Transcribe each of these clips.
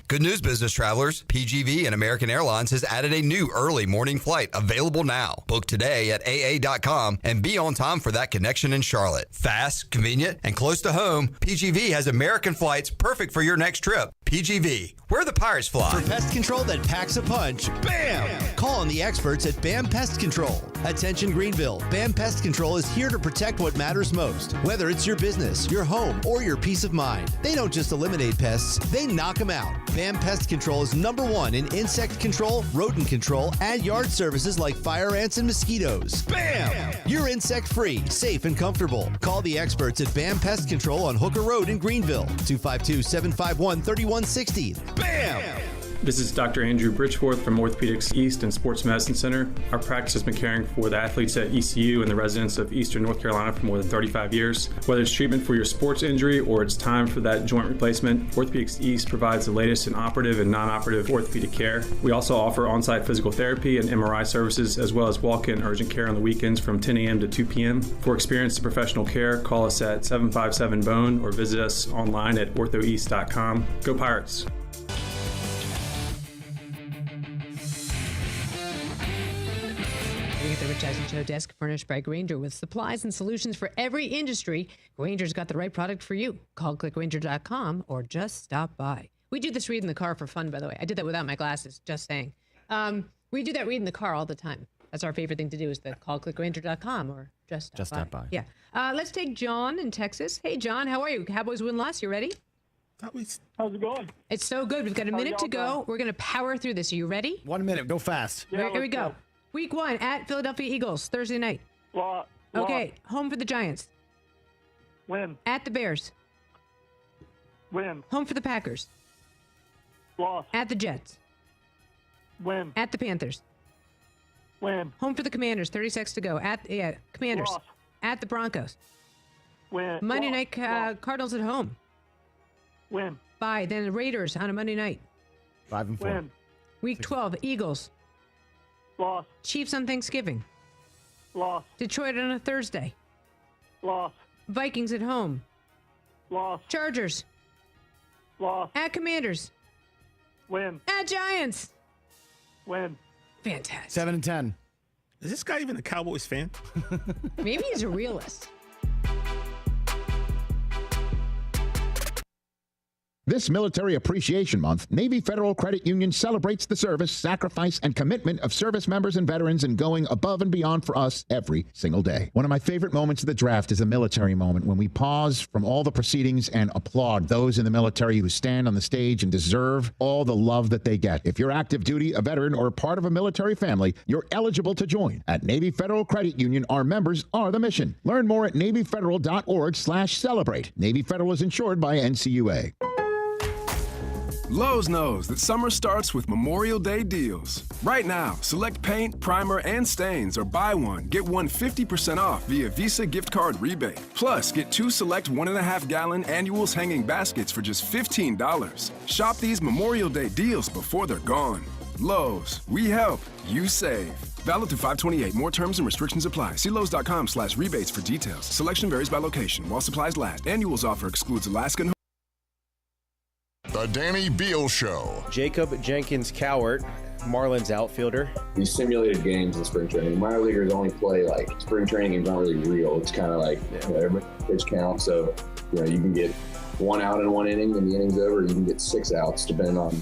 Good news, business travelers. PGV and American Airlines has added a new early morning flight available now. Book today at AA.com and be on time for that connection in Charlotte. Fast, convenient, and close to home, PGV has American flights perfect for your next trip. PGV, where the Pirates fly. For pest control that packs a punch, BAM! Call on the experts at BAM Pest Control. Attention Greenville, BAM Pest Control is here to protect what matters most. Whether it's your business, your home, or your peace of mind. They don't just eliminate pests, they knock them out. BAM Pest Control is #1 in insect control, rodent control, and yard services like fire ants and mosquitoes. BAM! You're insect-free, safe, and comfortable. Call the experts at BAM Pest Control on Hooker Road in Greenville, 252-751-3160. BAM! This is Dr. Andrew Bridgeforth from Orthopedics East and Sports Medicine Center. Our practice has been caring for the athletes at ECU and the residents of Eastern North Carolina for more than 35 years. Whether it's treatment for your sports injury or it's time for that joint replacement, Orthopedics East provides the latest in operative and non-operative orthopedic care. We also offer on-site physical therapy and MRI services, as well as walk-in urgent care on the weekends from 10 a.m. to 2 p.m. For experienced professional care, call us at 757-BONE or visit us online at orthoeast.com. Go Pirates! At the Rich Eisen Show desk, furnished by Grainger with supplies and solutions for every industry. Grainger's got the right product for you. Call clickgrainger.com or just stop by. We do this read in the car for fun, by the way. I did that without my glasses, just saying. We do that read in the car all the time. That's our favorite thing to do is the call clickgrainger.com or just stop by. Yeah. Let's take John in Texas. Hey, John, how are you? Cowboys win last. You ready? How's it going? It's so good. We've got a minute to go. We're going to power through this. Are you ready? 1 minute. Go fast. Yeah, Here we go. Week 1 at Philadelphia Eagles, Thursday night. Okay, home for the Giants. Win. At the Bears. Win. Home for the Packers. Loss. At the Jets. Win. At the Panthers. Win. Home for the Commanders, 30 seconds to go. At Commanders. Loss. At the Broncos. Win. Monday Loss. night Cardinals at home. Win. Bye. Then the Raiders on a Monday night. 5 and 4. Win. Week 12, Eagles. Loss. Chiefs on Thanksgiving. Loss. Detroit on a Thursday. Loss. Vikings at home. Loss. Chargers. Loss. At Commanders. Win. At Giants. Win. Fantastic. 7 and 10. Is this guy even a Cowboys fan? Maybe he's a realist. This Military Appreciation Month, Navy Federal Credit Union celebrates the service, sacrifice, and commitment of service members and veterans in going above and beyond for us every single day. One of my favorite moments of the draft is a military moment when we pause from all the proceedings and applaud those in the military who stand on the stage and deserve all the love that they get. If you're active duty, a veteran, or part of a military family, you're eligible to join. At Navy Federal Credit Union, our members are the mission. Learn more at NavyFederal.org/celebrate. Navy Federal is insured by NCUA. Lowe's knows that summer starts with Memorial Day deals. Right now, select paint, primer, and stains or buy one, get one 50% off via Visa gift card rebate. Plus, get 2 select 1.5-gallon annuals hanging baskets for just $15. Shop these Memorial Day deals before they're gone. Lowe's, we help, you save. Valid through 5/28. More terms and restrictions apply. See Lowe's.com/rebates for details. Selection varies by location. While supplies last. Annuals offer excludes Alaskan. The Danny Beal Show. Jacob Jenkins Cowart, Marlins outfielder. These simulated games in spring training. Minor leaguers only play like spring training games aren't really real. It's kind of like every pitch count. So you can get 1 out in 1 inning and the inning's over. You can get 6 outs depending on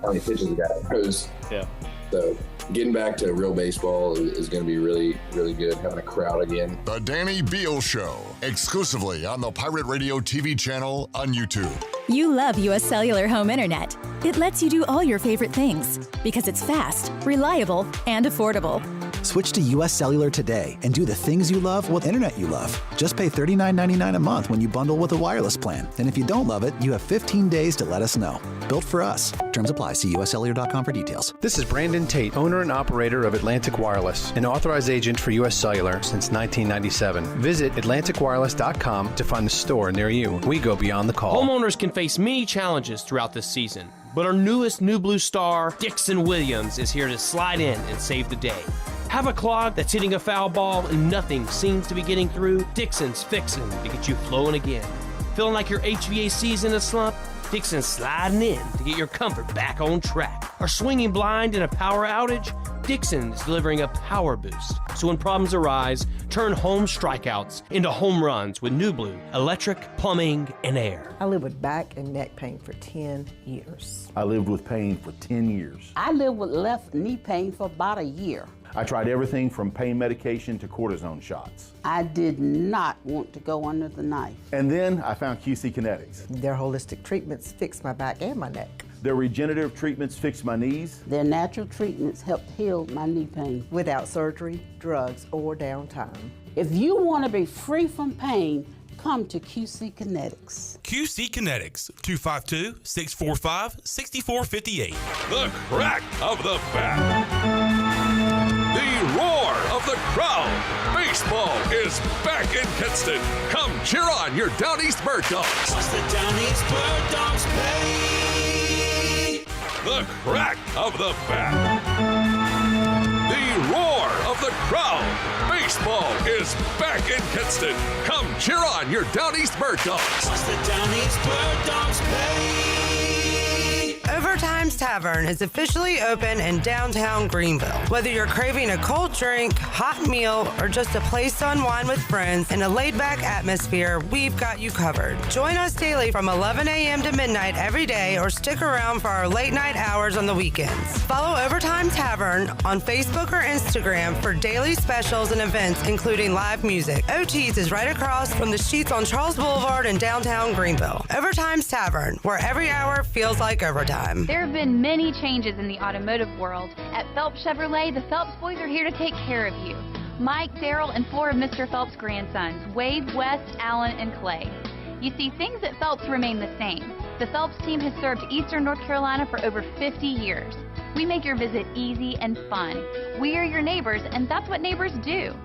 how many pitches the guy throws. Yeah. So getting back to real baseball is going to be really, really good. Having a crowd again. The Danny Beal Show, exclusively on the Pirate Radio TV channel on YouTube. You love U.S. Cellular home internet. It lets you do all your favorite things because it's fast, reliable, and affordable. Switch to U.S. Cellular today and do the things you love with internet you love. Just pay $39.99 a month when you bundle with a wireless plan. And if you don't love it, you have 15 days to let us know. Built for us. Terms apply. See uscellular.com for details. This is Brandon Tate, owner and operator of Atlantic Wireless, an authorized agent for U.S. Cellular since 1997. Visit AtlanticWireless.com to find the store near you. We go beyond the call. Homeowners can face many challenges throughout this season, but our newest New Blue star, Dixon Williams, is here to slide in and save the day. Have a clog that's hitting a foul ball and nothing seems to be getting through? Dixon's fixing to get you flowing again. Feeling like your HVAC's in a slump? Dixon's sliding in to get your comfort back on track. Are swinging blind in a power outage? Dixon is delivering a power boost. So when problems arise, turn home strikeouts into home runs with New Blue, electric, plumbing, and air. I lived with back and neck pain for 10 years. I lived with pain for 10 years. I lived with left knee pain for about a year. I tried everything from pain medication to cortisone shots. I did not want to go under the knife. And then I found QC Kinetics. Their holistic treatments fixed my back and my neck. Their regenerative treatments fixed my knees. Their natural treatments helped heal my knee pain. Without surgery, drugs, or downtime. If you want to be free from pain, come to QC Kinetics. QC Kinetics, 252-645-6458. The crack of the bat. The roar of the crowd. Baseball is back in Kinston. Come cheer on your Down East Bird Dogs. What's the Down East Bird Dogs pay? The crack of the bat. The roar of the crowd. Baseball is back in Kinston. Come cheer on your Down East Bird Dogs. What's the Down East Bird Dogs pay? Overtime's Tavern is officially open in downtown Greenville. Whether you're craving a cold drink, hot meal, or just a place to unwind with friends in a laid-back atmosphere, we've got you covered. Join us daily from 11 a.m. to midnight every day, or stick around for our late-night hours on the weekends. Follow Overtime Tavern on Facebook or Instagram for daily specials and events, including live music. OT's is right across from the Sheets on Charles Boulevard in downtown Greenville. Overtime's Tavern, where every hour feels like overtime. There have been many changes in the automotive world. At Phelps Chevrolet, the Phelps boys are here to take care of you. Mike, Daryl, and 4 of Mr. Phelps' grandsons, Wade, West, Allen, and Clay. You see, things at Phelps remain the same. The Phelps team has served Eastern North Carolina for over 50 years. We make your visit easy and fun. We are your neighbors, and that's what neighbors do.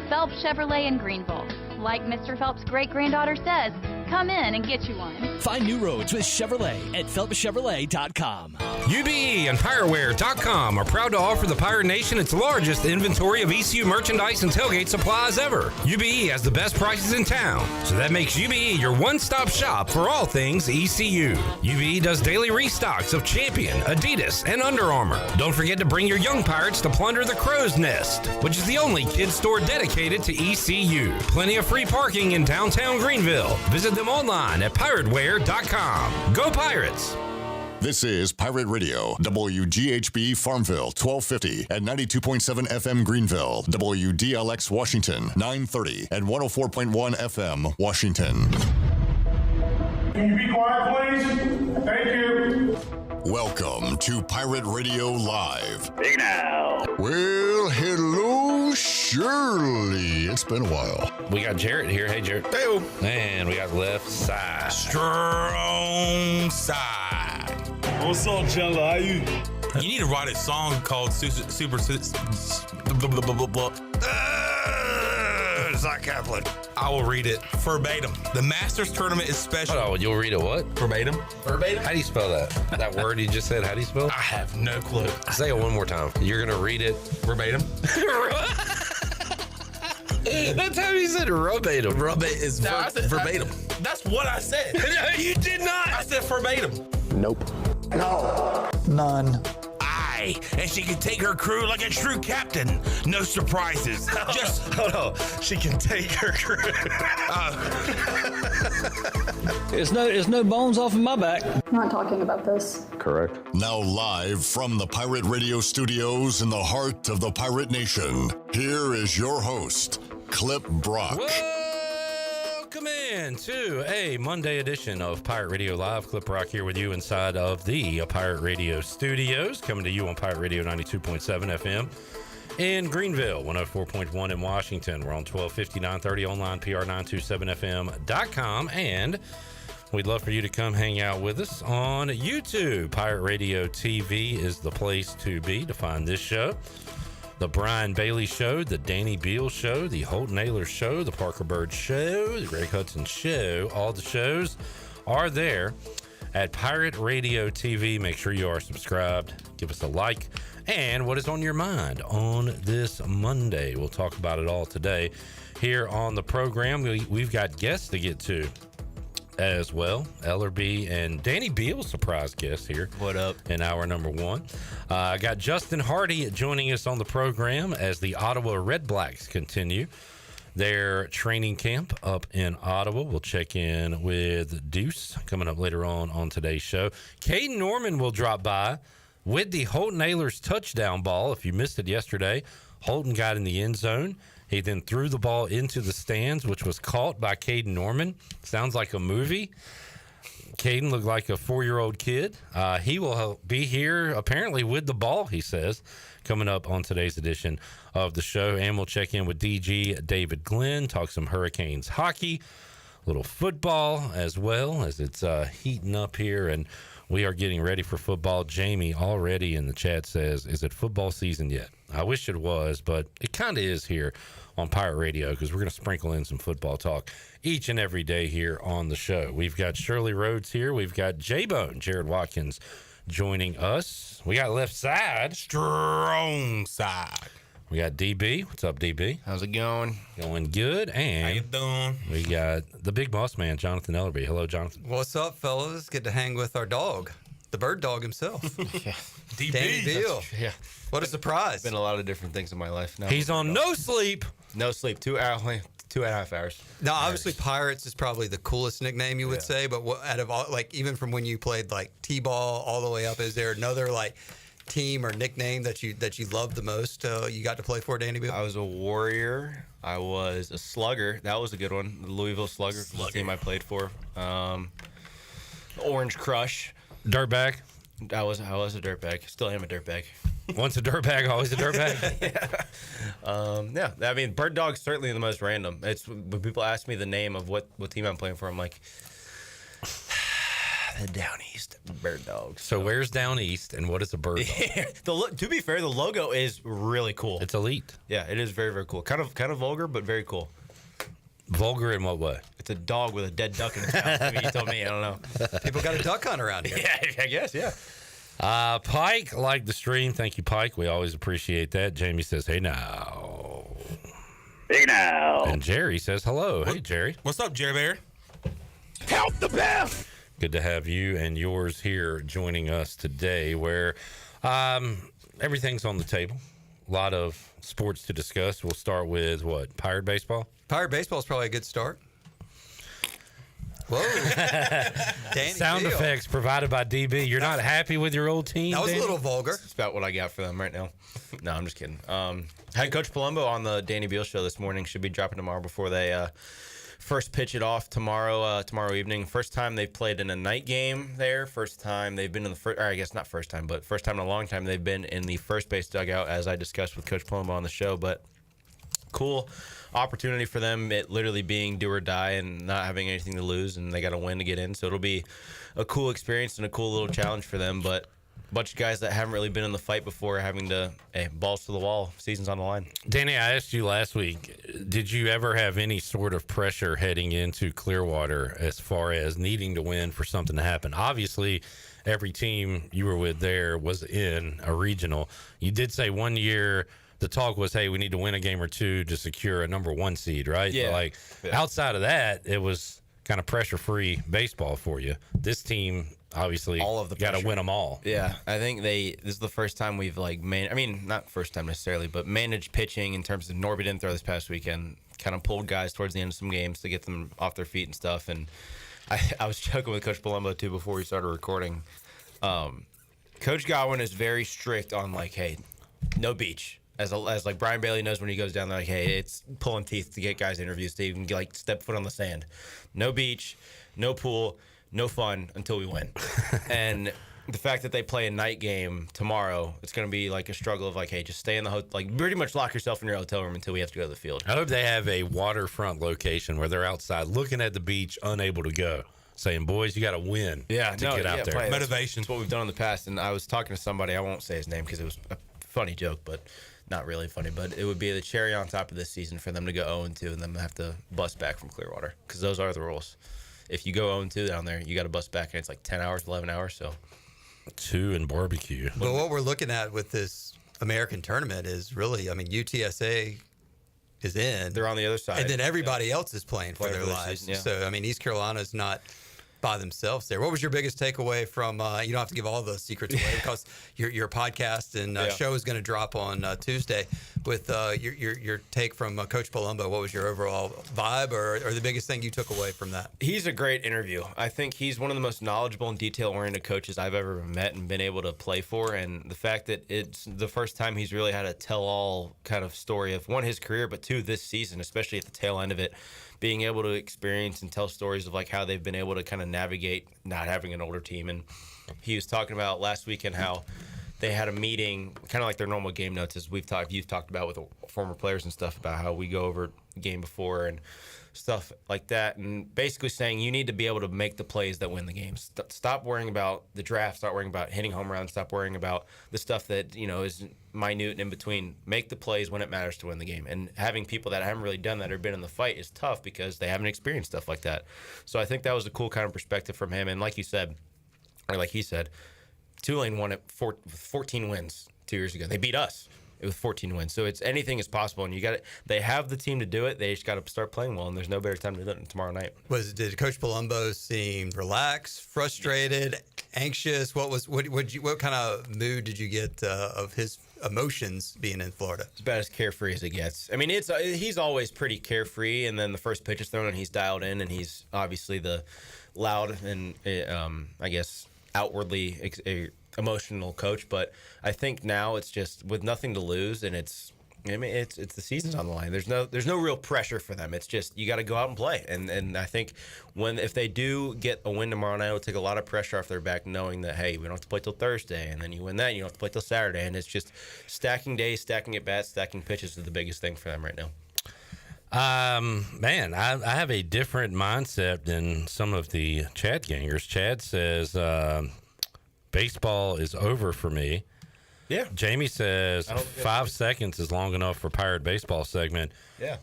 Phelps Chevrolet in Greenville. Like Mr. Phelps' great-granddaughter says, come in and get you one. Find new roads with Chevrolet at PhelpsChevrolet.com. UBE and PirateWear.com are proud to offer the Pirate Nation its largest inventory of ECU merchandise and tailgate supplies ever. UBE has the best prices in town, so that makes UBE your one-stop shop for all things ECU. UBE does daily restocks of Champion, Adidas, and Under Armour. Don't forget to bring your young Pirates to plunder the Crow's Nest, which is the only kids store dedicated to ECU. Plenty of free parking in downtown Greenville. Visit them online at PirateWear.com. Go Pirates! This is Pirate Radio, WGHB Farmville, 1250 at 92.7 FM Greenville, WDLX Washington, 930 and 104.1 FM Washington. Can you be quiet, please? Thank you. Welcome to Pirate Radio Live. Big now. Well, hello, Shirley. It's been a while. We got Jarrett here. Hey, Jarrett. Hey. And we got left side. Strong side. What's up, Chandler? How you? You need to write a song called Super Zach Kaplan. I will read it verbatim. The Masters tournament is special. Oh, you'll read it what? Verbatim. Verbatim? How do you spell that? That word you just said, how do you spell it? I have no clue. Say it one more time. You're going to read it verbatim. That's how you said verbatim. Verbatim. That's what I said. No, you did not. I said verbatim. Nope. No. None. Aye, and she can take her crew like a true captain. No surprises. Just hold on. She can take her crew. There's no bones off of my back. I'm not talking about this. Correct. Now live from the Pirate Radio studios in the heart of the Pirate Nation, here is your host, Clip Brock. Welcome in to a Monday edition of Pirate Radio Live. Clip Rock here with you inside of the Pirate Radio studios, coming to you on Pirate Radio 92.7 FM in Greenville, 104.1 in Washington. We're on 1250, 930 online, PR927FM.com, and we'd love for you to come hang out with us on YouTube. Pirate Radio TV is the place to be to find this show. The Brian Bailey Show, the Danny Beal Show, the Holt Naylor Show, the Parker Bird Show, the Greg Hudson Show. All the shows are there at Pirate Radio TV. Make sure you are subscribed. Give us a like. And what is on your mind on this Monday? We'll talk about it all today here on the program. We've got guests to get to. as well. Ellerbe and Danny Beal, surprise guest here. What up? In hour number 1. I got Justin Hardy joining us on the program as the Ottawa Red Blacks continue their training camp up in Ottawa. We'll check in with Deuce coming up later on today's show. Caiden Norman will drop by with the Holton Ahlers touchdown ball. If you missed it yesterday, Holton got in the end zone. He then threw the ball into the stands, which was caught by Caiden Norman. Sounds like a movie. Caiden looked like a 4-year-old kid. He will be here apparently with the ball, he says, coming up on today's edition of the show. And we'll check in with DG David Glenn, talk some Hurricanes hockey, a little football as well, as it's heating up here. And we are getting ready for football. Jamie already in the chat says, is it football season yet? I wish it was, but it kind of is here on Pirate Radio because we're going to sprinkle in some football talk each and every day here on the show. We've got Shirley Rhodes here. We've got J-Bone, Jared Watkins, joining us. We got left side. Strong side. We got DB. What's up, DB? How's it going? Going good. And how you doing? We got the big boss man, Jonathan Ellerbe. Hello, Jonathan. What's up, fellas? Good to hang with our dog, the bird dog himself. Yeah. DB. Danny Beal. Yeah. What a surprise. Been a lot of different things in my life. Now he's on no sleep. No sleep. 2.5 hours. Now, obviously, Pirates is probably the coolest nickname you would say, but what, out of all, like, even from when you played like T-ball all the way up, is there another like team or nickname that you love the most? You got to play for, Danny Beal? I was a Warrior. I was a Slugger. That was a good one. The Louisville Slugger, the team I played for. Orange Crush. Dirtbag. I was a dirtbag. Still am a dirtbag. Once a dirtbag, always a dirtbag. Yeah. I mean, Bird Dog's certainly the most random. It's when people ask me the name of what team I'm playing for, I'm like, the Down East Bird Dogs. So where's Down East and what is a Bird Dog? To be fair, the logo is really cool. It's elite. Yeah, it is very, very cool. Kind of vulgar, but very cool. Vulgar in what way? It's a dog with a dead duck in its mouth. I mean, you told me. I don't know. People got a duck hunt around here. Yeah, I guess, yeah. Pike liked the stream. Thank you, Pike. We always appreciate that. Jamie says, hey now. Hey now. And Jerry says hello. Hey, Jerry. What's up, Jerry Bear? Help the best. Good to have you and yours here joining us today, where everything's on the table. A lot of sports to discuss. We'll start with what? Pirate baseball? Pirate baseball is probably a good start. Whoa. Danny Sound Beal. effects provided by DB. You're not happy with your old team? That was Danny? a little vulgar. That's about what I got for them right now. No, I'm just kidding. Had Coach Palumbo on the Danny Beal show this morning. Should be dropping tomorrow before they first pitch it off tomorrow evening. First time they've played in a night game there. First time they've been in the first, or I guess not first time, but first time in a long time they've been in the first base dugout, as I discussed with Coach Palumbo on the show. But cool opportunity for them, it literally being do or die and not having anything to lose, and they got to win to get in. So it'll be a cool experience and a cool little challenge for them. But a bunch of guys that haven't really been in the fight before having to, balls to the wall, season's on the line. Danny, I asked you last week, did you ever have any sort of pressure heading into Clearwater as far as needing to win for something to happen? Obviously, every team you were with there was in a regional. You did say one year the talk was, hey, we need to win a game or two to secure a number 1 seed, right? Yeah. But outside of that, it was kind of pressure-free baseball for you. This team obviously all of the got to win them all. Yeah, I think this is the first time we've not first time necessarily, but managed pitching in terms of Norby didn't throw this past weekend. Kind of pulled guys towards the end of some games to get them off their feet and stuff. And I was joking with Coach Palumbo too before we started recording. Coach Godwin is very strict on hey, no beach. As Brian Bailey knows when he goes down there, hey, it's pulling teeth to get guys interviews to even step foot on the sand. No beach, no pool, no fun until we win. And the fact that they play a night game tomorrow, it's going to be a struggle of hey, just stay in the hotel, pretty much lock yourself in your hotel room until we have to go to the field. I hope they have a waterfront location where they're outside looking at the beach, unable to go, saying, boys, you got to win to get out there. Motivation. That's what we've done in the past. And I was talking to somebody, I won't say his name because it was a funny joke, but not really funny, but it would be the cherry on top of this season for them to go 0-2 and then have to bust back from Clearwater, because those are the rules. If you go 0-2 down there, you got to bust back, and it's 10 hours, 11 hours. So 2 and barbecue. But what we're looking at with this American tournament is really, UTSA is in. They're on the other side. And then everybody else is playing for their lives. Season, yeah. So, East Carolina's not by themselves there. What was your biggest takeaway from? You don't have to give all the secrets away because your podcast and show is going to drop on Tuesday. With your take from Coach Palumbo, what was your overall vibe or the biggest thing you took away from that? He's a great interview. I think he's one of the most knowledgeable and detail-oriented coaches I've ever met and been able to play for. And the fact that it's the first time he's really had a tell-all kind of story of, one, his career, but two, this season, especially at the tail end of it, being able to experience and tell stories of like how they've been able to kind of navigate not having an older team. And he was talking about last weekend how they had a meeting, kind of like their normal game notes, as you've talked about with former players and stuff, about how we go over the game before and stuff like that, and basically saying you need to be able to make the plays that win the games. Stop worrying about the draft. Stop worrying about hitting home runs. Stop worrying about the stuff that is minute and in between. Make the plays when it matters to win the game. And having people that haven't really done that or been in the fight is tough because they haven't experienced stuff like that. So I think that was a cool kind of perspective from him. And like you said, or like he said, Tulane won it 14 wins 2 years ago. They beat us with 14 wins. So anything is possible, and they have the team to do it. They just got to start playing well, and there's no better time to do it than tomorrow night. Did Coach Palumbo seem relaxed, frustrated, anxious? What kind of mood did you get of his emotions being in Florida? It's about as carefree as it gets. I mean, he's always pretty carefree, and then the first pitch is thrown, and he's dialed in, and he's obviously the loud and I guess outwardly emotional coach. But I think now it's just with nothing to lose, and it's the season's on the line. There's no real pressure for them. It's just you got to go out and play. And I think if they do get a win tomorrow night, it'll take a lot of pressure off their back, knowing that hey, we don't have to play till Thursday, and then you win that, and you don't have to play till Saturday, and it's just stacking days, stacking at bats, stacking pitches is the biggest thing for them right now. Man, I have a different mindset than some of the Chad gangers. Chad says baseball is over for me. Yeah. Jamie says 5 seconds is long enough for Pirate Baseball segment. Yeah.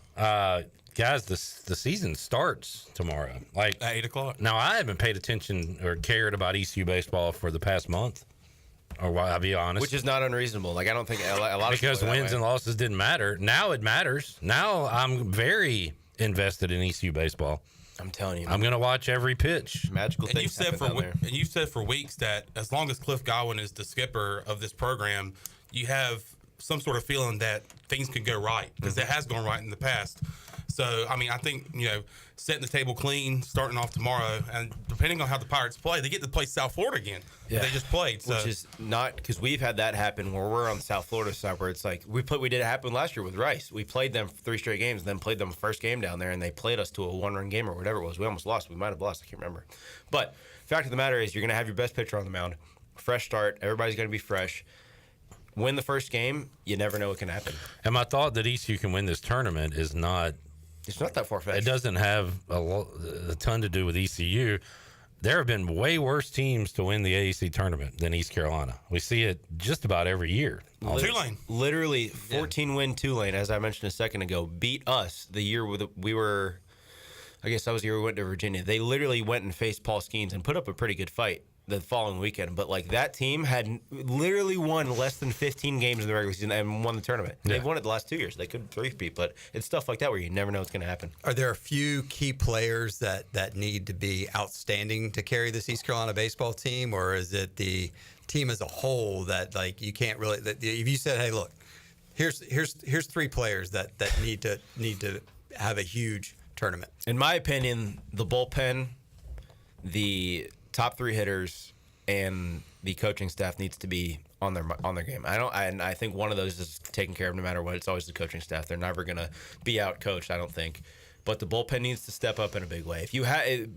Guys, the season starts tomorrow. Like at 8 o'clock. Now, I haven't paid attention or cared about ECU baseball for the past month. Or I'll be honest, which is not unreasonable. Like I don't think a lot of because wins and losses didn't matter. Now it matters. Now I'm very invested in ECU baseball. I'm telling you, I'm going to watch every pitch. Magical things. You've said for weeks that as long as Cliff Godwin is the skipper of this program, you have some sort of feeling that things could go right because it has gone right in the past. So, I mean, I think, setting the table clean, starting off tomorrow, and depending on how the Pirates play, they get to play South Florida again. Yeah. They just played. So. Which is not – because we've had that happen where we're on the South Florida side where it's like we did it happen last year with Rice. We played them for 3 straight games and then played them first game down there, and they played us to a 1-run game or whatever it was. We almost lost. We might have lost. I can't remember. But fact of the matter is you're going to have your best pitcher on the mound, fresh start. Everybody's going to be fresh. Win the first game, you never know what can happen. And my thought that ECU can win this tournament is not – it's not that far-fetched. It doesn't have a ton to do with ECU. There have been way worse teams to win the AAC tournament than East Carolina. We see it just about every year. Tulane. Literally 14-win Tulane, as I mentioned a second ago, beat us the year we were – I guess that was the year we went to Virginia. They literally went and faced Paul Skeens and put up a pretty good fight the following weekend. But, that team had literally won less than 15 games in the regular season and won the tournament. Yeah. They've won it the last 2 years. They could three-peat, but it's stuff like that where you never know what's going to happen. Are there a few key players that need to be outstanding to carry this East Carolina baseball team, or is it the team as a whole that, you can't really – if you said, hey, look, here's 3 players that need to have a huge tournament? In my opinion, the bullpen, the – top 3 hitters and the coaching staff needs to be on their game. I think one of those is taken care of no matter what. It's always the coaching staff. They're never going to be out coached, I don't think. But the bullpen needs to step up in a big way. If you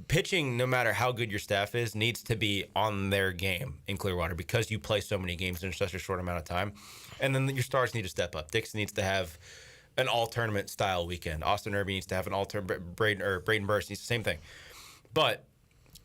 pitching, no matter how good your staff is, needs to be on their game in Clearwater because you play so many games in such a short amount of time. And then your stars need to step up. Dixon needs to have an all-tournament style weekend. Austin Irby needs to have an all-tournament. Braden Burst needs the same thing. But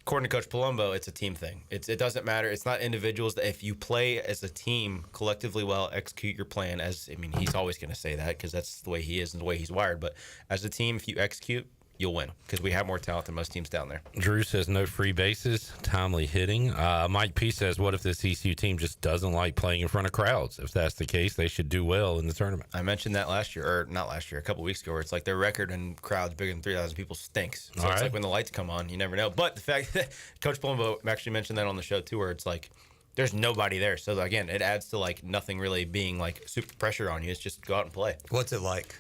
according to Coach Palumbo, it's a team thing. It doesn't matter. It's not individuals. If you play as a team collectively well, execute your plan he's always going to say that because that's the way he is and the way he's wired. But as a team, if you execute, you'll win because we have more talent than most teams down there. Drew says no free bases, timely hitting. Mike P says, what if this ECU team just doesn't like playing in front of crowds? If that's the case, they should do well in the tournament. I mentioned that last year, or not last year, a couple weeks ago, where it's like their record in crowds bigger than 3,000 people stinks. So it's like when the lights come on, you never know. But the fact that Coach Palumbo actually mentioned that on the show too, where it's like there's nobody there. So again, it adds to like nothing really being like super pressure on you. It's just go out and play. What's it like?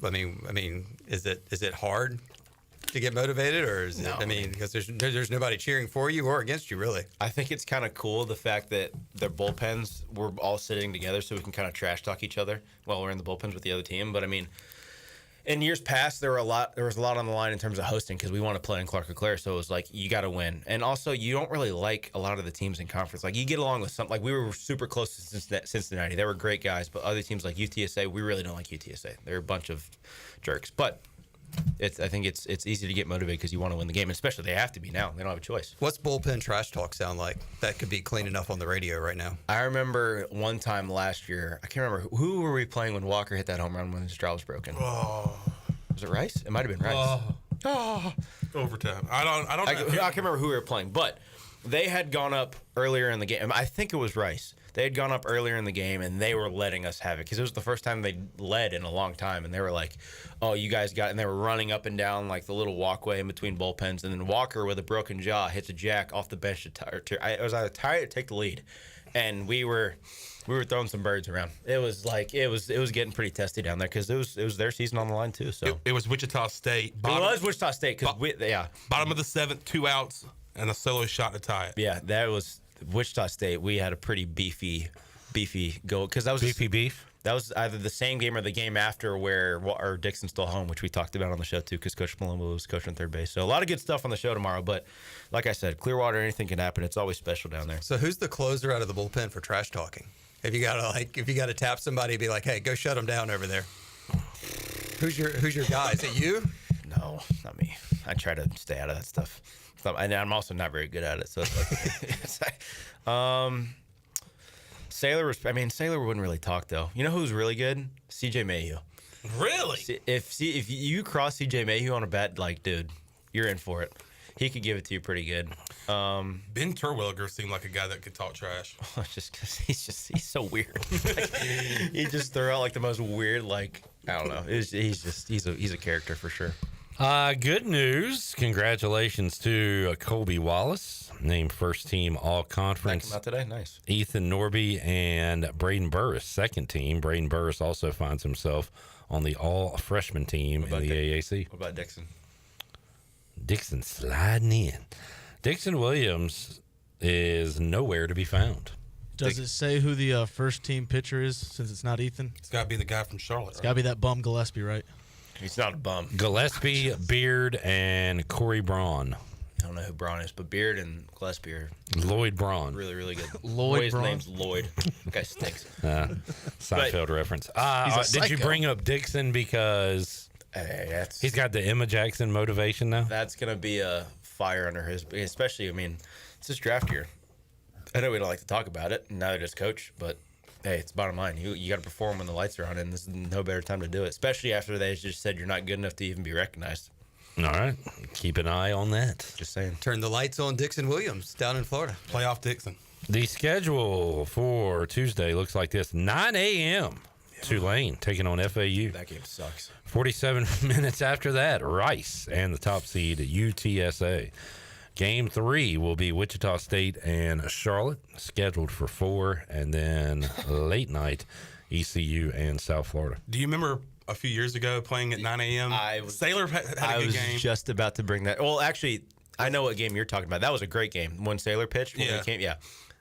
I mean, is it hard to get motivated, or is it? I mean, because there's nobody cheering for you or against you, really. I think it's kind of cool the fact that their bullpens, we're all sitting together, so we can kind of trash talk each other while we're in the bullpens with the other team. But I mean, in years past, there was a lot on the line in terms of hosting because we want to play in Clark Leclerc, so it was like you got to win. And also, you don't really like a lot of the teams in conference. Like you get along with some, like we were super close to Cincinnati. They were great guys, but other teams like UTSA, we really don't like UTSA. They're a bunch of jerks. But I think it's easy to get motivated because you want to win the game, and especially they have to be now. They don't have a choice. What's bullpen trash talk sound like? That could be clean enough on the radio right now. I remember one time last year, I can't remember who were we playing when Walker hit that home run when his jaw was broken. Oh. Was it Rice? It might have been Rice. Overtime. I don't know. I can't remember who we were playing, but they had gone up earlier in the game. I think it was Rice. They had gone up earlier in the game, and they were letting us have it because it was the first time they led in a long time. And they were like, "Oh, you guys got," and they were running up and down like the little walkway in between bullpens. And then Walker with a broken jaw hits a jack off the bench it was either tie or take the lead, and we were throwing some birds around. It was like it was getting pretty testy down there because it was their season on the line too. So it was Wichita State. It was Wichita State because bottom of the seventh, 2 outs, and a solo shot to tie it. Yeah, that was Wichita State. We had a pretty beefy goal because that was beef. That was either the same game or the game after where Dixon's still home, which we talked about on the show too, because Coach Palumbo was coaching third base. So a lot of good stuff on the show tomorrow. But like I said, Clearwater, anything can happen. It's always special down there. So who's the closer out of the bullpen for trash talking? If you gotta tap somebody, be like, hey, go shut them down over there. Who's your guy? Is it you? No, not me. I try to stay out of that stuff. And I'm also not very good at it. So it's like, Sailor wouldn't really talk though. You know who's really good? CJ Mayhew. Really? If you cross CJ Mayhew on a bet, like, dude, you're in for it. He could give it to you pretty good. Ben Terwilliger seemed like a guy that could talk trash. Just because he's so weird. He just threw out like the most weird, like, I don't know. He's a character for sure. Good news. Congratulations to Colby Wallace, named first team all conference. Not today. Nice. Ethan Norby and Braden Burris, second team. Braden Burris also finds himself on the all freshman team in the AAC. What about Dixon? Dixon sliding in. Dixon Williams is nowhere to be found. Does it say who the first team pitcher is since it's not Ethan? It's got to be the guy from Charlotte. It's got to be that bum Gillespie, right? He's not a bum. Gillespie, Beard, and Corey Braun. I don't know who Braun is, but Beard and Gillespie are Lloyd Braun. Really, really good. Lloyd Braun? His name's Lloyd. That guy stinks. Seinfeld reference. Did you bring up Dixon because he's got the Emma Jackson motivation now? That's going to be a fire under his, especially, it's his draft year. I know we don't like to talk about it, neither does Coach, but hey, it's bottom line. You got to perform when the lights are on, and this is no better time to do it, especially after they just said you're not good enough to even be recognized. All right. Keep an eye on that. Just saying. Turn the lights on Dixon Williams down in Florida. Playoff Dixon. The schedule for Tuesday looks like this. 9 a.m. Tulane taking on FAU. That game sucks. 47 minutes after that, Rice and the top seed UTSA. Game 3 will be Wichita State and Charlotte, scheduled for 4, and then late night, ECU and South Florida. Do you remember a few years ago playing at 9 a.m.? Sailor had a good game. I was just about to bring that. Well, actually, I know what game you're talking about. That was a great game when Sailor pitched. When we came,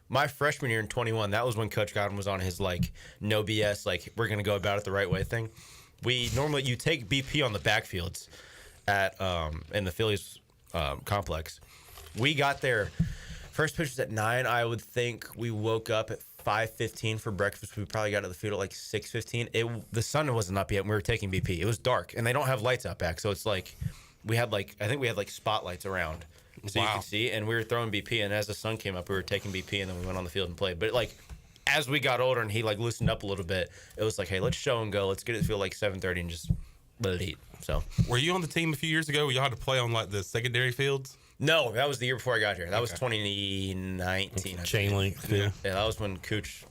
my freshman year in 21, that was when Coach Godwin was on his, like, no BS, like, we're going to go about it the right way thing. You take BP on the backfields at in the Phillies complex. We got there. First pitch was at 9. I would think we woke up at 5:15 for breakfast. We probably got to the field at like 6:15. The sun wasn't up yet, and we were taking BP. It was dark, and they don't have lights out back, so it's like we had I think we had spotlights around, so you could see. And we were throwing BP, and as the sun came up, we were taking BP, and then we went on the field and played. But as we got older and he loosened up a little bit, it was like, hey, let's show and go. Let's get it to feel like 7:30 and just let it eat. So, were you on the team a few years ago where y'all had to play on like the secondary fields? No, that was the year before I got here. That was 2019. Chain link. Yeah. That was when Cooch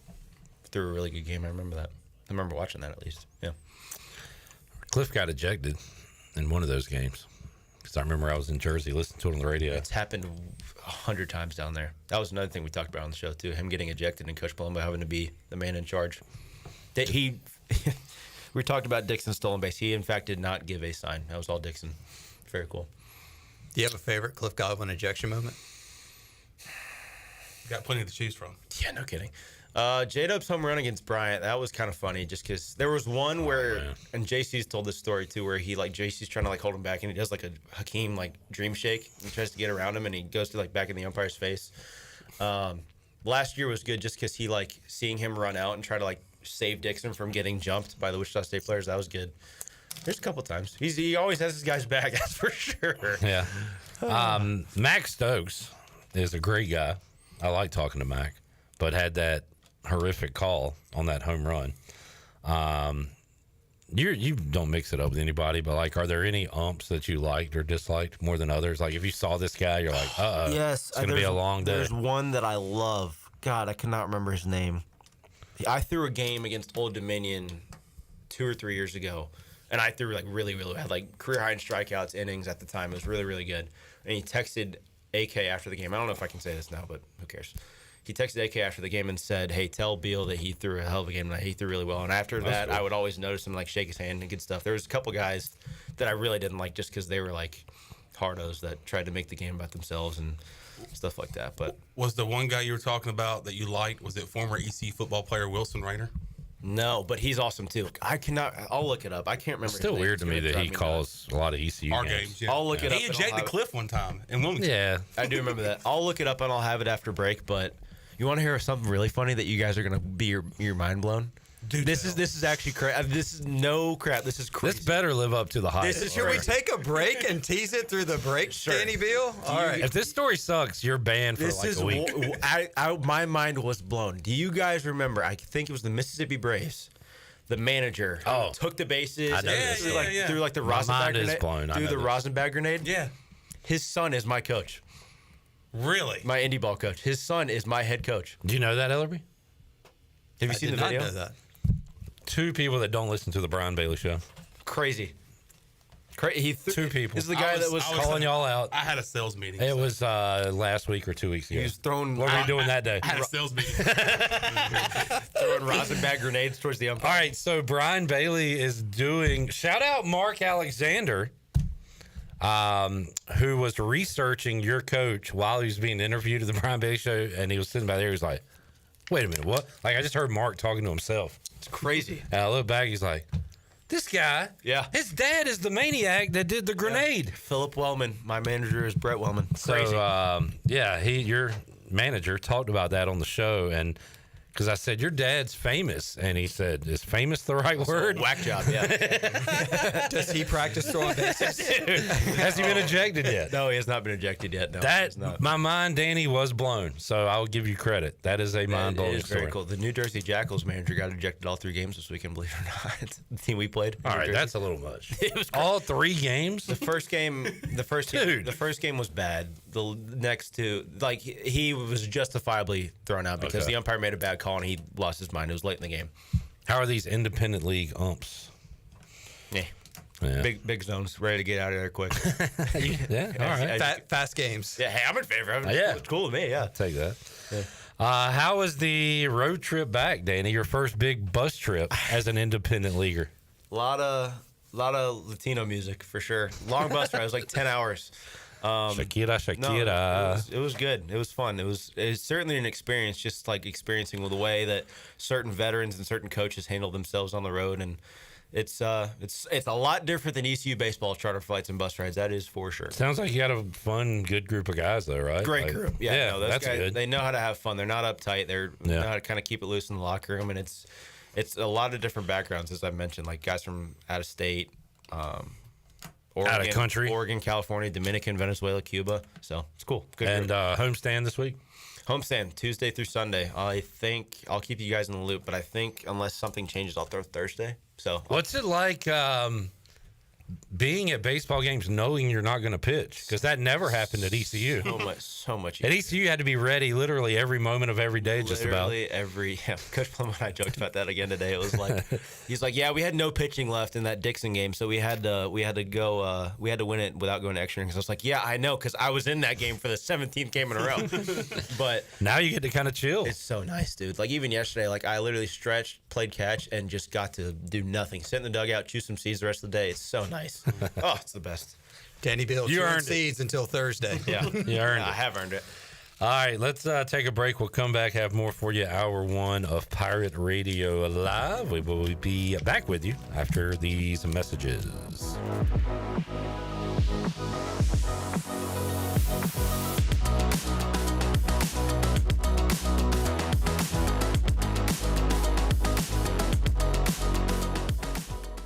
threw a really good game. I remember that. I remember watching that at least. Yeah. Cliff got ejected in one of those games. Because I remember I was in Jersey listening to it on the radio. It's happened 100 times down there. That was another thing we talked about on the show, too. Him getting ejected and Coach Palumbo having to be the man in charge. We talked about Dixon's stolen base. He, in fact, did not give a sign. That was all Dixon. Very cool. Do you have a favorite Cliff Godwin ejection moment? Got plenty to choose from. Yeah, no kidding. J-Dub's home run against Bryant, that was kind of funny just because there was one where, and JC's told this story too, where he JC's trying to hold him back and he does a Hakeem dream shake and tries to get around him and he goes to back in the umpire's face. Last year was good just because he seeing him run out and try to save Dixon from getting jumped by the Wichita State players. That was good. There's a couple times. He always has his guys back, that's for sure. Yeah. Mac Stokes is a great guy. I like talking to Mac, but had that horrific call on that home run. You don't mix it up with anybody, but are there any umps that you liked or disliked more than others? If you saw this guy, you're like, yes, it's gonna be a long day. There's one that I love. God, I cannot remember his name. I threw a game against Old Dominion 2 or 3 years ago, and I threw really, really had career high in strikeouts, innings at the time. It was really, really good. And he texted AK after the game. I don't know if I can say this now, but who cares? He texted AK after the game and said, "Hey, tell Beal that he threw a hell of a game and he threw really well." And after that, I would always notice him shake his hand and good stuff. There was a couple guys that I really didn't like just because they were hardos that tried to make the game about themselves and stuff like that. But was the one guy you were talking about that you liked, was it former ECU football player Wilson Rayner? No, but he's awesome too. I'll look it up. I can't remember. It's still weird to me that he calls a lot of ECU games. I'll look it up. He ejected Cliff one time in Wilmington. Yeah, I do remember that. I'll look it up and I'll have it after break. But you want to hear something really funny that you guys are gonna be your mind blown? Dude, this is actually crazy. This is no crap. This is crazy. This better live up to the hype. Should we take a break and tease it through the break, Danny Beal? All right. If this story sucks, you're banned for a week. My mind was blown. Do you guys remember? I think it was the Mississippi Braves. The manager took the bases and threw the Rosenbach grenade. The Rosenbach grenade. Yeah. His son is my coach. Really? My indie ball coach. His son is my head coach. Do you know that, Ellerbe? Have you seen the video? I did not know that. 2 people that don't listen to the Brian Bailey Show. Crazy. 2 people. This is the guy that was calling y'all out. I had a sales meeting. It was last week or 2 weeks ago. He was throwing. What were you doing that day? I had a sales meeting. Throwing Rosenbach grenades towards the umpire. All right, so Brian Bailey is doing. Shout out Mark Alexander, who was researching your coach while he was being interviewed at the Brian Bailey Show, and he was sitting by there. He was like, "Wait a minute, what?" I just heard Mark talking to himself. It's crazy. And I look back. He's like, "This guy, his dad is the maniac that did the grenade." Philip Wellman. My manager is Brett Wellman. Crazy. So, your manager talked about that on the show, and because I said, "Your dad's famous," and he said, "Is famous the right word?" Whack job, yeah. Does he practice throwing bases? Has he been ejected yet? No, he has not been ejected yet. No, my mind, Danny, was blown. So I will give you credit. That is a mind-blowing story. Very cool. The New Jersey Jackals manager got ejected all 3 games this weekend, believe it or not. The team we played. All right, that's a little much. It was all 3 games. The first game was bad. The next 2, he was justifiably thrown out because the umpire made a bad call and he lost his mind. It was late in the game. How are these independent league umps? Yeah. Big zones, ready to get out of there quick. Yeah, all right. Fast games. Yeah, hey, I'm in favor of it. Yeah. It's cool with me, yeah. I'll take that. Yeah. How was the road trip back, Danny? Your first big bus trip as an independent leaguer? A lot of Latino music, for sure. Long bus ride. It was like 10 hours. Shakira. No, it was good. It was fun. It was certainly an experience, just experiencing the way that certain veterans and certain coaches handle themselves on the road, and it's a lot different than ECU baseball charter flights and bus rides. That is for sure. Sounds like you had a fun, good group of guys, though, right? Great group. Yeah, those that's guys, good. They know how to have fun. They're not uptight. They know how to kind of keep it loose in the locker room, and it's a lot of different backgrounds, as I mentioned, guys from out of state. Oregon, out of country, Oregon, California, Dominican, Venezuela, Cuba. So it's cool. Good and homestand this week. Homestand Tuesday through Sunday. I think I'll keep you guys in the loop, but I think unless something changes, I'll throw Thursday. So what's it like? being at baseball games knowing you're not going to pitch, because that never happened at ECU. So much. At ECU, you had to be ready literally every moment of every day, just about. Coach Plum and I joked about that again today. It was like, he's like, yeah, we had no pitching left in that Dixon game, so we had to win it without going to extra innings. I was like, yeah, I know, because I was in that game for the 17th game in a row. But now you get to kind of chill. It's so nice, dude. Like even yesterday, like I literally stretched, played catch, and just got to do nothing. Sit in the dugout, chew some seeds the rest of the day. It's so nice. Oh, it's the best. Danny Bill, you earned seeds until Thursday. Yeah, you earned it. I have earned it. All right, let's take a break. We'll come back, have more for you. Hour 1 of Pirate Radio Live. We will be back with you after these messages.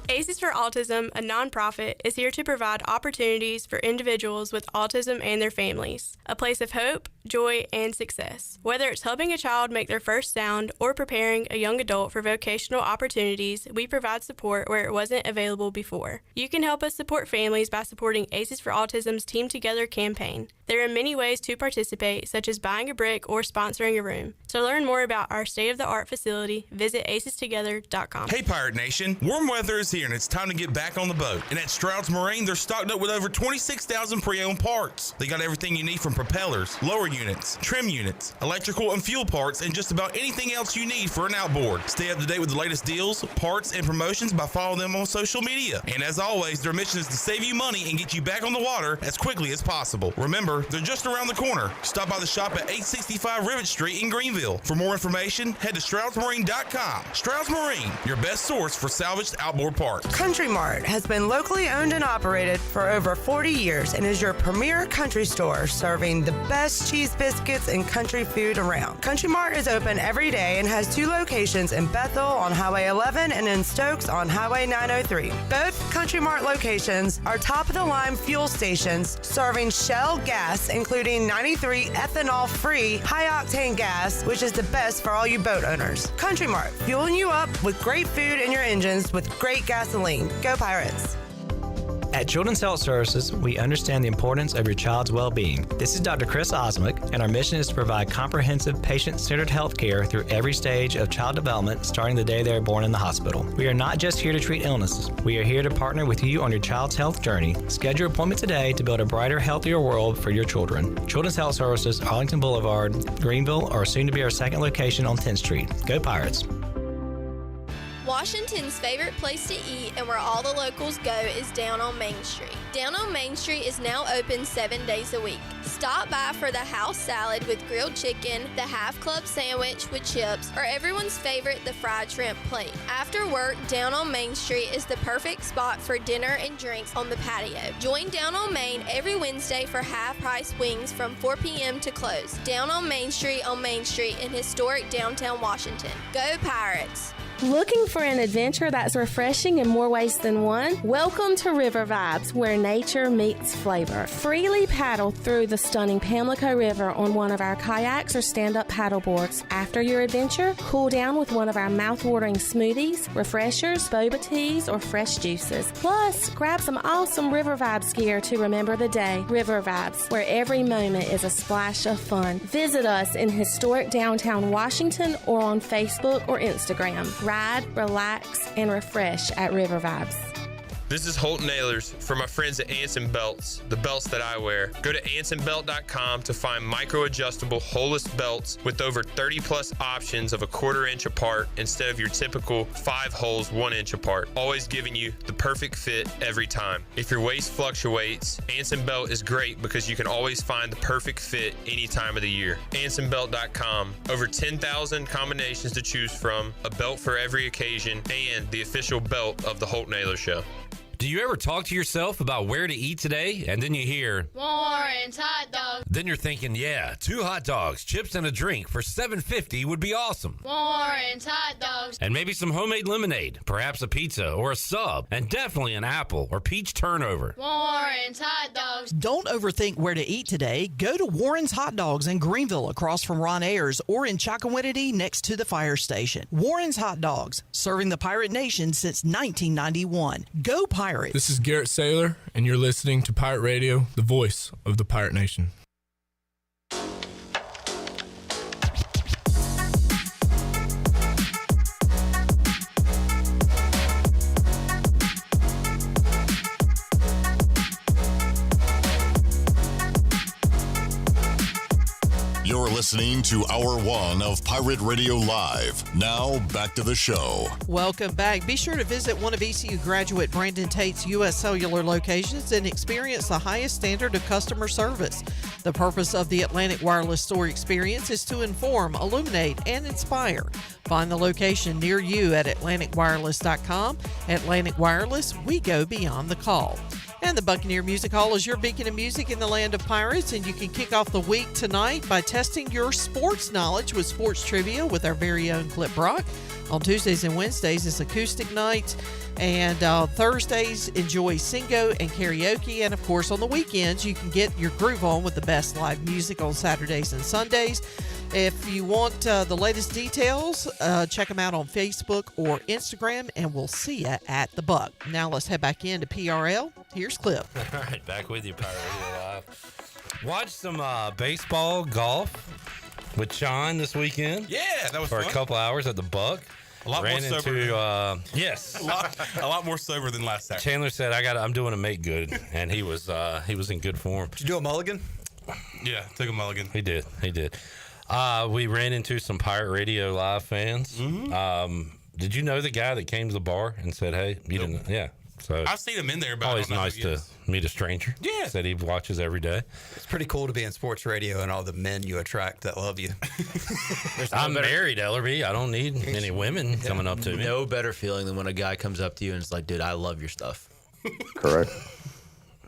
Aces for Autism, a nonprofit, is here to provide opportunities for individuals with autism and their families, a place of hope, joy, and success. Whether it's helping a child make their first sound or preparing a young adult for vocational opportunities, we provide support where it wasn't available before. You can help us support families by supporting Aces for Autism's Team Together campaign. There are many ways to participate, such as buying a brick or sponsoring a room. To learn more about our state-of-the-art facility, visit acestogether.com. Hey, Pirate Nation. Warm weather is here, and it's time to get back on the boat. And at Stroud's Marine, they're stocked up with over 26,000 pre-owned parts. They got everything you need from propellers, lower units, trim units, electrical and fuel parts, and just about anything else you need for an outboard. Stay up to date with the latest deals, parts, and promotions by following them on social media. And as always, their mission is to save you money and get you back on the water as quickly as possible. Remember, they're just around the corner. Stop by the shop at 865 Rivet Street in Greenville. For more information, head to StroudsMarine.com. Strouds Marine, your best source for salvaged outboard parts. Country Mart has been locally owned and operated for over 40 years and is your premier country store serving the best cheese biscuits and country food around. Country Mart is open every day and has 2 locations in Bethel on Highway 11 and in Stokes on Highway 903. Both Country Mart locations are top-of-the-line fuel stations serving Shell gas, including 93 ethanol-free high-octane gas, which is the best for all you boat owners. Country Mart, fueling you up with great food in your engines with great gasoline. Go Pirates! At Children's Health Services, we understand the importance of your child's well-being. This is Dr. Chris Osmick, and our mission is to provide comprehensive, patient-centered health care through every stage of child development, starting the day they are born in the hospital. We are not just here to treat illnesses. We are here to partner with you on your child's health journey. Schedule your appointment today to build a brighter, healthier world for your children. Children's Health Services, Arlington Boulevard, Greenville, or soon to be our second location on 10th Street. Go Pirates! Washington's favorite place to eat and where all the locals go is down on Main Street. Down on Main Street is now open 7 days a week. Stop by for the house salad with grilled chicken, the half club sandwich with chips, or everyone's favorite, the fried shrimp plate. After work, Down on Main Street is the perfect spot for dinner and drinks on the patio. Join Down on Main every Wednesday for half-price wings from 4 p.m. to close. Down on Main Street in historic downtown Washington. Go Pirates! Looking for an adventure that's refreshing in more ways than one? Welcome to River Vibes, where nature meets flavor. Freely paddle through the stunning Pamlico River on one of our kayaks or stand-up paddle boards. After your adventure, cool down with one of our mouth-watering smoothies, refreshers, boba teas, or fresh juices. Plus, grab some awesome River Vibes gear to remember the day. River Vibes, where every moment is a splash of fun. Visit us in historic downtown Washington or on Facebook or Instagram. Ride, relax, and refresh at River Vibes. This is Holt Nailers for my friends at Anson Belts, the belts that I wear. Go to AnsonBelt.com to find micro-adjustable holeless belts with over 30-plus options of a 1/4 inch apart instead of your typical 5 holes 1 inch apart, always giving you the perfect fit every time. If your waist fluctuates, Anson Belt is great because you can always find the perfect fit any time of the year. AnsonBelt.com, over 10,000 combinations to choose from, a belt for every occasion, and the official belt of the Holt Nailers Show. Do you ever talk to yourself about where to eat today? And then you hear, Warren's Hot Dogs. Then you're thinking, yeah, 2 hot dogs, chips, and a drink for $7.50 would be awesome. Warren's Hot Dogs. And maybe some homemade lemonade, perhaps a pizza or a sub, and definitely an apple or peach turnover. Warren's Hot Dogs. Don't overthink where to eat today. Go to Warren's Hot Dogs in Greenville across from Ron Ayers or in Chocowinity next to the fire station. Warren's Hot Dogs, serving the Pirate Nation since 1991. Go Pirates! Pirates. This is Garrett Saylor, and you're listening to Pirate Radio, the voice of the Pirate Nation. You're listening to Hour 1 of Pirate Radio Live. Now, back to the show. Welcome back. Be sure to visit one of ECU graduate Brandon Tate's U.S. Cellular locations and experience the highest standard of customer service. The purpose of the Atlantic Wireless Store experience is to inform, illuminate, and inspire. Find the location near you at AtlanticWireless.com. Atlantic Wireless, we go beyond the call. And the Buccaneer Music Hall is your beacon of music in the land of pirates, and you can kick off the week tonight by testing your sports knowledge with sports trivia with our very own Clip Brock. On Tuesdays and Wednesdays, it's acoustic night, and Thursdays, enjoy singo and karaoke. And, of course, on the weekends, you can get your groove on with the best live music on Saturdays and Sundays. If you want the latest details, check them out on Facebook or Instagram, and we'll see you at the Buck. Now let's head back into PRL. Here's Cliff. All right, back with you, Pirate Radio Live. Watch some baseball, golf with Sean this weekend. Yeah, that was for fun. a couple hours at the Buck. A lot more sober. Yes, a lot more sober than last Saturday. Chandler said, I'm doing a make good, and he was in good form. Did you do a mulligan? Yeah, took a mulligan. He did. We ran into some Pirate Radio Live fans. Mm-hmm. Did you know the guy that came to the bar and said, "Hey, you didn't?" Yeah. So I've seen him in there, but always I don't know nice who he to is. meet a stranger. Yeah. Said he watches every day. It's pretty cool to be in sports radio and all the men you attract that love you. I'm married, Ellerbe. I don't need any women coming up to me. No better feeling than when a guy comes up to you and is like, dude, I love your stuff. Correct.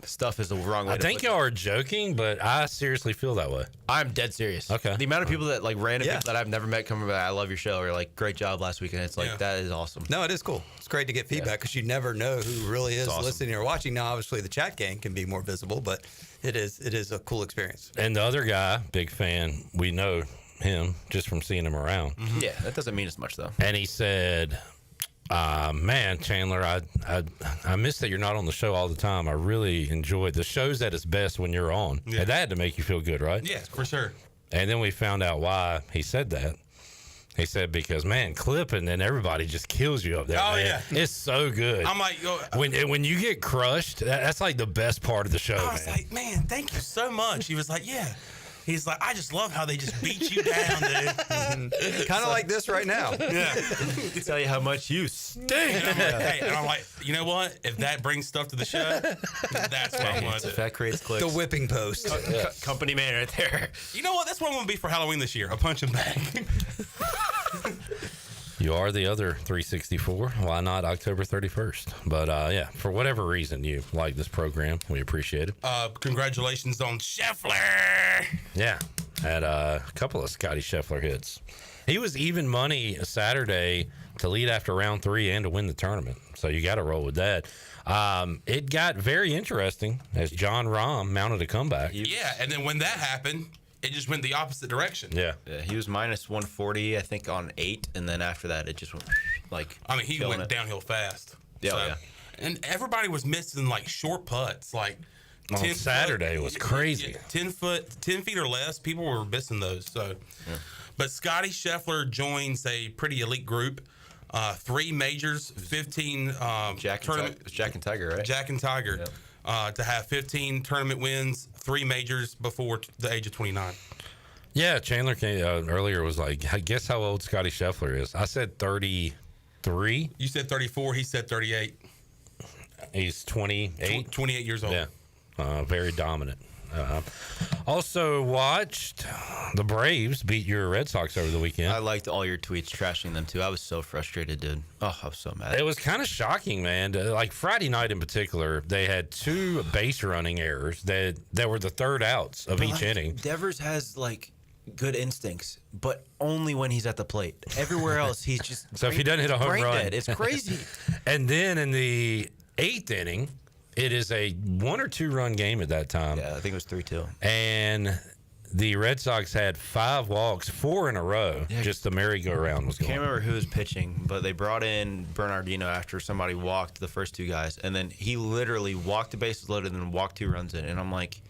Stuff is the wrong way I to think put y'all are joking, but I seriously feel that way. it. I'm dead serious. Okay. The amount of people that, like, random people that I've never met come by, I love your show, or like, great job last weekend. It's like, that is awesome. No, it is cool. It's great to get feedback because you never know who really is awesome. listening or watching. Now, obviously, the chat game can be more visible, but it is a cool experience. And the other guy, big fan, we know him just from seeing him around. Mm-hmm. Yeah, that doesn't mean as much, though. And he said, man, Chandler, I miss that you're not on the show all the time. I really enjoyed the show's at its best when you're on. Yeah. And that had to make you feel good, right? Yeah, for sure. And then we found out why he said that. He said, because, man, clipping and everybody just kills you up there. Oh, man. yeah. It's so good. I'm like, when you get crushed, that's like the best part of the show, I was man. like, man, thank you so much. He was like, yeah. He's like, I just love how they just beat you down, dude. Kind of like this right now. Yeah. Tell you how much you stink. And I'm like, you know what? If that brings stuff to the show, that's what I want. If that creates clicks. The whipping post. Company man right there. You know what? That's what I'm going to be for Halloween this year. A punching bag. You are the other 364. Why not October 31st? But, yeah, for whatever reason you like this program, we appreciate it. Congratulations on Scheffler. Yeah, had a couple of Scotty Scheffler hits. He was even money Saturday to lead after round 3 and to win the tournament. So you got to roll with that. It got very interesting as John Rahm mounted a comeback. Yeah, and then when that happened, it just went the opposite direction. Yeah. He was minus 140, I think, on 8, and then after that, it just went, like, I mean, he went downhill fast. Yeah, So- yeah. And everybody was missing, like, short putts, like On 10 Saturday, it was crazy. Yeah, 10 feet or less. People were missing those. So, but Scotty Scheffler joins a pretty elite group. 3 majors, 15 tournament. It's Jack and Tiger, right? Jack and Tiger. Yep. To have 15 tournament wins, 3 majors before the age of 29. Yeah, Chandler came, earlier was like, guess how old Scotty Scheffler is? I said 33. You said 34. He said 38. He's 28. 28 years old. Yeah, very dominant. Also watched the Braves beat your Red Sox over the weekend. I liked all your tweets trashing them, too. I was so frustrated, dude. Oh, I was so mad. It was kind of shocking, man. Like Friday night in particular, they had 2 base running errors that were the third outs of each inning. Devers has, like, good instincts, but only when he's at the plate. Everywhere else, he's just So if he doesn't hit a home brain run, dead. It's crazy. And then in the 8th inning, it is a 1 or 2 run game at that time. Yeah, I think it was 3-2. And The Red Sox had 5 walks, 4 in a row. Yeah. Just the merry-go-round was going. Can't remember who was pitching, but they brought in Bernardino after somebody walked the first 2 guys, and then he literally walked the bases loaded and then walked 2 runs in, and I'm like,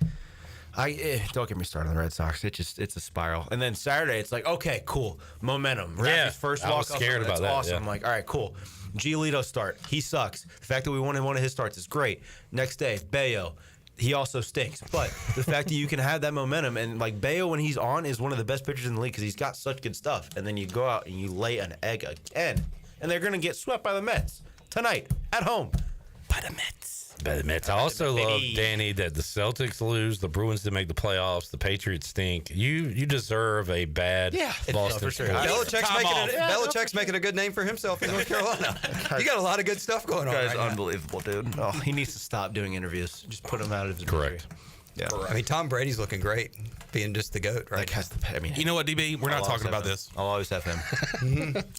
don't get me started on the Red Sox. It's a spiral. And then Saturday, it's like, okay, cool, momentum. Raffy's first walk. I was scared about that. Awesome. Yeah. I'm like, all right, cool. Giolito start. He sucks. The fact that we won in one of his starts is great. Next day, Bayo. He also stinks. But the fact that you can have that momentum, and like Bayo when he's on is one of the best pitchers in the league because he's got such good stuff. And then you go out and you lay an egg again, and they're going to get swept by the Mets tonight at home. By the Mets. I also love, Danny, that the Celtics lose, the Bruins didn't make the playoffs, the Patriots stink. You deserve a bad Boston. For sure. sports. Belichick's making a good name for himself in North Carolina. You got a lot of good stuff going on. Guy's Right unbelievable, dude. Oh, he needs to stop doing interviews. Just put him out of his misery. Yeah. I mean, Tom Brady's looking great, being just the GOAT, right? You know what, DB? We're not talking about this. I'll always have him.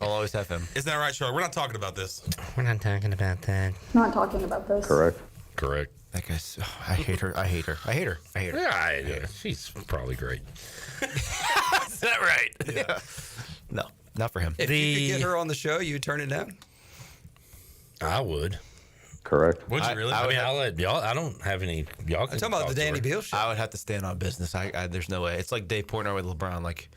I'll always have him. Isn't that right, Charlotte? We're not talking about this. We're not talking about that. Not talking about this. Correct. That guy's. I hate her. Yeah, she's probably great. Is that right? Yeah. No, not for him. If you could get her on the show, you'd turn it down? I would. Correct. Would you really? I mean, I'll let y'all. I don't have any. Y'all can I'm talking about the Danny Beal show. I would have to stand on business. There's no way. It's like Dave Portnoy with LeBron. Like,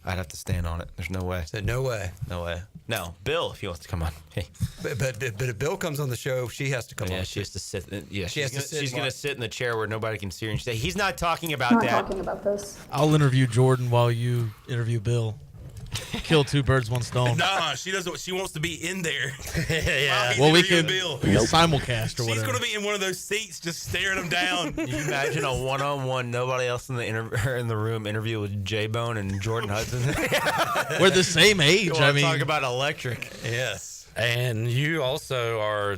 I'd have to stand on it. There's no way. Said no way. No way. No, Bill, if he wants to come on. Hey. But if Bill comes on the show, she has to come on. Yeah, she has to sit. Yeah, She has to sit She's and gonna watch. sit in the chair where nobody can see her and say, "He's not talking about Not that." talking about this. I'll interview Jordan while you interview Bill. Kill 2 birds, 1 stone. Nah, she doesn't. She wants to be in there. Well, we can can simulcast or She's whatever. going to be in one of those seats, just staring him down. Can you imagine a one-on-one, nobody else in the room interview with J-Bone and Jordan Hudson? We're the same age. I mean, talk about electric. Yes. And you also are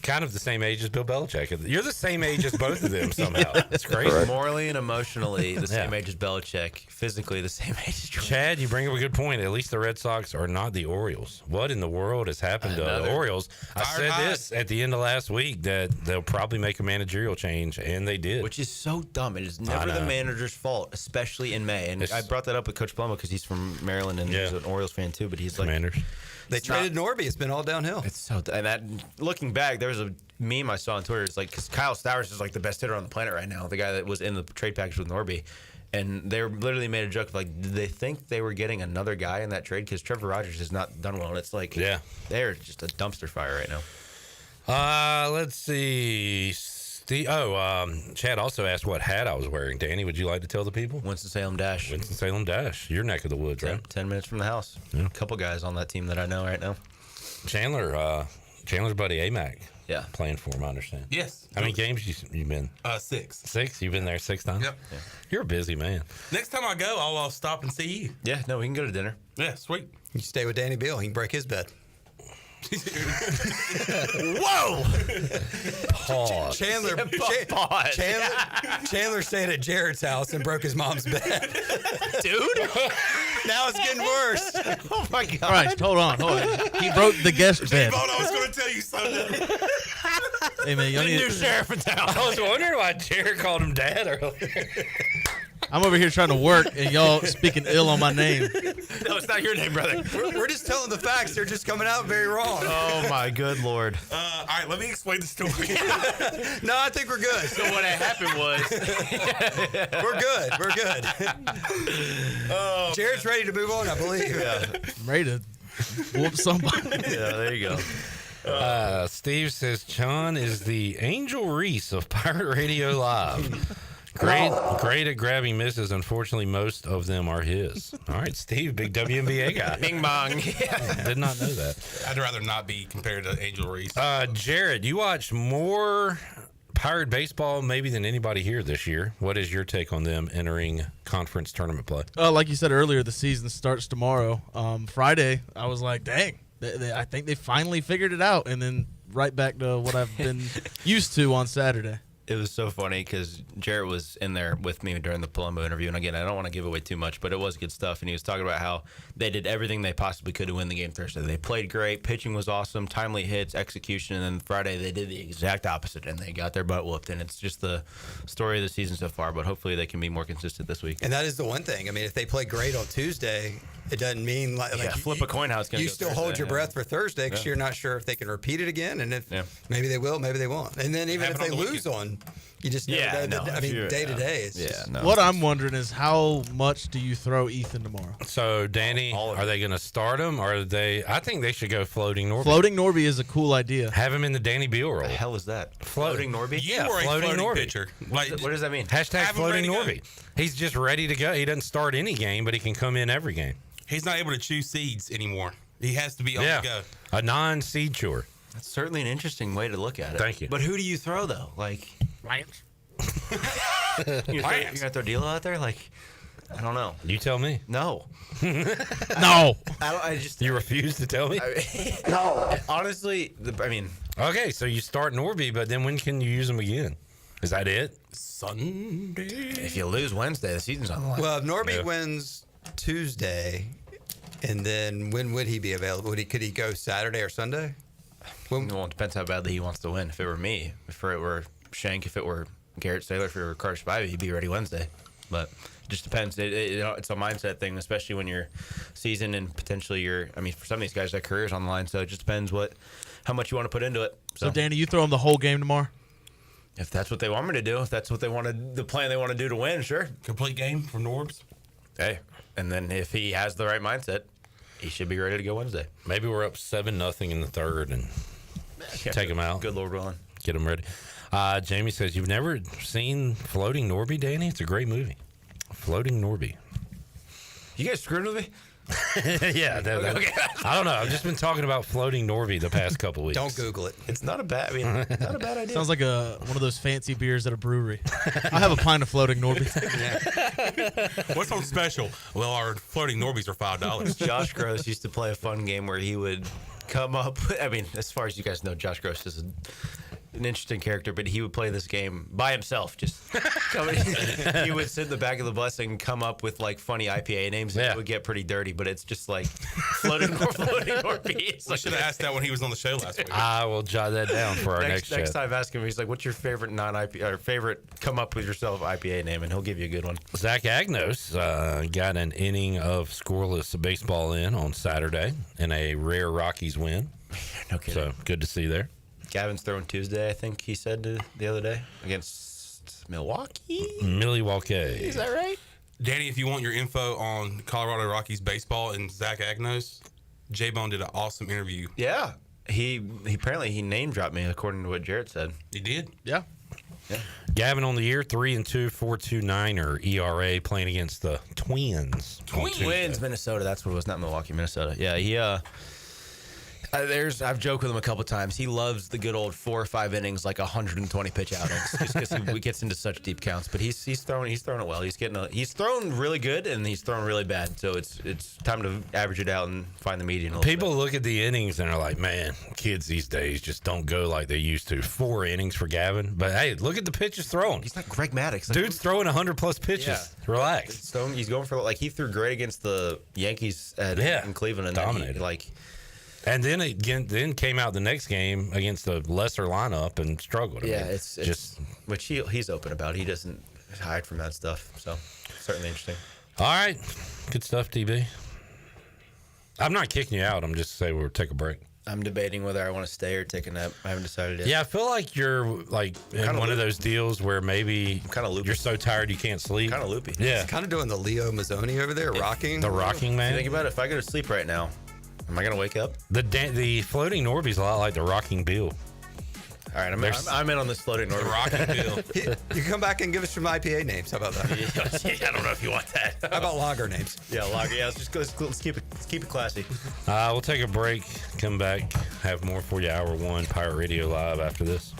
kind of the same age as Bill Belichick. You're the same age as both of them somehow. It's crazy. Correct. Morally and emotionally, the same age as Belichick. Physically, the same age as Jordan. Chad, you bring up a good point. At least the Red Sox are not the Orioles. What in the world has happened to the Orioles? I said this at the end of last week that they'll probably make a managerial change, and they did. Which is so dumb. It is never the manager's fault, especially in May. And I brought that up with Coach Plumbo because he's from Maryland and he's an Orioles fan too. But he's like, Commanders. They traded Norby. It's been all downhill. It's so and that looking back, there was a meme I saw on Twitter. It's like because Kyle Stowers is like the best hitter on the planet right now, the guy that was in the trade package with Norby, and they literally made a joke of like, did they think they were getting another guy in that trade because Trevor Rogers has not done well, and it's like they're just a dumpster fire right now. Let's see. Chad also asked what hat I was wearing. Danny, would you like to tell the people? Winston-Salem Dash. Winston-Salem Dash. Your neck of the woods, right? 10 minutes from the house. A couple guys on that team that I know right now. Chandler's buddy AMAC. Yeah. Playing for him, I understand. Yes. How many games you been? 6. 6? You've been there 6 times? Yep. Yeah. You're a busy man. Next time I go, I'll stop and see you. Yeah, no, we can go to dinner. Yeah, sweet. You stay with Danny Beal. He can break his bed. Whoa! Pause. Chandler stayed at Jared's house and broke his mom's bed. Dude, now it's getting worse. Oh my God! All right, hold on. He broke the guest bed. I was going to tell you something. Hey man, y'all need new sheriff in town. I was wondering why Jared called him dad earlier. I'm over here trying to work, and y'all speaking ill on my name. No, it's not your name, brother. We're just telling the facts. They're just coming out very wrong. Oh my good Lord! All right, let me explain the story. No, I think we're good. So what had happened was, we're good. Jared's ready to move on, I believe. Yeah. I'm ready to whoop somebody. Yeah, there you go. Steve says John is the Angel Reese of Pirate Radio Live. Great at grabbing misses. Unfortunately, most of them are his. All right, Steve, big WNBA guy. Bing bong. Did not know that. I'd rather not be compared to Angel Reese. Jared, you watch more Pirate baseball maybe than anybody here this year. What is your take on them entering conference tournament play? Like you said earlier, the season starts tomorrow. Friday, I was like, dang, I think they finally figured it out. And then right back to what I've been used to on Saturday. It was so funny because Jarrett was in there with me during the Palumbo interview. And again, I don't want to give away too much, but it was good stuff. And he was talking about how they did everything they possibly could to win the game Thursday. They played great. Pitching was awesome. Timely hits, execution. And then Friday, they did the exact opposite. And they got their butt whooped. And it's just the story of the season so far. But hopefully they can be more consistent this week. And that is the one thing. I mean, if they play great on Tuesday, it doesn't mean like flip a coin how it's going to go. You still Thursday, hold your breath for Thursday because you're not sure if they can repeat it again. And if maybe they will, maybe they won't. And then even if they lose on, you just never know. I mean, day to day, it's just. What I'm wondering is how much do you throw Ethan tomorrow? So, Danny, are they going to start him, or are they? I think they should go floating Norby. Floating Norby is a cool idea. Have him in the Danny Beal role. What the hell is that? Floating Norby? Yeah, You are a floating floating Norby. pitcher. What does that mean? Hashtag Have him floating ready to Norby. He's just ready to go. He doesn't start any game, but he can come in every game. He's not able to choose seeds anymore. He has to be on the go. A non-seed chore. That's certainly an interesting way to look at it. Thank you. But who do you throw, though? Like, Lance. You're going to throw D'Lo out there? Like, I don't know. You tell me. No. No. I just. You refuse to tell me? No. Honestly, I mean. Okay, so you start Norby, but then when can you use him again? Is that it? Sunday. If you lose Wednesday, the season's on the line. Well, if Norby wins Tuesday, and then when would he be available? Could he go Saturday or Sunday? Well, it depends how badly he wants to win. If it were me, if it were Shank, if it were Garrett Saylor, if it were Carter Spivey, he'd be ready Wednesday. But it just depends. It's a mindset thing, especially when you're seasoned and potentially for some of these guys, their career's on the line. So it just depends how much you want to put into it. So Danny, you throw him the whole game tomorrow? If that's what they want me to do, if that's what they want the plan they want to do to win, sure. Complete game for Norbs. Hey, and then if he has the right mindset, he should be ready to go Wednesday. Maybe we're up 7-0 in the third and take him out. Good Lord willing. Get him ready. Jamie says, you've never seen Floating Norby, Danny? It's a great movie. Floating Norby. You guys screwing with me? Yeah. Okay. I don't know. I've just been talking about Floating Norby the past couple weeks. Don't Google it. It's not a bad idea. Sounds like one of those fancy beers at a brewery. I have a pint of Floating Norby. What's on special? Well, our floating Norbies are $5. Josh Gross used to play a fun game where he would come up. I mean, as far as you guys know, Josh Gross is an interesting character, but he would play this game by himself. Just he would sit in the back of the bus and come up with like funny IPA names. And it would get pretty dirty, but it's just like floating Norby. I should have asked that when he was on the show last week. I will jot that down for our next Next show. time, ask him. He's like, "What's your favorite non-IPA or favorite come up with yourself IPA name?" And he'll give you a good one. Zach Agnos got an inning of scoreless baseball in on Saturday in a rare Rockies win. No kidding. So good to see there. Gavin's throwing Tuesday, I think he said the other day, against Milwaukee. Milwaukee. Is that right? Danny, if you want your info on Colorado Rockies baseball and Zach Agnos, J-Bone did an awesome interview. Yeah. He apparently he name dropped me according to what Jarrett said. He did? Yeah. Gavin on the year, 3-2, 4.29 ERA, playing against the Twins. Twins, Minnesota. That's what it was, not Milwaukee, Minnesota. Yeah, he I've joked with him a couple times. He loves the good old 4 or 5 innings, like 120 pitch outings, just because he gets into such deep counts. But he's throwing it well. He's thrown really good and he's thrown really bad. So it's time to average it out and find the median. People look at the innings and are like, man, kids these days just don't go like they used to. 4 innings for Gavin, but hey, look at the pitches thrown. He's like Greg Maddux. Dude's throwing 100+ pitches. Yeah. Relax. He's going for he threw great against the Yankees in Cleveland and dominated. And then came out the next game against a lesser lineup and struggled. It's which he's open about. He doesn't hide from that stuff. So certainly interesting. All right, good stuff, DB. I'm not kicking you out. I'm just saying we'll take a break. I'm debating whether I want to stay or take a nap. I haven't decided yet. Yeah, I feel like you're like in one of those deals where maybe you're so tired you can't sleep. Kind of loopy. Yeah, He's kind of doing the Leo Mazzoni over there, rocking. The rocking man. Think about it. If I go to sleep right now, am I gonna wake up? The floating Norby's a lot like the rocking Bill. All right, I'm in on this floating Norby. Rocking Bill. You come back and give us some IPA names. How about that? I don't know if you want that. How about lager names? Yeah, lager. Yeah, let's keep it classy. We'll take a break. Come back. Have more for you. Hour 1 Pirate Radio Live after this.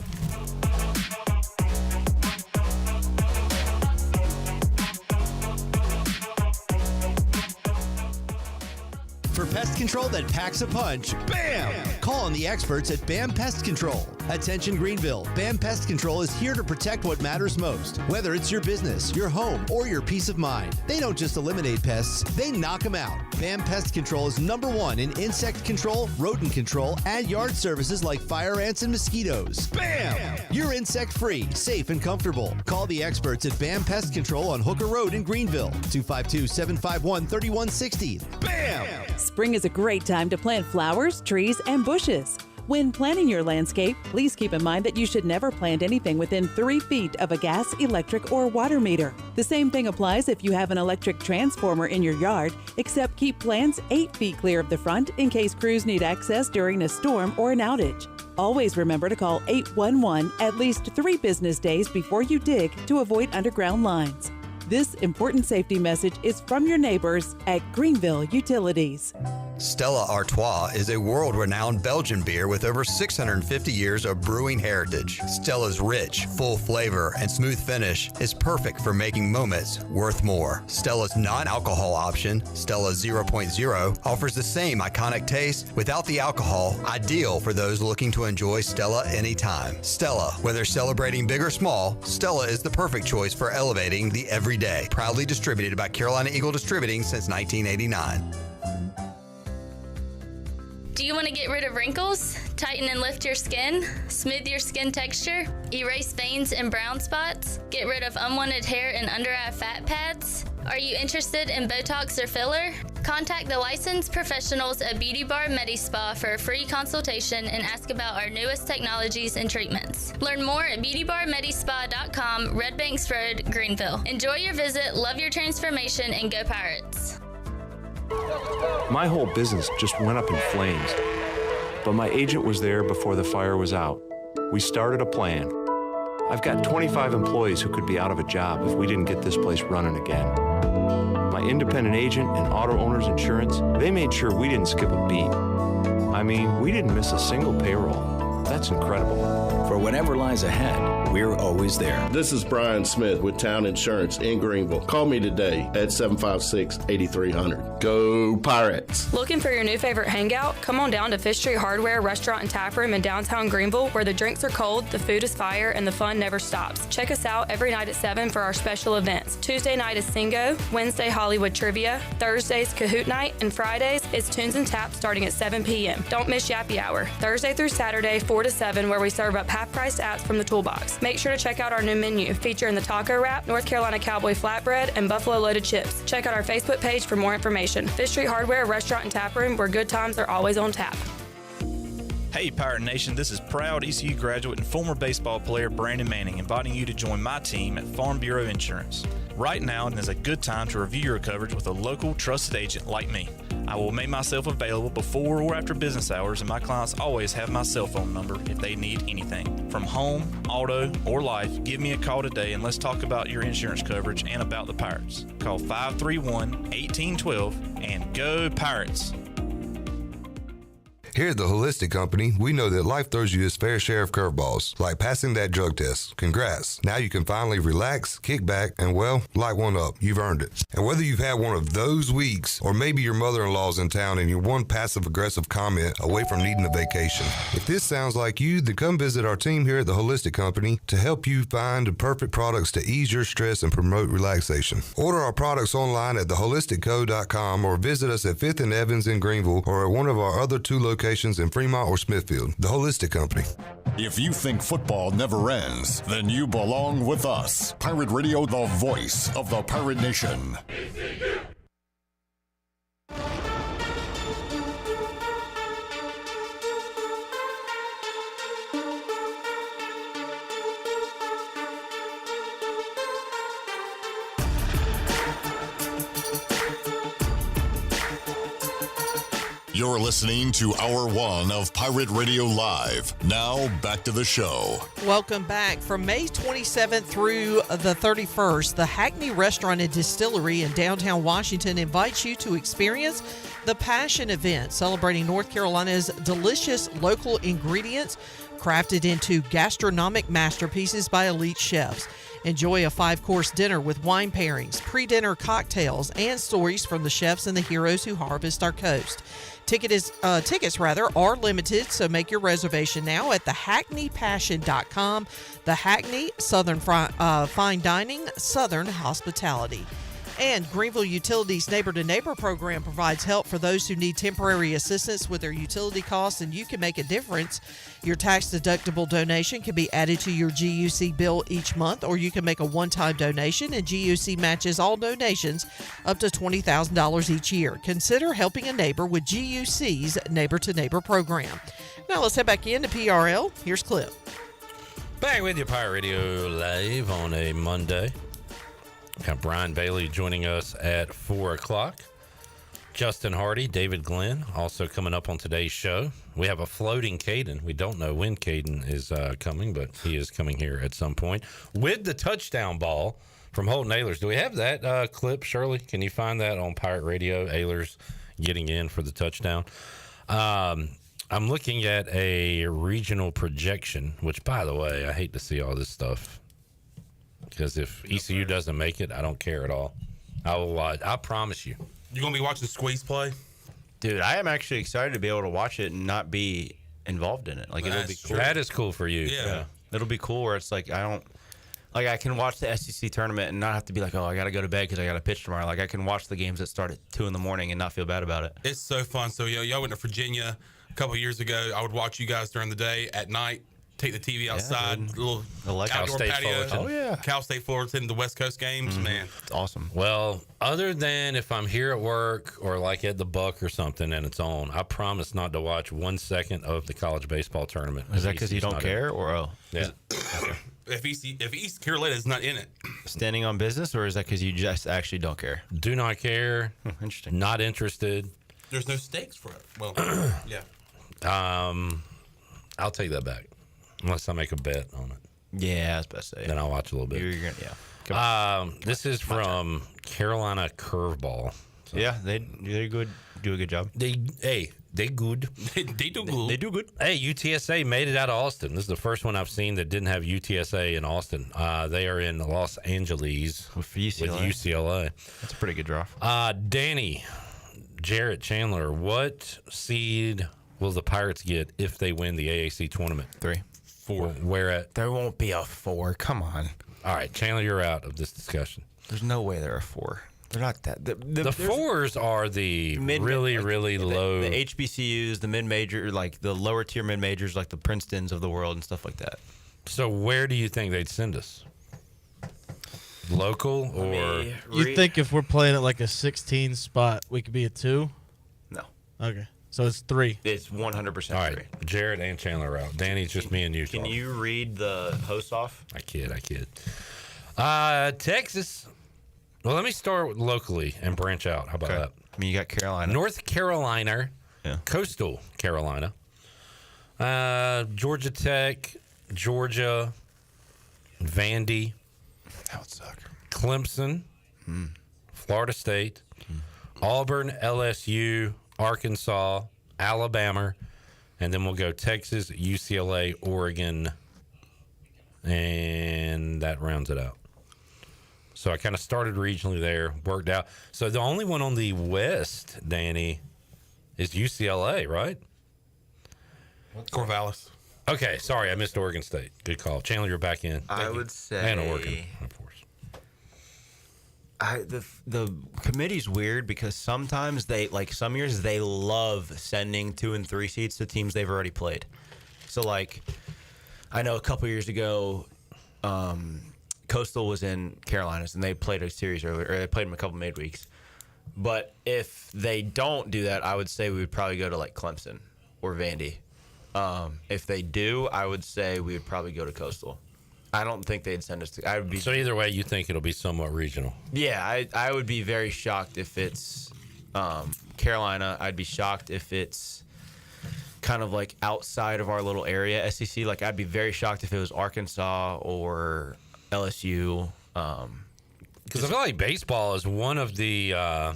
For pest control that packs a punch. Bam! Call on the experts at BAM Pest Control. Attention Greenville, BAM Pest Control is here to protect what matters most, whether it's your business, your home, or your peace of mind. They don't just eliminate pests, they knock them out. BAM Pest Control is #1 in insect control, rodent control, and yard services like fire ants and mosquitoes. BAM! You're insect-free, safe, and comfortable. Call the experts at BAM Pest Control on Hooker Road in Greenville, 252-751-3160. BAM! Spring is a great time to plant flowers, trees, and bushes. When planning your landscape, please keep in mind that you should never plant anything within 3 feet of a gas, electric, or water meter. The same thing applies if you have an electric transformer in your yard, except keep plants 8 feet clear of the front in case crews need access during a storm or an outage. Always remember to call 811 at least 3 business days before you dig to avoid underground lines. This important safety message is from your neighbors at Greenville Utilities. Stella Artois is a world-renowned Belgian beer with over 650 years of brewing heritage. Stella's rich, full flavor and smooth finish is perfect for making moments worth more. Stella's non-alcohol option, Stella 0.0, offers the same iconic taste without the alcohol, ideal for those looking to enjoy Stella anytime. Stella, whether celebrating big or small, Stella is the perfect choice for elevating the everyday. Proudly distributed by Carolina Eagle Distributing since 1989. Do you want to get rid of wrinkles, tighten and lift your skin, smooth your skin texture, erase veins and brown spots, get rid of unwanted hair and under-eye fat pads? Are you interested in Botox or filler? Contact the licensed professionals at Beauty Bar MediSpa for a free consultation and ask about our newest technologies and treatments. Learn more at beautybarmedispa.com, Red Banks Road, Greenville. Enjoy your visit, love your transformation, and go Pirates. My whole business just went up in flames, but my agent was there before the fire was out. We started a plan. I've got 25 employees who could be out of a job if we didn't get this place running again. My independent agent and auto owner's insurance, they made sure we didn't skip a beat. I mean, we didn't miss a single payroll. That's incredible. For whatever lies ahead, we're always there. This is Brian Smith with Town Insurance in Greenville. Call me today at 756-8300. Go Pirates! Looking for your new favorite hangout? Come on down to Fish Street Hardware Restaurant and Tap Room in downtown Greenville, where the drinks are cold, the food is fire, and the fun never stops. Check us out every night at 7 for our special events. Tuesday night is Singo, Wednesday Hollywood Trivia, Thursday's Kahoot Night, and Fridays is Tunes and Taps starting at 7 p.m. Don't miss Yappy Hour, Thursday through Saturday, 4 to 7, where we serve up half-priced apps from the toolbox. Make sure to check out our new menu featuring the taco wrap, North Carolina Cowboy flatbread, and Buffalo loaded chips. Check out our Facebook page for more information. Fish Street Hardware Restaurant and Tap Room, where good times are always on tap. Hey Pirate Nation, this is proud ECU graduate and former baseball player Brandon Manning inviting you to join my team at Farm Bureau Insurance. Right now is a good time to review your coverage with a local trusted agent like me. I will make myself available before or after business hours, and my clients always have my cell phone number if they need anything. From home, auto, or life, give me a call today and let's talk about your insurance coverage and about the Pirates. Call 531-1812 and go Pirates! Here at the Holistic Company, we know that life throws you its fair share of curveballs, like passing that drug test. Congrats. Now you can finally relax, kick back, and, well, light one up. You've earned it. And whether you've had one of those weeks, or maybe your mother-in-law's in town and you're one passive-aggressive comment away from needing a vacation. If this sounds like you, then come visit our team here at the Holistic Company to help you find the perfect products to ease your stress and promote relaxation. Order our products online at theholisticco.com or visit us at 5th and Evans in Greenville or at one of our other 2 locations in Fremont or Smithfield. The Holistic Company. If you think football never ends, then you belong with us. Pirate Radio, the voice of the Pirate Nation. You're listening to Hour 1 of Pirate Radio Live. Now, back to the show. Welcome back. From May 27th through the 31st, the Hackney Restaurant and Distillery in downtown Washington invites you to experience the Passion Event, celebrating North Carolina's delicious local ingredients, crafted into gastronomic masterpieces by elite chefs. Enjoy a 5-course dinner with wine pairings, pre-dinner cocktails, and stories from the chefs and the heroes who harvest our coast. Tickets are limited, so make your reservation now at thehackneypassion.com. The Hackney, Southern Fine Dining, Southern Hospitality. And Greenville Utilities Neighbor to Neighbor program provides help for those who need temporary assistance with their utility costs, and you can make a difference. Your tax-deductible donation can be added to your GUC bill each month, or you can make a one-time donation, and GUC matches all donations up to $20,000 each year. Consider helping a neighbor with GUC's Neighbor to Neighbor program. Now let's head back into PRL. Here's Clip. Back with you, Pirate Radio Live on a Monday. Got Brian Bailey joining us at 4 o'clock. Justin Hardy, David Glenn, also coming up on today's show. We have a floating Caiden. We don't know when Caiden is coming, but he is coming here at some point with the touchdown ball from Holton Ahlers. Do we have that clip, Shirley? Can you find that on Pirate Radio? Ahlers getting in for the touchdown. I'm looking at a regional projection, which, by the way, I hate to see all this stuff. Because if ECU doesn't make it, I don't care at all. I will watch. I promise you. You gonna be watching Squeeze play? Dude, I am actually excited to be able to watch it and not be involved in it. Like, it'll be cool. That is cool for you. Yeah. It'll be cool where it's like I can watch the SEC tournament and not have to be like, oh, I got to go to bed because I got to pitch tomorrow. Like, I can watch the games that start at 2 in the morning and not feel bad about it. It's so fun. So, y'all went to Virginia a couple of years ago. I would watch you guys during the day. At night, take the TV outside, little outdoor patio. Fullerton. Oh, yeah. Cal State Fullerton, the West Coast games, man. It's awesome. Well, other than if I'm here at work or like at the Buck or something and it's on, I promise not to watch 1 second of the college baseball tournament. Is that because you don't care or Yeah. If East Carolina is not in it, standing on business, or is that because you just actually don't care? Do not care. Interesting. Not interested. There's no stakes for it. Well, yeah. I'll take that back. Unless I make a bet on it. Yeah, I was about to say. Then I'll watch a little bit. This is from Carolina Curveball. So. Yeah, they good. Do a good job. They good. They do good. They do good. Hey, UTSA made it out of Austin. This is the first one I've seen that didn't have UTSA in Austin. They are in Los Angeles with UCLA. That's a pretty good draw. Danny, Jarrett Chandler, what seed will the Pirates get if they win the AAC tournament? 3. 4. Where at? There won't be a 4. Come on. All right, Chandler, you're out of this discussion. There's no way they're a 4. They're not that. The 4s are the really low. The HBCUs, the mid-major, like the lower tier mid-majors, like the Princetons of the world and stuff like that. So where do you think they'd send us? Local or? You think if we're playing at like a 16 spot, we could be a 2? No. Okay. So it's 3. It's 100% 3. All right. Jared and Chandler are out. Danny's just me and you. Can you read the host off? I kid. Texas. Well, let me start locally and branch out. How about that? I mean, you got Carolina. North Carolina. Yeah. Coastal Carolina. Georgia Tech. Georgia. Vandy. That would suck. Clemson. Florida State. Auburn, LSU, Arkansas, Alabama, and then we'll go Texas, UCLA, Oregon, and that rounds it out. So I kind of started regionally there, worked out. So the only one on the west, Danny, is UCLA, right? Corvallis. Okay, sorry, I missed Oregon State. Good call. Chandler, you're back in. I would say... And Oregon, of course. The committee's weird because sometimes they, like some years, they love sending 2 and 3 seeds to teams they've already played. So, like, I know a couple years ago, Coastal was in Carolinas and they played a series earlier, or they played them a couple midweeks. But if they don't do that, I would say we would probably go to like Clemson or Vandy. If they do, I would say we would probably go to Coastal. I don't think they'd send us to. I would be. So either way, you think it'll be somewhat regional? Yeah, I would be very shocked if it's Carolina. I'd be shocked if it's kind of like outside of our little area, SEC. Like I'd be very shocked if it was Arkansas or LSU. Because I feel like baseball is one of the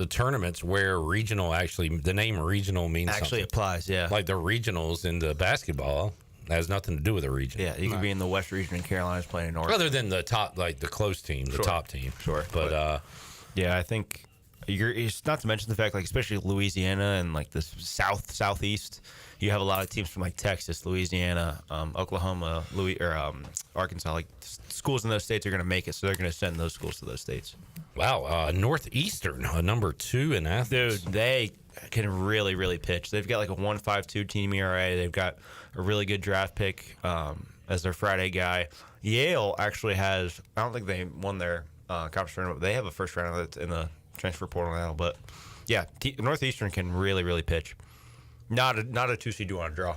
tournaments where regional actually, the name regional means actually something. Applies. Yeah, like the regionals in the basketball. has nothing to do with a region. Yeah, you could be in the West region and Carolina's playing in North. Other than the top, like the close team, the top team. Sure. But yeah, I think it's not to mention the fact, like, especially Louisiana and like the southeast, you have a lot of teams from like Texas, Louisiana, Oklahoma, Arkansas. Like schools in those states are going to make it, so they're going to send those schools to those states. Wow, Northeastern, number 2 in Athens. Dude, they can really, really pitch. They've got like a 1.52 team ERA. They've got a really good draft pick as their Friday guy. Yale actually has. I don't think they won their conference tournament. They have a first round that's in the transfer portal now. But yeah, Northeastern can really, really pitch. Not a 2 seed you want to draw.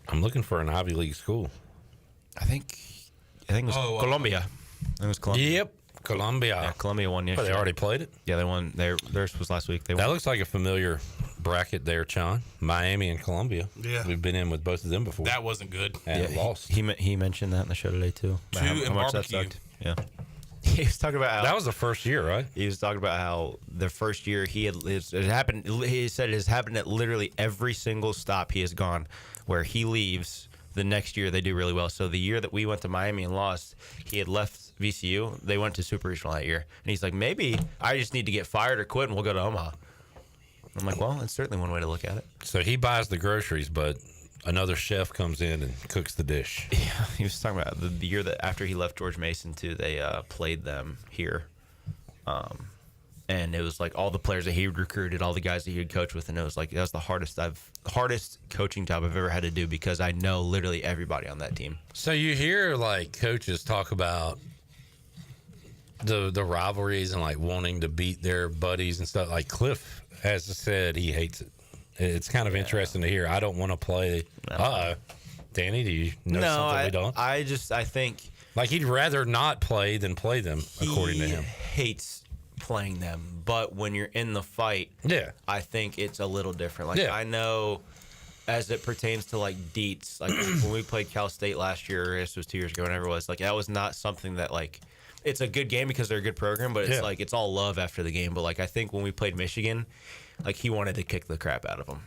I'm looking for an Ivy League school. I think it was Columbia. I think it was Columbia. Yep. Columbia. Yeah, Columbia won yesterday. They already played it? Yeah, they won. Theirs was last week. They won. That looks like a familiar bracket there, Chon. Miami and Columbia. Yeah. We've been in with both of them before. That wasn't good. And lost. He mentioned that in the show today, too. How much that sucked. Yeah. He was talking about how that was the first year, right? He was talking about how the first year it happened. He said it has happened at literally every single stop he has gone, where he leaves. The next year they do really well. So the year that we went to Miami and lost, he had left VCU. They went to Super Regional that year, and he's like, maybe I just need to get fired or quit, and we'll go to Omaha. I'm like, well, it's certainly one way to look at it. So he buys the groceries, but another chef comes in and cooks the dish. Yeah, he was talking about the year that after he left George Mason too, they played them here. And it was like all the players that he had recruited, all the guys that he had coached with, and it was like that was the hardest coaching job I've ever had to do because I know literally everybody on that team. So you hear like coaches talk about the rivalries and like wanting to beat their buddies and stuff. Like Cliff has said he hates it. It's kind of interesting to hear. I don't want to play. Danny, do you know something we don't? I think like he'd rather not play than play them, according to him. Hates playing them, but when you're in the fight, I think it's a little different. Like I know as it pertains to like Dietz, like when we played Cal State last year, this was 2 years ago, whenever it was, like that was not something that like it's a good game because they're a good program, but it's like it's all love after the game. But like I think when we played Michigan, like he wanted to kick the crap out of them.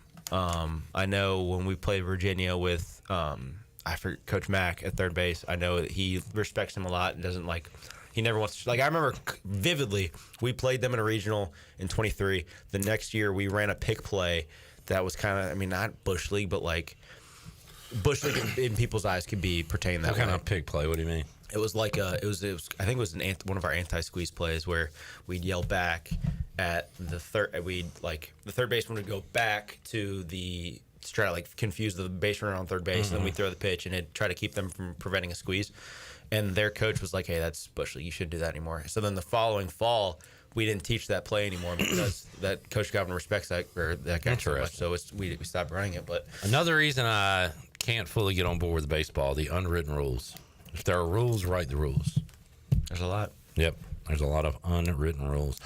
I know when we played Virginia with I forget Coach Mack at third base, I know that he respects him a lot and doesn't like. He never wants to. Like I remember vividly, we played them in a regional in 23. The next year, we ran a pick play that was kind of, I mean, not Bush League, but like Bush League in people's eyes could be pertained that way. What kind of pick play? What do you mean? It was like it was. I think it was one of our anti-squeeze plays where we'd yell back at the third. The third baseman would go back to to try to like confuse the base runner on third base, and then we'd throw the pitch and it'd try to keep them from preventing a squeeze. And their coach was like, hey, that's Bush League. You shouldn't do that anymore. So then the following fall, we didn't teach that play anymore because that Coach Governor respects that guy so much. So we stopped running it. But another reason I can't fully get on board with baseball, the unwritten rules. If there are rules, write the rules. There's a lot. Yep. There's a lot of unwritten rules.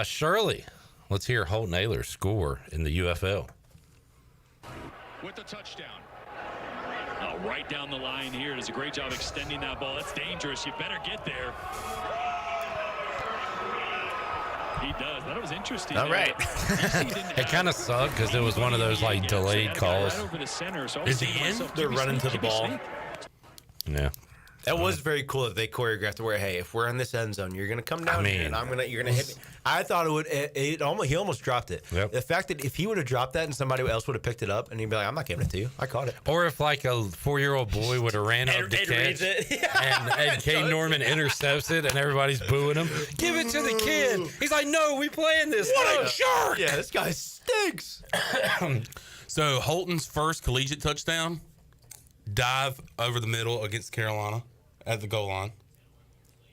Shirley, let's hear Holt Naylor score in the UFL. With the touchdown. Right down the line here. Does a great job extending that ball. That's dangerous. You better get there. He does. That was interesting. All right. It kind of sucked because it was one of those like delayed calls. Right over the center, so is he in? They're running to the ball. Yeah. That was very cool that they choreographed it where, hey, if we're in this end zone, you're gonna come down here and you're gonna hit me. I thought it would. He almost dropped it. Yep. The fact that if he would have dropped that and somebody else would have picked it up and he'd be like, I'm not giving it to you. I caught it. Or if like a 4-year-old boy would have ran up to catch and Caiden Norman intercepts it and everybody's booing him. Give it to the kid. He's like, no, we playing this. What a jerk. Yeah, this guy stinks. So Holton's first collegiate touchdown, dive over the middle against Carolina at the goal line.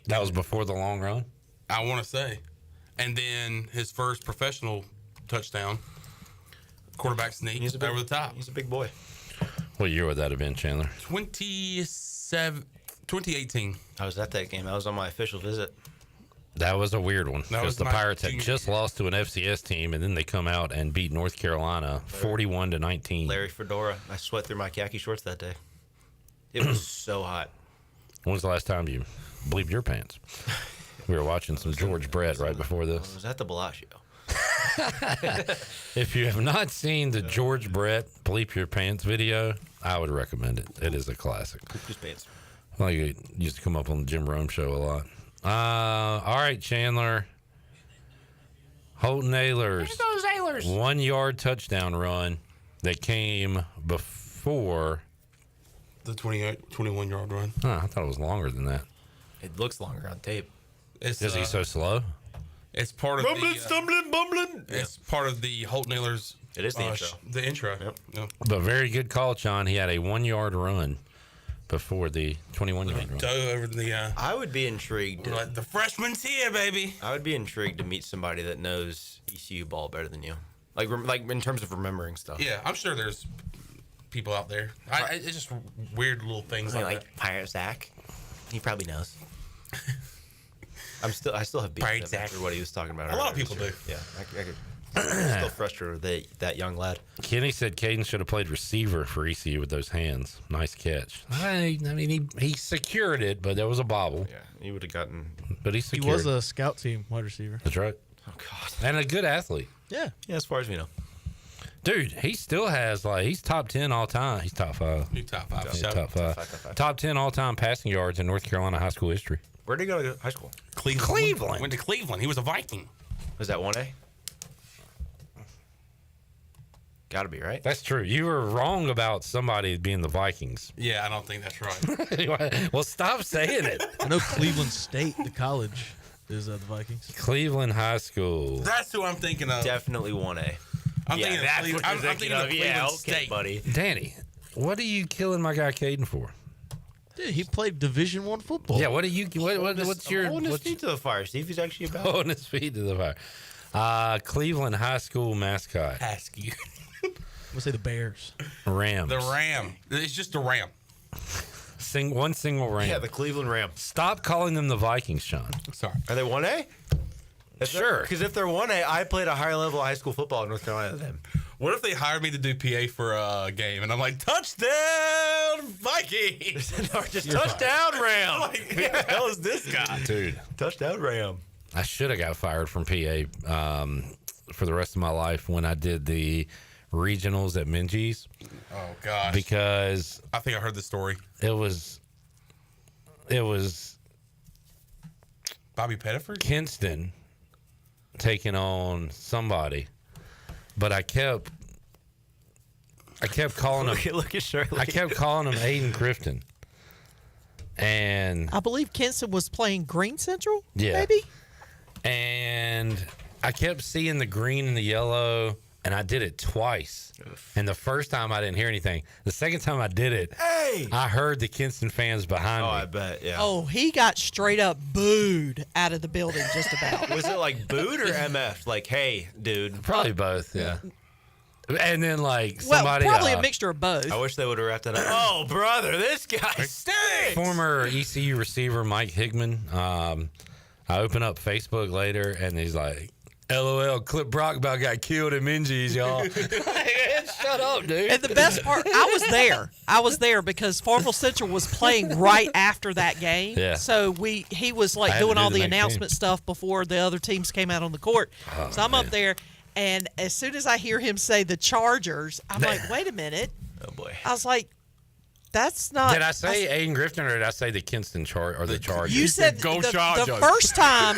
That was before the long run? I want to say. And then his first professional touchdown, quarterback sneak over the top. He's a big boy. What year would that have been, Chandler? 2018. I was at that game. I was on my official visit. That was a weird one because the Pirates had just year. lost to an FCS team, and then they come out and beat North Carolina 41-19. Larry Fedora. I sweat through my khaki shorts that day. It was so hot. When was the last time you bleeped your pants? We were watching some George Brett right before this. I was at the Bellagio. If you have not seen the George Brett bleep your pants video, I would recommend it. It is a classic. Just bands. Like it used to come up on the Jim Rome show a lot. All right, Chandler. Holton Ahlers. 1 yard touchdown run that came before the 21-yard run. Huh, I thought it was longer than that. It looks longer on tape. Is he so slow? It's part of Rumbling, stumbling, bumbling. It's part of the Holton Ahlers. It is the intro. The intro. Yep. But very good call, Sean. He had a 1 yard run before the 21-yard run. Dove over the. I would be intrigued. The freshman's here, baby. I would be intrigued to meet somebody that knows ECU ball better than you. Like in terms of remembering stuff. Yeah, I'm sure there's people out there. It's just weird little things like that. Pirate Zach. He probably knows. I still have beef with him after what he was talking about. A lot of people do. Yeah, I'm still frustrated with that young lad. Kenny said Caiden should have played receiver for ECU with those hands. Nice catch. I mean, he secured it, but there was a bobble. Yeah, he would have gotten. But he He secured. was a scout team wide receiver. That's right. Oh God. And a good athlete. Yeah. Yeah, as far as we know. Dude, he still has he's top 10 all time. He's top 5. He's top 5. He's top 5. Top 10 all time passing yards in North Carolina high school history. Where did he go to high school? Cleveland. Went to Cleveland. He was a Viking. Was that 1A? Gotta be, right? That's true. You were wrong about somebody being the Vikings. Yeah, I don't think that's right. Well, stop saying it. I know Cleveland State, the college, is the Vikings. Cleveland High School. That's who I'm thinking of. Definitely 1A. I'm thinking of that's what I'm you're thinking of Cleveland yeah, State. okay, buddy. Danny, what are you killing my guy Caiden for? Dude, he played Division I football. Yeah, what are you? What's your? Holding his feet to the fire. See if he's actually about. Holding his feet to the fire. Cleveland High School mascot. Ask you. I'm gonna say the Bears. Rams. The Ram. It's just a Ram. One single Ram. Yeah, the Cleveland Ram. Stop calling them the Vikings, Sean. Sorry. Are they 1A? Sure. Because if they're 1A, I played a higher level of high school football in North Carolina than them. What if they hired me to do PA for a game and I'm like, touchdown Vikings? Or just touchdown Ram. Like, who the hell is this guy? Dude. Touchdown Ram. I should have got fired from PA for the rest of my life when I did the regionals at Minji's. Oh gosh. Because I think I heard the story. It was Bobby Pettiford? Kinston taking on somebody, but I kept calling him. Look at Shirley. I kept calling him Aiden Crifton, and I believe Kinston was playing Green Central. Yeah. Maybe. And I kept seeing the green and the yellow, and I did it twice. And the first time I didn't hear anything. The second time I did it, I heard the Kinston fans behind me. I bet, yeah. Oh, he got straight up booed out of the building just about. Was it like booed or MF? Like, hey, dude. Probably both, yeah. And then, like, Well, somebody. probably a mixture of both. I wish they would have wrapped that up. Oh, brother, this guy stinks. Former ECU receiver Mike Higman. I open up Facebook later, and he's like, LOL, Clip Brock about got killed at Minji's, y'all. Shut up, dude. And the best part, I was there because Farmville Central was playing right after that game. Yeah. So he was I like had to doing do all the the next announcement stuff before the other teams came out on the court. Oh, so I'm up there, and as soon as I hear him say the Chargers, I'm like, wait a minute. Oh boy. I was like, that's not. Did I say Aiden Grifton, or did I say the Kinston the Chargers? You said Go the Chargers. first time.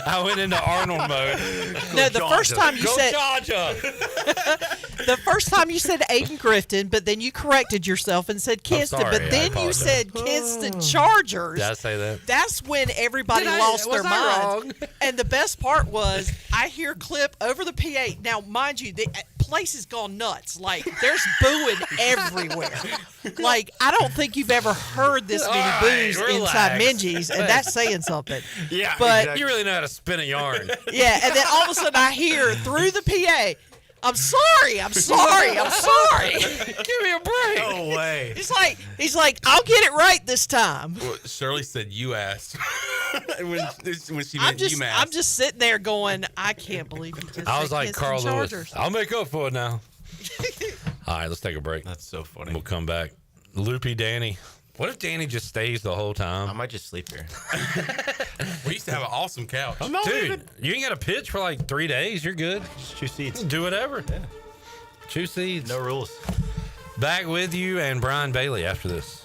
I went into Arnold mode. No, the first time you Go said Chargers. the first time you said Aiden Grifton, but then you corrected yourself and said Kinston. sorry, But I then you apologize. said Kinston Chargers. Did I say that? That's when everybody lost their minds. And the best part was I hear Clip over the PA. Now, mind you, the place has gone nuts. Like, there's booing everywhere. Like, I don't think you've ever heard this many boos inside Minji's, and that's saying something. Yeah, but exactly. You really know how to spin a yarn. Yeah, and then all of a sudden I hear through the PA, I'm sorry. Give me a break. No way. He's like, I'll get it right this time. Well, Shirley said you asked. when she meant UMass. I'm just sitting there going, I can't believe you just I was said like Kinston Carl Chargers. Lewis. I'll make up for it now. All right, let's take a break. That's so funny. We'll come back. Loopy Danny. What if Danny just stays the whole time? I might just sleep here. We used to have an awesome couch. Dude, you ain't got to pitch for like 3 days. You're good. Just 2 seats. Do whatever. Yeah. 2 seats. No rules. Back with you and Brian Bailey after this.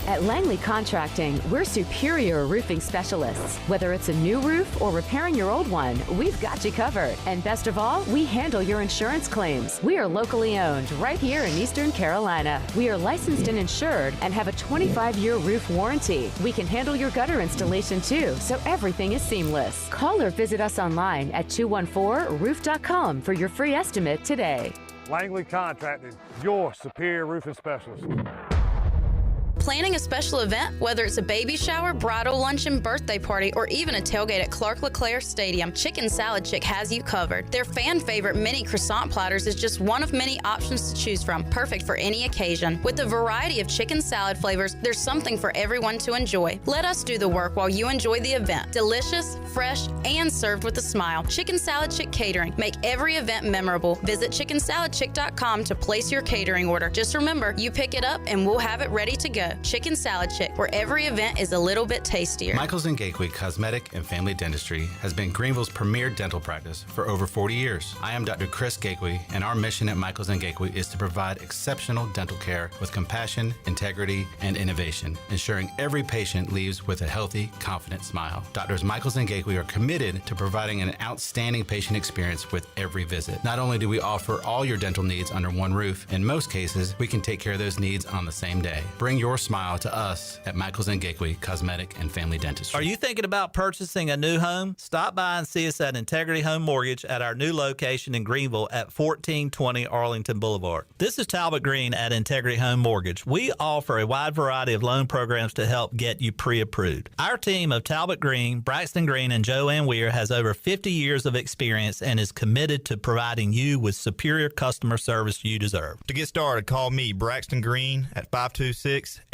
At Langley Contracting, we're superior roofing specialists. Whether it's a new roof or repairing your old one, we've got you covered. And best of all, we handle your insurance claims. We are locally owned right here in Eastern Carolina. We are licensed and insured and have a 25-year roof warranty. We can handle your gutter installation too, so everything is seamless. Call or visit us online at 214roof.com for your free estimate today. Langley Contracting, your superior roofing specialist. Planning a special event, whether it's a baby shower, bridal luncheon, birthday party, or even a tailgate at Clark LeClaire Stadium, Chicken Salad Chick has you covered. Their fan favorite mini croissant platters is just one of many options to choose from, perfect for any occasion. With a variety of chicken salad flavors, there's something for everyone to enjoy. Let us do the work while you enjoy the event. Delicious, fresh, and served with a smile. Chicken Salad Chick Catering. Make every event memorable. Visit chickensaladchick.com to place your catering order. Just remember, you pick it up and we'll have it ready to go. Chicken Salad Chick, where every event is a little bit tastier. Michaels & Gateway Cosmetic and Family Dentistry has been Greenville's premier dental practice for over 40 years. I am Dr. Chris Gateway, and our mission at Michaels & Gateway is to provide exceptional dental care with compassion, integrity, and innovation, ensuring every patient leaves with a healthy, confident smile. Doctors Michaels & Gateway are committed to providing an outstanding patient experience with every visit. Not only do we offer all your dental needs under one roof, in most cases, we can take care of those needs on the same day. Bring your smile to us at Michaels & Gateway Cosmetic and Family Dentistry. Are you thinking about purchasing a new home? Stop by and see us at Integrity Home Mortgage at our new location in Greenville at 1420 Arlington Boulevard. This is Talbot Green at Integrity Home Mortgage. We offer a wide variety of loan programs to help get you pre-approved. Our team of Talbot Green, Braxton Green, and Joanne Weir has over 50 years of experience and is committed to providing you with superior customer service you deserve. To get started, call me, Braxton Green, at 526-8260.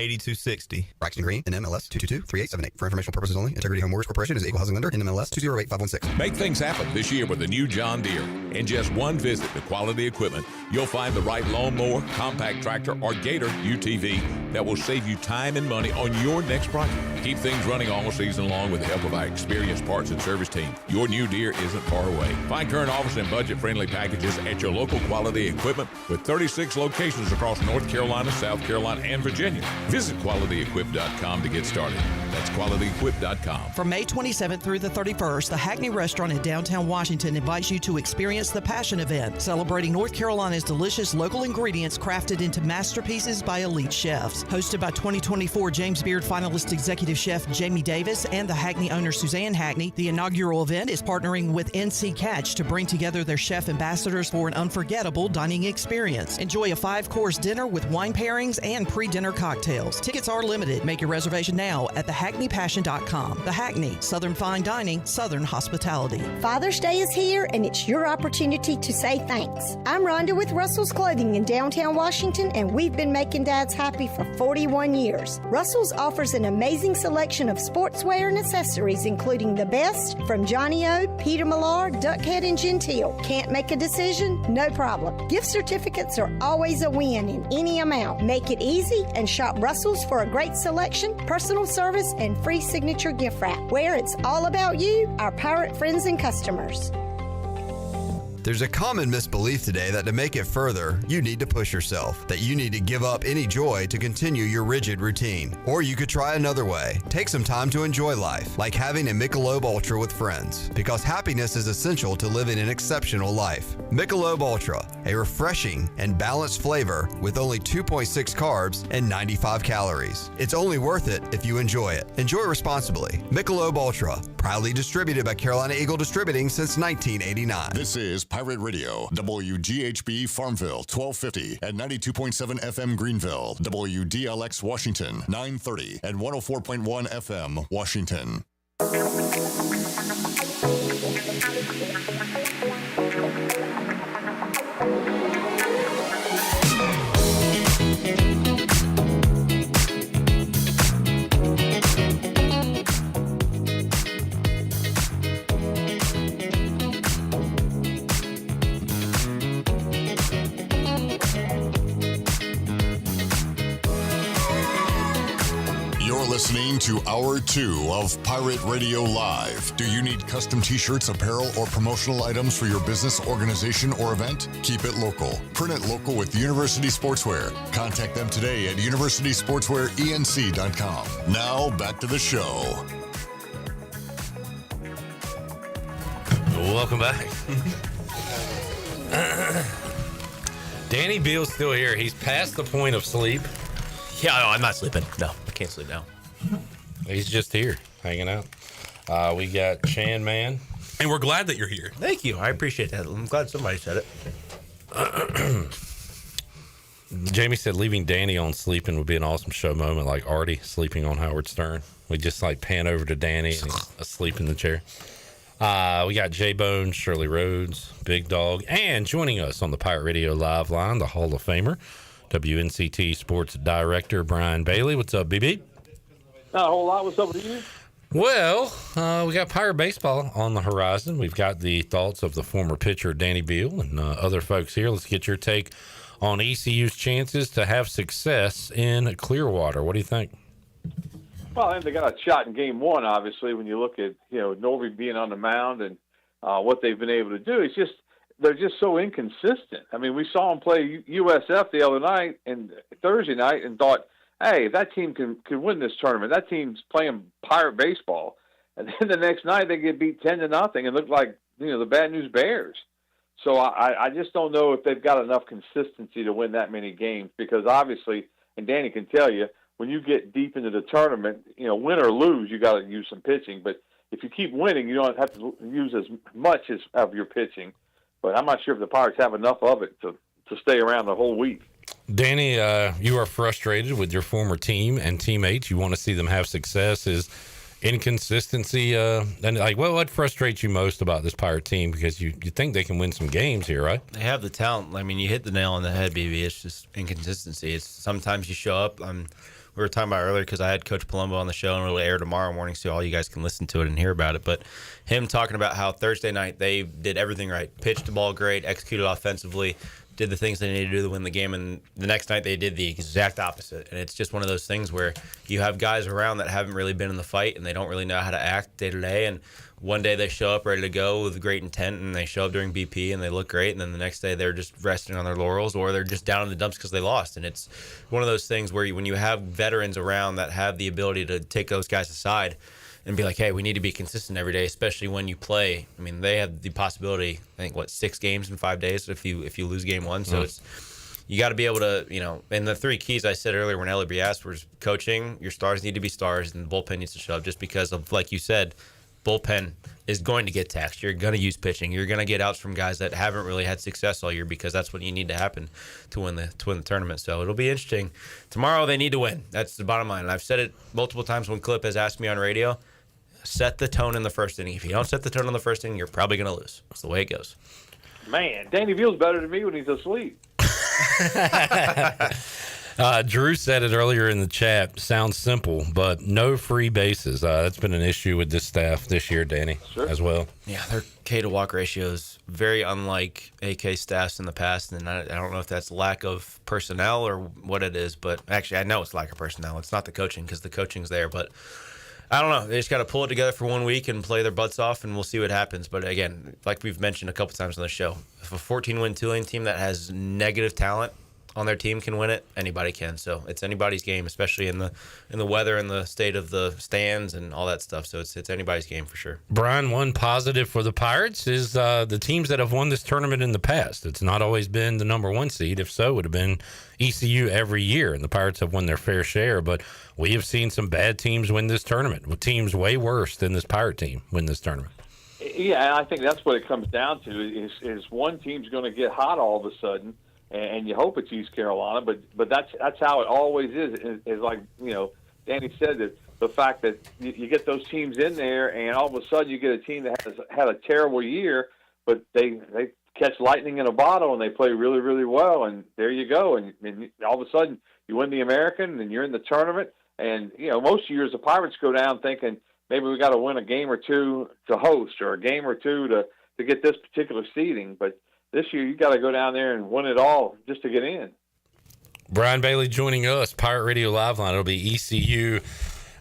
Braxton Green, NMLS 222-3878. For informational purposes only, Integrity Home Mortgage Corporation is an equal housing lender, NMLS 208516. Make things happen this year with the new John Deere. In just one visit to Quality Equipment, you'll find the right lawnmower, compact tractor, or Gator UTV that will save you time and money on your next project. Keep things running all season long with the help of our experienced parts and service team. Your new Deere isn't far away. Find current offers and budget-friendly packages at your local Quality Equipment with 36 locations across North Carolina, South Carolina, and Virginia. Visit QualityEquip.com to get started. That's QualityEquip.com. From May 27th through the 31st, the Hackney Restaurant in downtown Washington invites you to experience the Passion Event, celebrating North Carolina's delicious local ingredients crafted into masterpieces by elite chefs. Hosted by 2024 James Beard finalist executive chef Jamie Davis and the Hackney owner Suzanne Hackney, the inaugural event is partnering with NC Catch to bring together their chef ambassadors for an unforgettable dining experience. Enjoy a 5-course dinner with wine pairings and pre-dinner cocktails. Tickets are limited. Make your reservation now at thehackneypassion.com. The Hackney, Southern Fine Dining, Southern Hospitality. Father's Day is here, and it's your opportunity to say thanks. I'm Rhonda with Russell's Clothing in downtown Washington, and we've been making dads happy for 41 years. Russell's offers an amazing selection of sportswear and accessories, including the best from Johnny O, Peter Millar, Duckhead, and Gentile. Can't make a decision? No problem. Gift certificates are always a win in any amount. Make it easy and shop Russell's for a great selection, personal service, and free signature gift wrap. Where it's all about you, our pirate friends and customers. There's a common misbelief today that to make it further, you need to push yourself, that you need to give up any joy to continue your rigid routine. Or you could try another way. Take some time to enjoy life, like having a Michelob Ultra with friends, because happiness is essential to living an exceptional life. Michelob Ultra, a refreshing and balanced flavor with only 2.6 carbs and 95 calories. It's only worth it if you enjoy it. Enjoy responsibly. Michelob Ultra, proudly distributed by Carolina Eagle Distributing since 1989. This is Pirate Radio, WGHB Farmville, 1250 and 92.7 FM Greenville, WDLX Washington, 930 and 104.1 FM Washington. You're listening to Hour 2 of Pirate Radio Live. Do you need custom t-shirts, apparel, or promotional items for your business, organization, or event? Keep it local. Print it local with University Sportswear. Contact them today at universitysportswearenc.com. Now, back to the show. Welcome back. Danny Beal's still here. He's past the point of sleep. Yeah, no, I'm not sleeping. No, I can't sleep now. He's just here, hanging out. We got Chan Man. And we're glad that you're here. Thank you. I appreciate that. I'm glad somebody said it. Jamie said leaving Danny on sleeping would be an awesome show moment, like Artie sleeping on Howard Stern. We just like pan over to Danny and he's asleep in the chair. We got J-Bone, Shirley Rhodes, Big Dog, and joining us on the Pirate Radio Live line, the Hall of Famer, WNCT Sports Director Brian Bailey. What's up, BB? Not a whole lot. What's up with you? Well, we got Pirate Baseball on the horizon. We've got the thoughts of the former pitcher Danny Beal and other folks here. Let's get your take on ECU's chances to have success in Clearwater. What do you think? Well, I think they got a shot in Game 1, obviously, when you look at, Norby being on the mound and what they've been able to do. It's just they're just so inconsistent. I mean, we saw them play USF the other night and Thursday night and thought, hey, that team can win this tournament. That team's playing Pirate baseball. And then the next night they get beat 10-0 and look like, the Bad News Bears. So I just don't know if they've got enough consistency to win that many games because obviously, and Danny can tell you, when you get deep into the tournament, win or lose, you got to use some pitching. But if you keep winning, you don't have to use as much of your pitching. But I'm not sure if the Pirates have enough of it to stay around the whole week. Danny, you are frustrated with your former team and teammates. You want to see them have success. Is inconsistency and what frustrates you most about this Pirate team? Because you think they can win some games here, right? They have the talent. I mean, you hit the nail on the head, BB. It's just inconsistency. It's sometimes you show up. We were talking about earlier because I had Coach Palumbo on the show and it'll air tomorrow morning, so all you guys can listen to it and hear about it. But him talking about how Thursday night they did everything right, pitched the ball great, executed offensively, did the things they needed to do to win the game, and the next night they did the exact opposite. And it's just one of those things where you have guys around that haven't really been in the fight and they don't really know how to act day to day. And one day they show up ready to go with great intent and they show up during BP and they look great, and then the next day they're just resting on their laurels or they're just down in the dumps because they lost. And it's one of those things where when you have veterans around that have the ability to take those guys aside and be like, hey, we need to be consistent every day, especially when you play. I mean, they have the possibility, I think, 6 games in 5 days if you lose game 1. So you got to be able to, and the 3 keys I said earlier when Ellerbe asked was coaching, your stars need to be stars, and the bullpen needs to show up just because of, like you said, bullpen is going to get taxed. You're going to use pitching. You're going to get outs from guys that haven't really had success all year because that's what you need to happen to win the tournament. So it'll be interesting. Tomorrow they need to win. That's the bottom line. And I've said it multiple times when Clip has asked me on radio. Set the tone in the first inning. If you don't set the tone in the first inning, you're probably going to lose. That's the way it goes. Man, Danny Beal's better than me when he's asleep. Drew said it earlier in the chat. Sounds simple, but no free bases. That's been an issue with this staff this year, Danny, as well. Yeah, their K to walk ratio is very unlike AK staffs in the past, and I don't know if that's lack of personnel or what it is, but actually I know it's lack of personnel. It's not the coaching because the coaching's there, but I don't know. They just got to pull it together for 1 week and play their butts off, and we'll see what happens. But again, like we've mentioned a couple times on the show, if a 14-win Tulane team that has negative talent on their team can win it, anybody can. So it's anybody's game, especially in the weather and the state of the stands and all that stuff. So it's anybody's game for sure. Brian, one positive for the Pirates is the teams that have won this tournament in the past. It's not always been the number 1 seed. If so, it would have been ECU every year, and the Pirates have won their fair share. But we have seen some bad teams win this tournament, with teams way worse than this Pirate team win this tournament. Yeah, and I think that's what it comes down to is one team's going to get hot all of a sudden, and you hope it's East Carolina, but that's how it always is like, Danny said, that the fact that you get those teams in there and all of a sudden you get a team that has had a terrible year, but they catch lightning in a bottle and they play really, really well, and there you go. And all of a sudden you win the American and you're in the tournament. And, most years the Pirates go down thinking maybe we got to win a game or 2 to host or a game or 2 to get this particular seeding. But this year you got to go down there and win it all just to get in. Brian Bailey joining us, Pirate Radio Live Line. It'll be ECU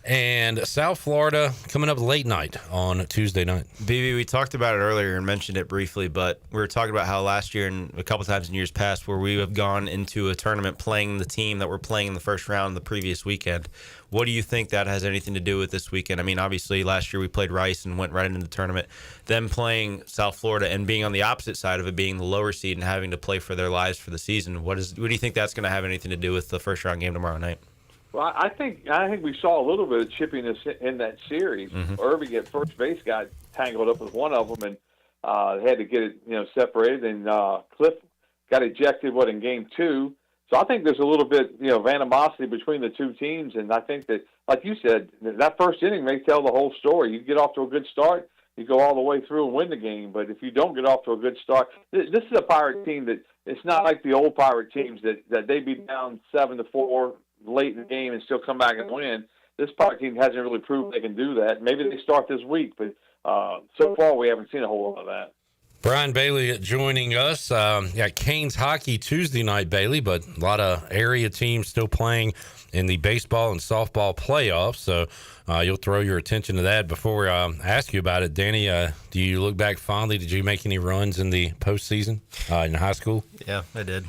And South Florida coming up late night on Tuesday night. BB, we talked about it earlier and mentioned it briefly, but we were talking about how last year and a couple times in years past where we have gone into a tournament playing the team that we're playing in the first round the previous weekend. What do you think that has anything to do with this weekend? I mean, obviously last year we played Rice and went right into the tournament. Them playing South Florida and being on the opposite side of it, being the lower seed and having to play for their lives for the season. What do you think that's going to have anything to do with the first round game tomorrow night? Well, I think we saw a little bit of chippiness in that series. Ellerbe at first base got tangled up with one of them and had to get it separated. And Cliff got ejected in game 2. So I think there's a little bit of animosity between the two teams. And I think that, like you said, that first inning may tell the whole story. You get off to a good start, you go all the way through and win the game. But if you don't get off to a good start, this is a Pirate team that it's not like the old Pirate teams that they be down 7-4. Late in the game and still come back and win. This Pirate team hasn't really proved they can do that. Maybe they start this week, but so far we haven't seen a whole lot of that. Brian Bailey joining us. Canes hockey Tuesday night, Bailey, but a lot of area teams still playing in the baseball and softball playoffs. So you'll throw your attention to that. Before I ask you about it, Danny, do you look back fondly? Did you make any runs in the postseason in high school? Yeah, I did.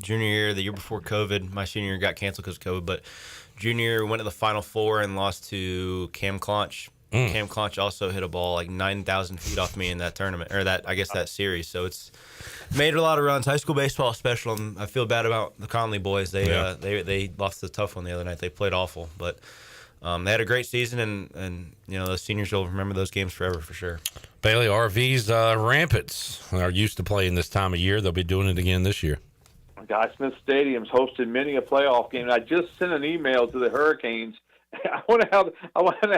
Junior year, the year before COVID, my senior year got canceled because of COVID, but junior year went to the Final Four and lost to Cam Clonch. Cam Clonch also hit a ball like 9,000 feet off me in that tournament, or that series. So it's made a lot of runs. High school baseball special. And I feel bad about the Conley boys. They lost the tough one the other night. They played awful, but they had a great season, and those seniors will remember those games forever for sure. Bailey, RV's Rampants are used to playing this time of year. They'll be doing it again this year. Guy Smith Stadium's hosted many a playoff game. I just sent an email to the Hurricanes. I wonder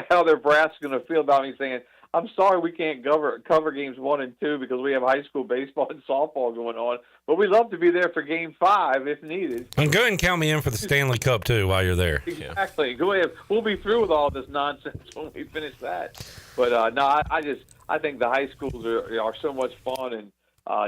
how their brass is going to feel about me saying, I'm sorry we can't cover games 1 and 2 because we have high school baseball and softball going on, but we'd love to be there for game 5 if needed. And go ahead and count me in for the Stanley Cup too while you're there. Exactly. Go ahead. We'll be through with all this nonsense when we finish that. But I think the high schools are so much fun, and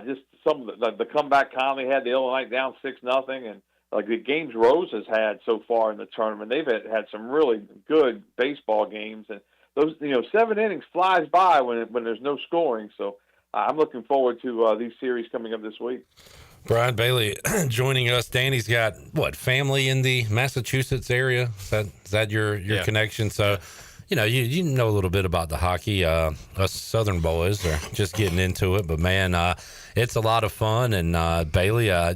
just some of the comeback Conley had, the Illinois down 6-0, and like the games Rose has had so far in the tournament. They've had some really good baseball games, and those 7 innings flies by when there's no scoring. So I'm looking forward to these series coming up this week. Brian Bailey joining us. Danny's got family in the Massachusetts area. Is that your connection? So you know a little bit about the hockey. Us Southern boys are just getting into it, but man, it's a lot of fun. And Bailey, I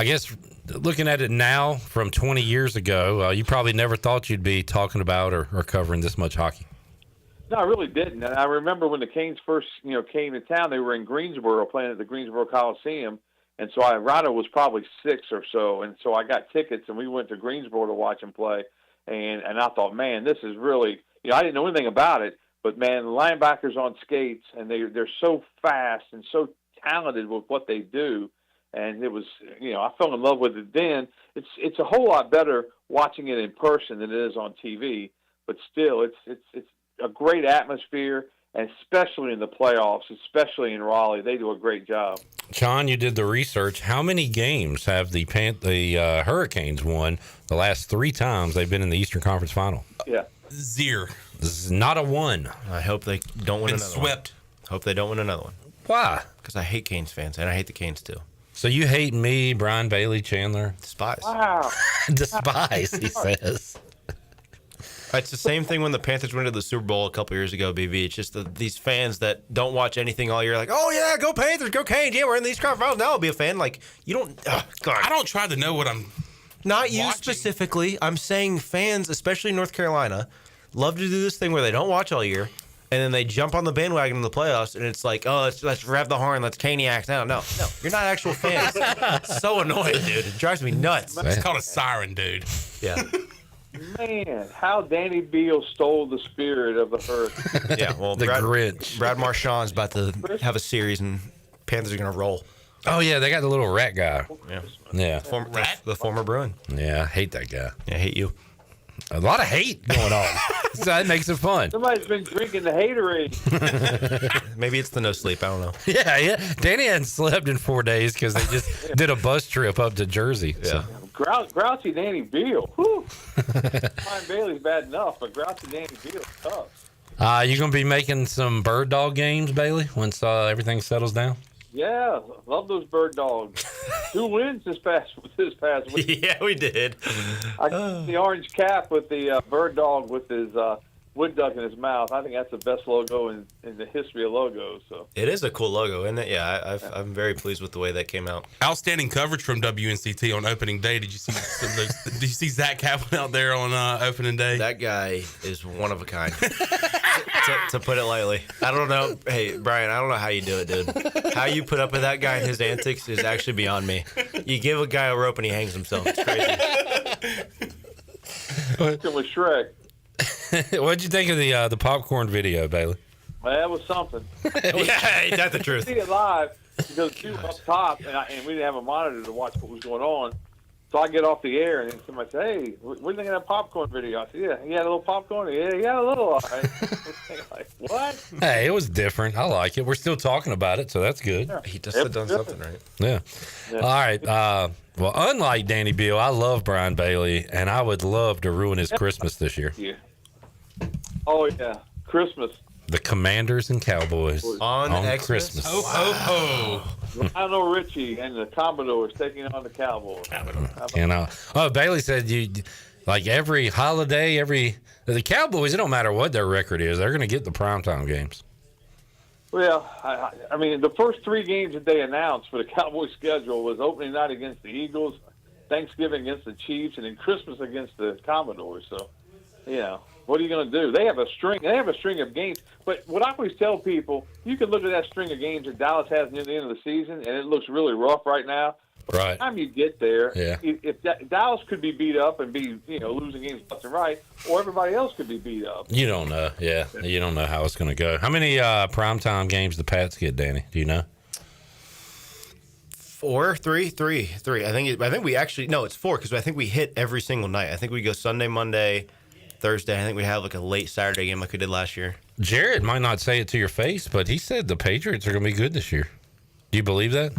guess looking at it now from 20 years ago, you probably never thought you'd be talking about or covering this much hockey. No, I really didn't. And I remember when the Canes first, came to town, they were in Greensboro playing at the Greensboro Coliseum. And so Rhino was probably 6 or so. And so I got tickets and we went to Greensboro to watch him play. And I thought, man, this is really, I didn't know anything about it, but man, the linebackers on skates, and they're so fast and so talented with what they do. And it was, I fell in love with it then. It's a whole lot better watching it in person than it is on TV. But still, it's a great atmosphere, and especially in the playoffs, especially in Raleigh, they do a great job. John, you did the research. How many games have the Hurricanes won the last 3 times they've been in the Eastern Conference Final? Yeah, 0. This is not a 1. I hope they don't win another swept. one. Hope they don't win another one. Why? Because I hate Canes fans, and I hate the Canes too. So you hate me, Brian Bailey, Chandler? Despise. Wow. Despise, he says. It's the same thing when the Panthers went to the Super Bowl a couple years ago, BB. It's just these fans that don't watch anything all year, like, oh, yeah, go Panthers, go Canes. Yeah, we're in the East Conference Finals. Now I'll be a fan. Like, you don't, God. I don't try to know what I'm Not you watching. specifically. I'm saying fans, especially in North Carolina, love to do this thing where they don't watch all year, and then they jump on the bandwagon in the playoffs, and it's like, oh, let's rev the horn, let's Caniacs now. No, you're not actual fans. It's so annoying, dude. It drives me nuts. It's called a siren, dude. Yeah. Man, how Danny Beal stole the spirit of the Hurricane. Yeah, well, The Grinch. Brad Marchand's about to have a series, and Panthers are going to roll. Oh, yeah, they got the little rat guy. Yeah. The former Bruin. Yeah, I hate that guy. Yeah, I hate you. A lot of hate going on. So that makes it fun. Somebody's been drinking the haterade. Maybe it's the no sleep. I don't know. Yeah. Danny hadn't slept in 4 days because they just did a bus trip up to Jersey. Yeah. Grouchy Danny Beal. Whew. Brian Bailey's bad enough, but Grouchy Danny Beal's tough. You going to be making some bird dog games, Bailey, once everything settles down? Yeah, love those bird dogs. 2 wins this past week. Yeah, we did. I got the orange cap with the bird dog with his wood duck in his mouth. I think that's the best logo in the history of logos. So It is a cool logo, isn't it? Yeah, I'm very pleased with the way that came out. Outstanding coverage from WNCT on opening day. Did you see some of those, did you see Zach Kaplan out there on opening day? That guy is one of a kind. to put it lightly. I don't know. Hey, Brian, I don't know how you do it, dude. How you put up with that guy and his antics is actually beyond me. You give a guy a rope and he hangs himself. It's crazy. with Shrek. What'd you think of the popcorn video, Bailey? Well, that was something. Yeah, ain't that the truth? See it live because she was up top, and we didn't have a monitor to watch what was going on. So I get off the air, and then somebody said, "Hey, what do you think of that popcorn video?" I said, "Yeah, he had a little popcorn. Yeah, he had a little. All right." Like, what? Hey, it was different. I like it. We're still talking about it, so that's good. Yeah. He just have done something right. Yeah. All right. Well, unlike Danny Beal, I love Brian Bailey, and I would love to ruin his Christmas this year. Yeah. Oh yeah, Christmas. The Commanders and Cowboys on Christmas. Lionel Richie and the Commodores taking on the Cowboys. Bailey said you like every holiday, the Cowboys. It don't matter what their record is, they're going to get the primetime games. Well, I mean, the first 3 games that they announced for the Cowboys schedule was opening night against the Eagles, Thanksgiving against the Chiefs, and then Christmas against the Commodores. So, what are you going to do? They have a string. They have a string of games. But what I always tell people, you can look at that string of games that Dallas has near the end of the season, and it looks really rough right now. But by the time you get there, if Dallas could be beat up and be losing games left and right, or everybody else could be beat up. You don't know. Yeah, you don't know how it's going to go. How many primetime games the Pats get, Danny? Do you know? 4, 3. I think we actually it's 4 because I think we hit every single night. I think we go Sunday, Monday, Thursday. I think we have like a late Saturday game like we did last year. Jared might not say it to your face, but he said the Patriots are going to be good this year. Do you believe that?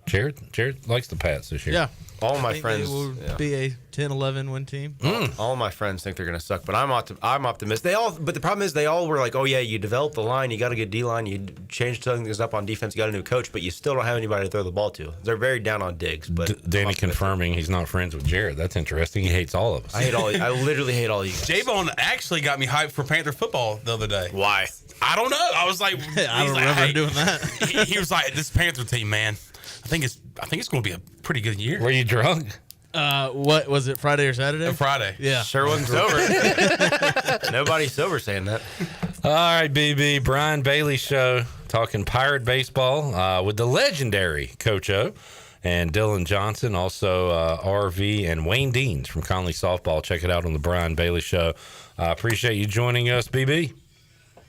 Jared likes the Pats this year. Yeah. All my think friends they will be a 10-11 win team. All my friends think they're going to suck, but I'm optimistic. But the problem is they all were like, "Oh yeah, you developed the line, you got a good D line, you changed things up on defense, you got a new coach, but you still don't have anybody to throw the ball to." They're very down on Diggs. But Danny confirming he's not friends with Jared. That's interesting. He hates all of us. I literally hate all you guys. J-Bone actually got me hyped for Panther football the other day. Why? I don't know. I was like, I don't remember doing that. He was like, "This Panther team, man, I think it's going to be a pretty good year." Were you drunk? What was it? Friday or Saturday? Friday. Yeah. Sure wasn't sober. Nobody's sober saying that. All right, BB. Brian Bailey Show talking Pirate baseball with the legendary Coach O and Dylan Johnson, also RV and Wayne Deans from Conley Softball. Check it out on the Brian Bailey Show. Appreciate you joining us, BB.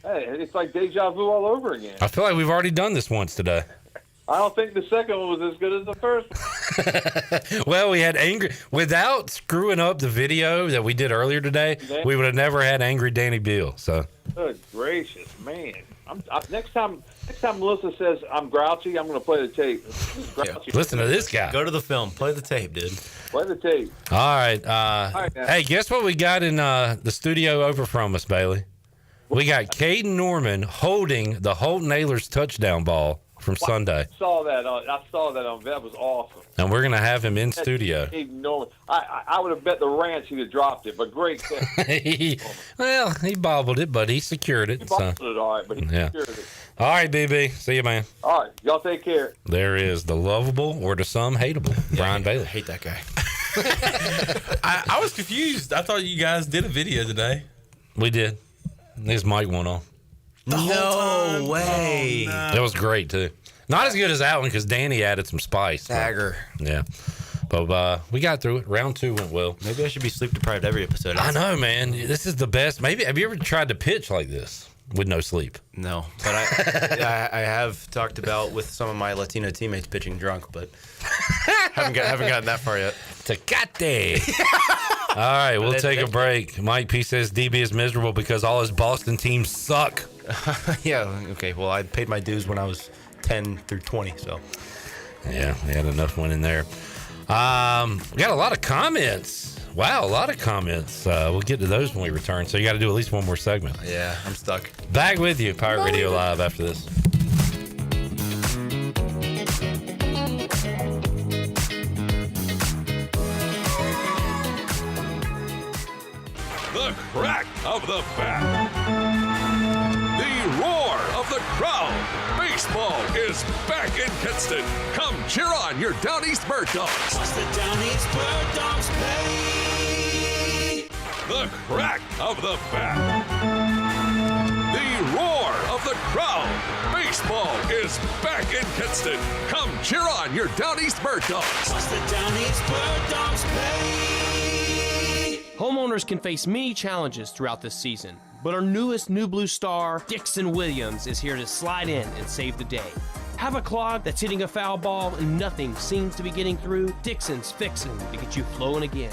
Hey, it's like deja vu all over again. I feel like we've already done this once today. I don't think the second one was as good as the first. Well, we had angry without screwing up the video that we did earlier today. We would have never had angry Danny Beal. So, good gracious, man! Next time Melissa says I'm grouchy, I'm going to play the tape. Listen to this guy. Go to the film. Play the tape, dude. Play the tape. All right. Hey, guess what we got in the studio over from us, Bailey? We got Caiden Norman holding the Holt Nailers touchdown ball from Sunday. I saw that on. That was awesome. And we're going to have him in studio. I would have bet the ranch he'd have dropped it, but great catch. He bobbled it, but he secured it. He bobbled it all right, but he secured it. All right, BB. See you, man. All right. Y'all take care. There is the lovable, or to some, hateable, Brian Bailey. I hate that guy. I was confused. I thought you guys did a video today. We did. His mic went on. No way. Oh, no. It was great, too. Not as good as that one because Danny added some spice. Dagger. Yeah. But we got through it. Round 2 went well. Maybe I should be sleep deprived every episode. I know, man. This is the best. Maybe have you ever tried to pitch like this with no sleep? No, but I have talked about with some of my Latino teammates pitching drunk, but haven't gotten that far yet. Tecate. All right, we'll take a break. Mike P says DB is miserable because all his Boston teams suck. Yeah, okay. Well, I paid my dues when I was 10 through 20, so. Yeah, they had enough winning there. We got a lot of comments. Wow, a lot of comments. We'll get to those when we return. So you got to do at least one more segment. Yeah, I'm stuck. Back with you, Pirate Radio Live after this. The crack of the bat. The roar of the crowd. Baseball is back in Kinston. Come cheer on your Down East Bird Dogs. Watch the Down East Bird Dogs play. The crack of the bat. The roar of the crowd. Baseball is back in Kinston. Come cheer on your Down East Bird Dogs. Watch the Down East Bird Dogs play. Homeowners can face many challenges throughout this season, but our newest New Blue star, Dixon Williams, is here to slide in and save the day. Have a clog that's hitting a foul ball and nothing seems to be getting through? Dixon's fixing to get you flowing again.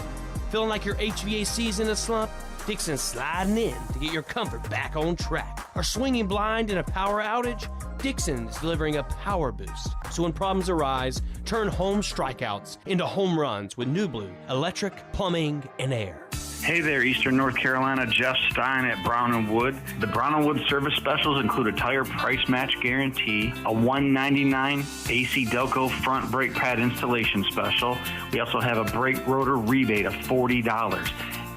Feeling like your HVAC's in a slump? Dixon's sliding in to get your comfort back on track. Are swinging blind in a power outage? Dixon's delivering a power boost. So when problems arise, turn home strikeouts into home runs with New Blue Electric, Plumbing, and Air. Hey there, Eastern North Carolina. Jeff Stein at Brown & Wood. The Brown & Wood service specials include a tire price match guarantee, a $199 AC Delco front brake pad installation special. We also have a brake rotor rebate of $40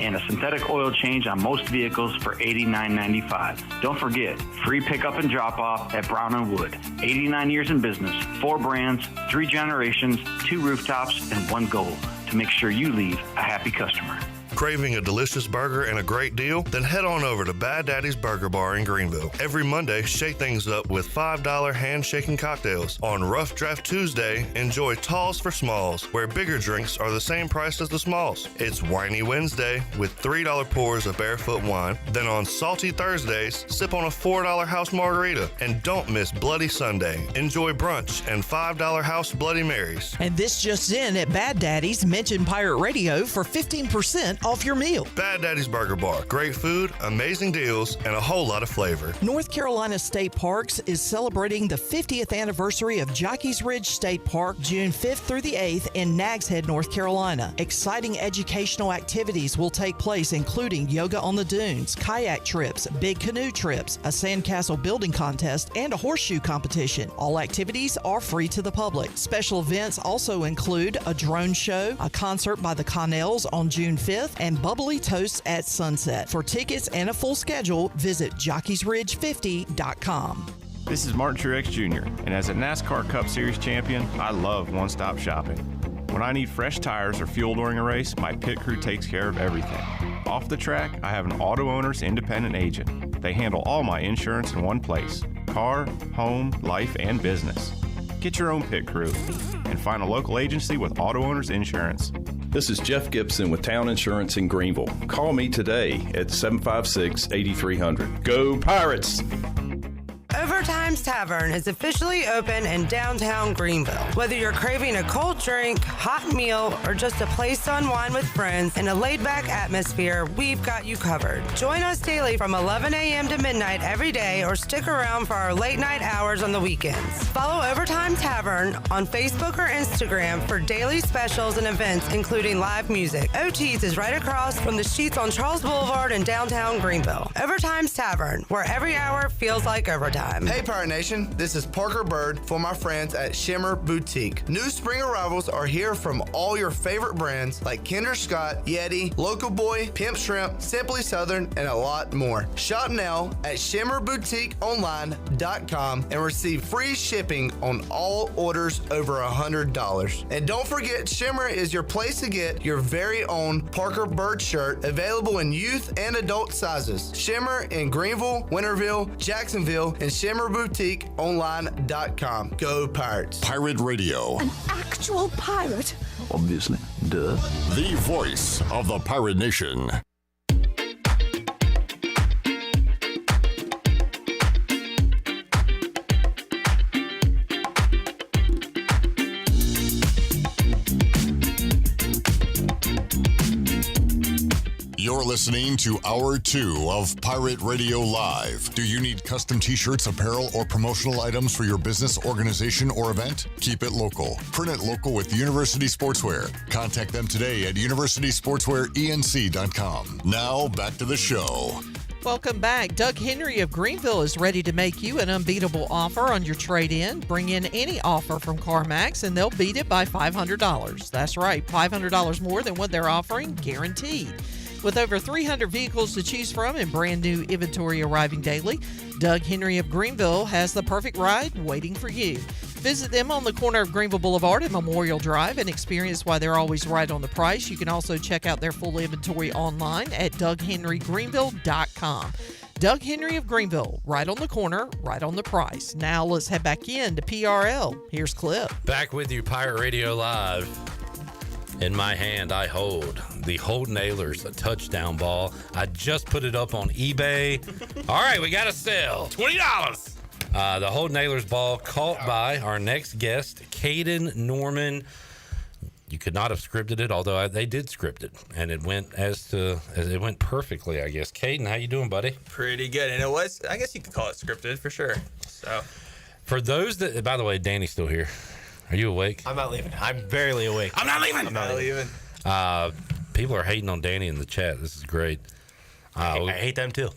and a synthetic oil change on most vehicles for $89.95. Don't forget, free pickup and drop-off at Brown & Wood. 89 years in business, 4 brands, 3 generations, 2 rooftops, and 1 goal to make sure you leave a happy customer. Craving a delicious burger and a great deal? Then head on over to Bad Daddy's Burger Bar in Greenville. Every Monday, shake things up with $5 hand-shaking cocktails. On Rough Draft Tuesday, enjoy Talls for Smalls, where bigger drinks are the same price as the smalls. It's Whiny Wednesday with $3 pours of barefoot wine. Then on Salty Thursdays, sip on a $4 house margarita. And don't miss Bloody Sunday. Enjoy brunch and $5 house Bloody Marys. And this just in at Bad Daddy's, mention Pirate Radio for 15% off your meal. Bad Daddy's Burger Bar. Great food, amazing deals, and a whole lot of flavor. North Carolina State Parks is celebrating the 50th anniversary of Jockey's Ridge State Park, June 5th through the 8th in Nags Head, North Carolina. Exciting educational activities will take place, including yoga on the dunes, kayak trips, big canoe trips, a sandcastle building contest, and a horseshoe competition. All activities are free to the public. Special events also include a drone show, a concert by the Connells on June 5th, and bubbly toasts at sunset. For tickets and a full schedule, visit jockeysridge50.com. This is Martin Truex Jr., and as a NASCAR Cup Series champion, I love one-stop shopping. When I need fresh tires or fuel during a race, my pit crew takes care of everything. Off the track, I have an auto owner's independent agent. They handle all my insurance in one place: car, home, life, and business. Get your own pit crew and find a local agency with auto owner's insurance. This is Jeff Gibson with Town Insurance in Greenville. Call me today at 756-8300. Go Pirates! Overtime's Tavern is officially open in downtown Greenville. Whether you're craving a cold drink, hot meal, or just a place to unwind with friends in a laid-back atmosphere, we've got you covered. Join us daily from 11 a.m. to midnight every day, or stick around for our late-night hours on the weekends. Follow Overtime Tavern on Facebook or Instagram for daily specials and events, including live music. OT's is right across from the Sheets on Charles Boulevard in downtown Greenville. Overtime's Tavern, where every hour feels like overtime. Hey Pirate Nation, this is Parker Bird for my friends at Shimmer Boutique. New spring arrivals are here from all your favorite brands like Kinder Scott, Yeti, Local Boy, Pimp Shrimp, Simply Southern, and a lot more. Shop now at shimmerboutique.online.com and receive free shipping on all orders over $100. And don't forget, Shimmer is your place to get your very own Parker Bird shirt, available in youth and adult sizes. Shimmer in Greenville, Winterville, Jacksonville, and ShimmerBoutiqueOnline.com. Go Pirates. Pirate Radio. An actual pirate? Obviously. Duh. The voice of the Pirate Nation. You're listening to Hour 2 of Pirate Radio Live. Do you need custom t-shirts, apparel, or promotional items for your business, organization, or event? Keep it local. Print it local with University Sportswear. Contact them today at universitysportswearenc.com. Now, back to the show. Welcome back. Doug Henry of Greenville is ready to make you an unbeatable offer on your trade-in. Bring in any offer from CarMax and they'll beat it by $500. That's right, $500 more than what they're offering, guaranteed. With over 300 vehicles to choose from and brand new inventory arriving daily, Doug Henry of Greenville has the perfect ride waiting for you. Visit them on the corner of Greenville Boulevard and Memorial Drive and experience why they're always right on the price. You can also check out their full inventory online at DougHenryGreenville.com. Doug Henry of Greenville, right on the corner, right on the price. Now let's head back in to PRL. Here's Clip. Back with you, Pirate Radio Live. In my hand, I hold the Holden Ahlers, a touchdown ball. I just put it up on eBay. All right, we got a sale. $20. The Holden Ahlers ball caught by our next guest, Caiden Norman. You could not have scripted it, although they did script it, and it went as it went perfectly, I guess. Caiden, how you doing, buddy? Pretty good, and it was. I guess you could call it scripted for sure. So, for those that, by the way, Danny's still here. Are you awake? I'm not leaving. I'm barely awake. I'm not leaving. I'm not leaving. People are hating on Danny in the chat. This is great. I hate them too.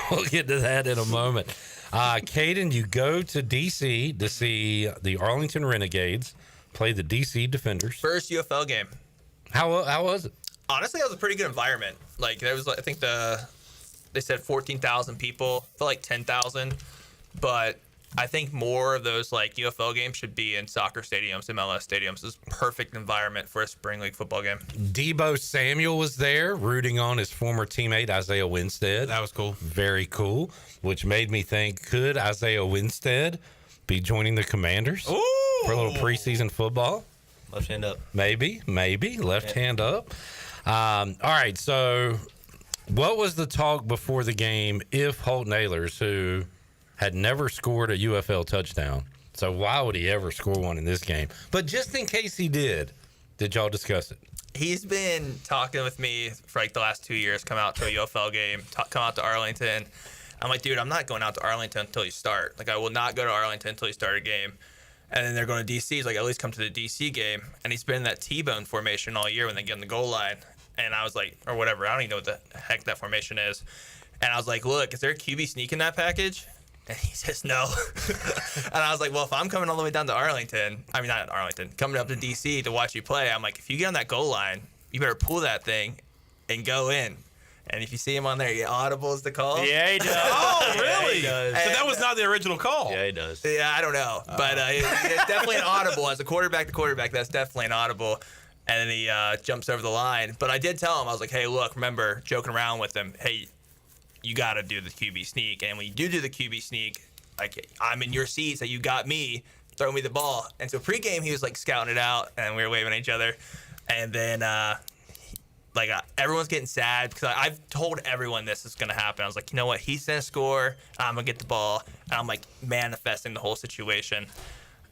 We'll get to that in a moment. Caiden, you go to D.C. to see the Arlington Renegades play the D.C. Defenders. First UFL game. How was it? Honestly, that was a pretty good environment. Like there was, I think they said 14,000 people. Felt like 10,000, but I think more of those like UFL games should be in soccer stadiums, MLS stadiums. This is perfect environment for a spring league football game. Debo Samuel was there rooting on his former teammate Isaiah Winstead. That was cool. Very cool, which made me think, could Isaiah Winstead be joining the Commanders for a little preseason football? Left hand up. Maybe. Left hand up. All right, so what was the talk before the game if Holden Ahlers, who had never scored a UFL touchdown, so why would he ever score one in this game? But just in case he did y'all discuss it? He's been talking with me for like the last 2 years, come out to a UFL game, come out to Arlington. I'm like, dude, I'm not going out to Arlington until you start. Like, I will not go to Arlington until you start a game. And then they're going to D.C. He's like, at least come to the D.C. game. And he's been in that T-bone formation all year when they get on the goal line. And I was like, or whatever, I don't even know what the heck that formation is. And I was like, look, is there a QB sneak in that package? And he says no. And I was like, well, if I'm coming all the way down to Arlington, I mean, not Arlington, coming up to D.C. to watch you play, I'm like, if you get on that goal line, you better pull that thing and go in. And if you see him on there, audible is the call. Yeah, he does. Oh, really? Yeah, he does. So that was not the original call. Yeah, he does. Yeah, I don't know. But it's definitely an audible. As a quarterback to quarterback, that's definitely an audible. And then he jumps over the line. But I did tell him, I was like, hey, look, remember, joking around with him, hey, you got to do the QB sneak. And when you do the QB sneak, like, I'm in your seats, that you got me, throw me the ball. And so pregame, he was, like, scouting it out, and we were waving at each other. And then, everyone's getting sad because I've told everyone this is going to happen. I was like, you know what? He's going to score. I'm going to get the ball. And I'm, like, manifesting the whole situation.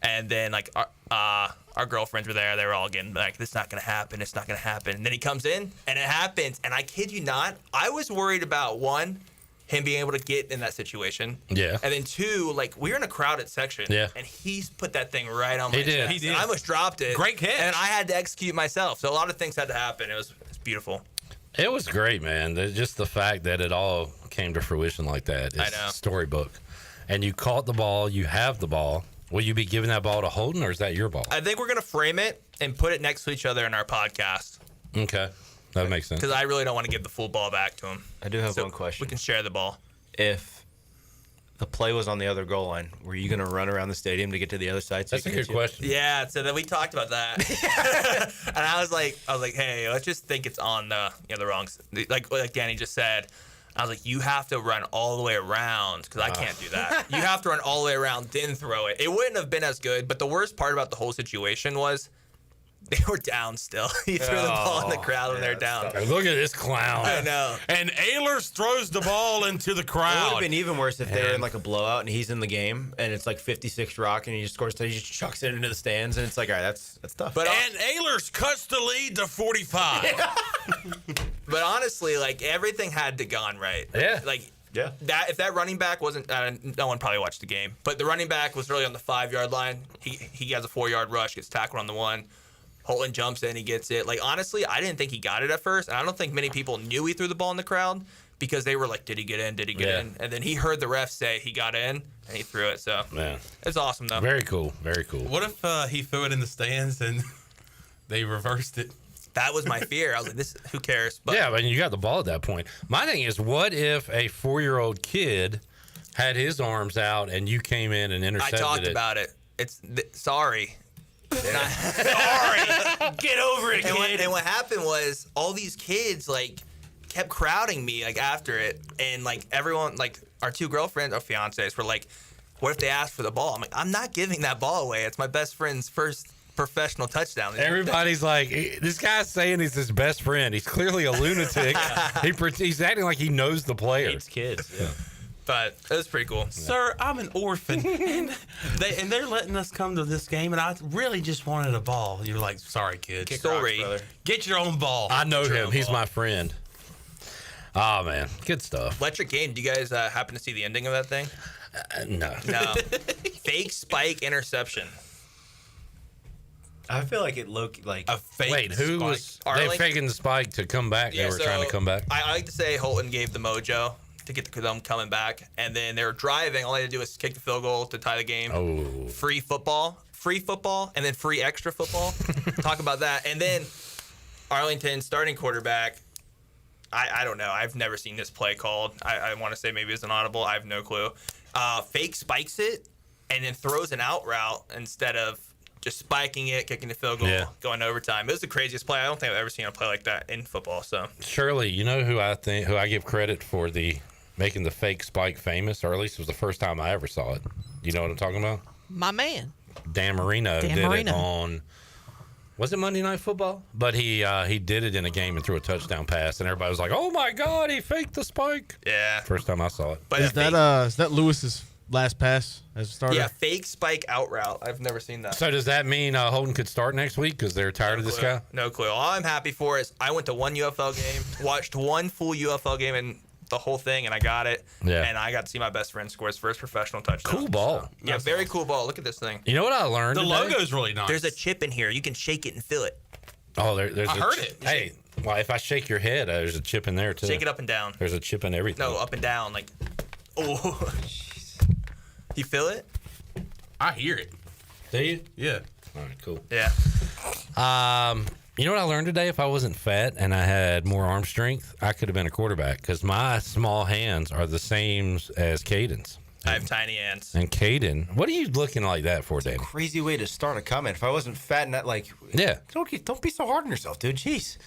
And then, like, our girlfriends were there. They were all getting, like, this is not going to happen. It's not going to happen. And then he comes in, and it happens. And I kid you not, I was worried about, one, him being able to get in that situation. Yeah. And then, two, like, we were in a crowded section. Yeah. And he's put that thing right on my chest. He did. And I almost dropped it. Great catch. And I had to execute myself. So a lot of things had to happen. It's beautiful. It was great, man. Just the fact that it all came to fruition like that is I know. storybook. And you caught the ball. You have the ball. Will you be giving that ball to Holden, or is that your ball? I think we're going to frame it and put it next to each other in our podcast. Okay. That makes sense. Because I really don't want to give the full ball back to him. I do have one question. We can share the ball. If the play was on the other goal line, were you going to run around the stadium to get to the other side? That's a good question. Yeah, so then we talked about that. And I was like, hey, let's just think it's on the wrong, like Danny just said. I was like, you have to run all the way around, because I can't do that. You have to run all the way around, then throw it. It wouldn't have been as good, but the worst part about the whole situation was They were down still. He threw the ball in the crowd when they're down. Look at this clown. I know. And Ehlers throws the ball into the It would crowd. have been even worse if they're in like a blowout and he's in the game and it's like 56 rock and he just scores. He just chucks it into the stands and it's like, all right, that's tough. And Ehlers cuts the lead to 45. But honestly, like everything had to gone right. Yeah. Like yeah. That if that running back wasn't, no one probably watched the game. But the running back was really on the 5-yard line. He has a 4-yard rush, gets tackled on the 1. Holton jumps in, he gets it. Like, honestly, I didn't think he got it at first. And I don't think many people knew he threw the ball in the crowd because they were like, did he get in? Did he get in? And then he heard the ref say he got in, and he threw it. So, it's awesome, though. Very cool. Very cool. What if he threw it in the stands and they reversed it? That was my fear. I was like, who cares? But yeah, but you got the ball at that point. My thing is, what if a 4-year-old kid had his arms out and you came in and intercepted it? I talked about it. Sorry. Sorry. Get over it, kid. And what happened was all these kids like kept crowding me like after it, and like everyone, like our 2 girlfriends or fiancés were like, "What if they asked for the ball?" I'm like, "I'm not giving that ball away. It's my best friend's first professional touchdown." Everybody's like, this guy's saying he's his best friend. He's clearly a lunatic. He's acting like he knows the player. Hates kids. Yeah. But it was pretty cool. Sir, I'm an orphan, and they're letting us come to this game, and I really just wanted a ball. You're like, sorry, kid. Sorry. Get your own ball. I know him. He's my friend. Oh, man. Good stuff. Electric game. Do you guys happen to see the ending of that thing? No. No. Fake spike interception. I feel like it looked like a fake. Wait, who spike. was Arling? they faking the spike to come back? They were trying to come back. I like to say Holton gave the mojo to get them coming back, and then they were driving. All they had to do was kick the field goal to tie the game. Oh, free football, and then free extra football. Talk about that. And then Arlington starting quarterback. I don't know. I've never seen this play called. I want to say maybe it's an audible. I have no clue. Fake spikes it and then throws an out route instead of just spiking it, kicking the field goal, going overtime. It was the craziest play. I don't think I've ever seen a play like that in football. So Shirley, you know who I give credit for making the fake spike famous, or at least it was the first time I ever saw it. You know what I'm talking about? My man. Dan Marino did it on, was it Monday Night Football? But he did it in a game and threw a touchdown pass, and everybody was like, "Oh my God, he faked the spike!" Yeah, first time I saw it. But is that Lewis's last pass as a starter? Yeah, fake spike out route. I've never seen that. So does that mean Holden could start next week because they're tired of this guy? No clue. All I'm happy for is I went to one UFL game, watched one full UFL game and the whole thing, and I got it. Yeah. And I got to see my best friend score his first professional touchdown. Cool ball. So, yeah, very cool ball. Look at this thing. You know what I learned? The today? logo's really nice. There's a chip in here. You can shake it and feel it. Oh, there's I heard it. Hey, well, if I shake your head, there's a chip in there too. Shake it up and down. There's a chip in everything. No, up and down. Like, oh. You feel it? I hear it. Do you? Yeah. All right, cool. Yeah. You know what I learned today? If I wasn't fat and I had more arm strength, I could have been a quarterback because my small hands are the same as Caiden's. I have tiny hands. And Caiden, what are you looking like that for, Danny? crazy way to start a comment. If I wasn't fat and that, like, don't be so hard on yourself, dude. Jeez.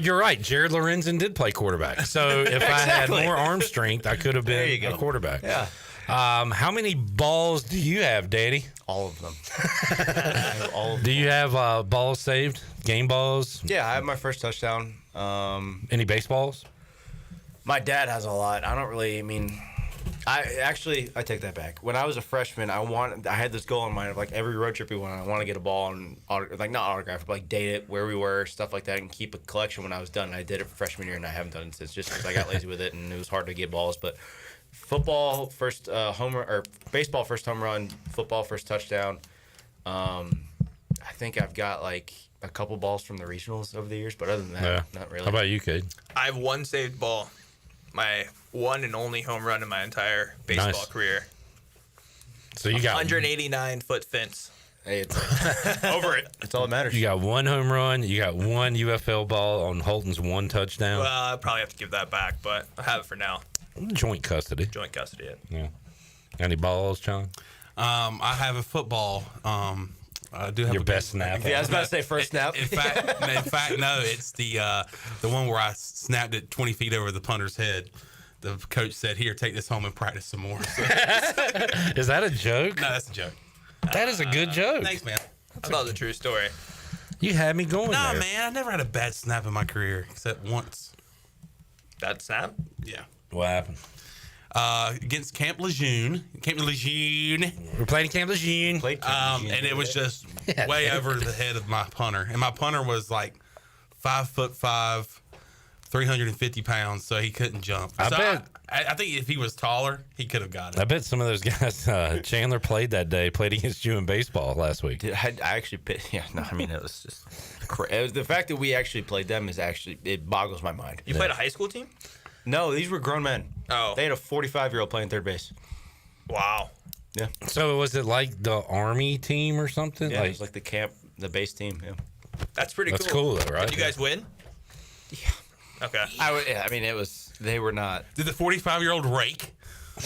You're right. Jared Lorenzen did play quarterback. So if I had more arm strength, I could have been a quarterback. Yeah. How many balls do you have, Daddy? All of them. Do you have balls saved? Game balls? Yeah, I have my first touchdown. Any baseballs? My dad has a lot. I don't really. I mean, I take that back. When I was a freshman, I had this goal in mind of like every road trip we went on, I want to get a ball and like not autograph, but like date it where we were, stuff like that, and keep a collection when I was done. And I did it for freshman year, and I haven't done it since, just because I got lazy with it and it was hard to get balls. But football first home run, or baseball first home run, football first touchdown. I think I've got like a couple balls from the regionals over the years, but other than that, not really. How about you, Cade? I have one saved ball. My one and only home run in my entire baseball career. So you got 189-foot fence. Hey, it's over it. That's all that matters. You got one home run. You got one UFL ball on Holton's one touchdown. Well, I probably have to give that back, but I have it for now. Joint custody. Joint custody. Yeah. Any balls, John? I have a football. I do have your best snap. Yeah, I was about to say first snap. In fact, no. It's the one where I snapped it 20 feet over the punter's head. The coach said, "Here, take this home and practice some more." So. Is that a joke? No, that's a joke. That is a good joke. Thanks, man. I thought it was a true story. You had me going Nah, there. man, I never had a bad snap in my career except once. Bad snap? Yeah. What happened? Against Camp Lejeune. We're playing Camp Lejeune. And it was just way over the head of my punter. And my punter was like 5'5", 350 pounds, so he couldn't jump. I bet. I think if he was taller, he could have got it. I bet some of those guys Chandler played against you in baseball last week. Dude, I actually, it was just the fact that we actually played them it boggles my mind. You played a high school team? No, these were grown men. Oh. They had a 45-year-old playing third base. Wow. Yeah. So was it like the Army team or something? Yeah, it was like the base team. Yeah. That's pretty That's cool though, right? Did you guys win? Yeah. Okay. They were not. Did the 45-year-old rake?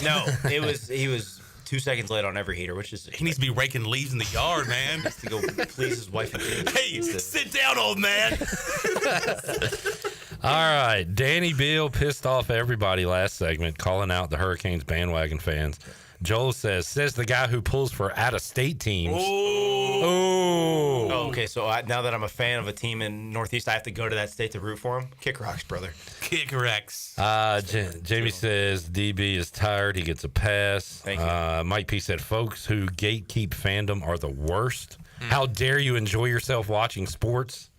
No, he was 2 seconds late on every heater, which is he needs to be raking leaves in the yard, man. He needs to go please his wife and kids. Hey, sit down, old man. All right, Danny Beal pissed off everybody last segment, calling out the Hurricanes bandwagon fans. Joel says the guy who pulls for out-of-state teams. Oh, okay. So now that I'm a fan of a team in Northeast, I have to go to that state to root for him. Kick rocks, brother. Kick rocks. Jamie says DB is tired. He gets a pass. Thank you. Mike P said folks who gatekeep fandom are the worst. How dare you enjoy yourself watching sports?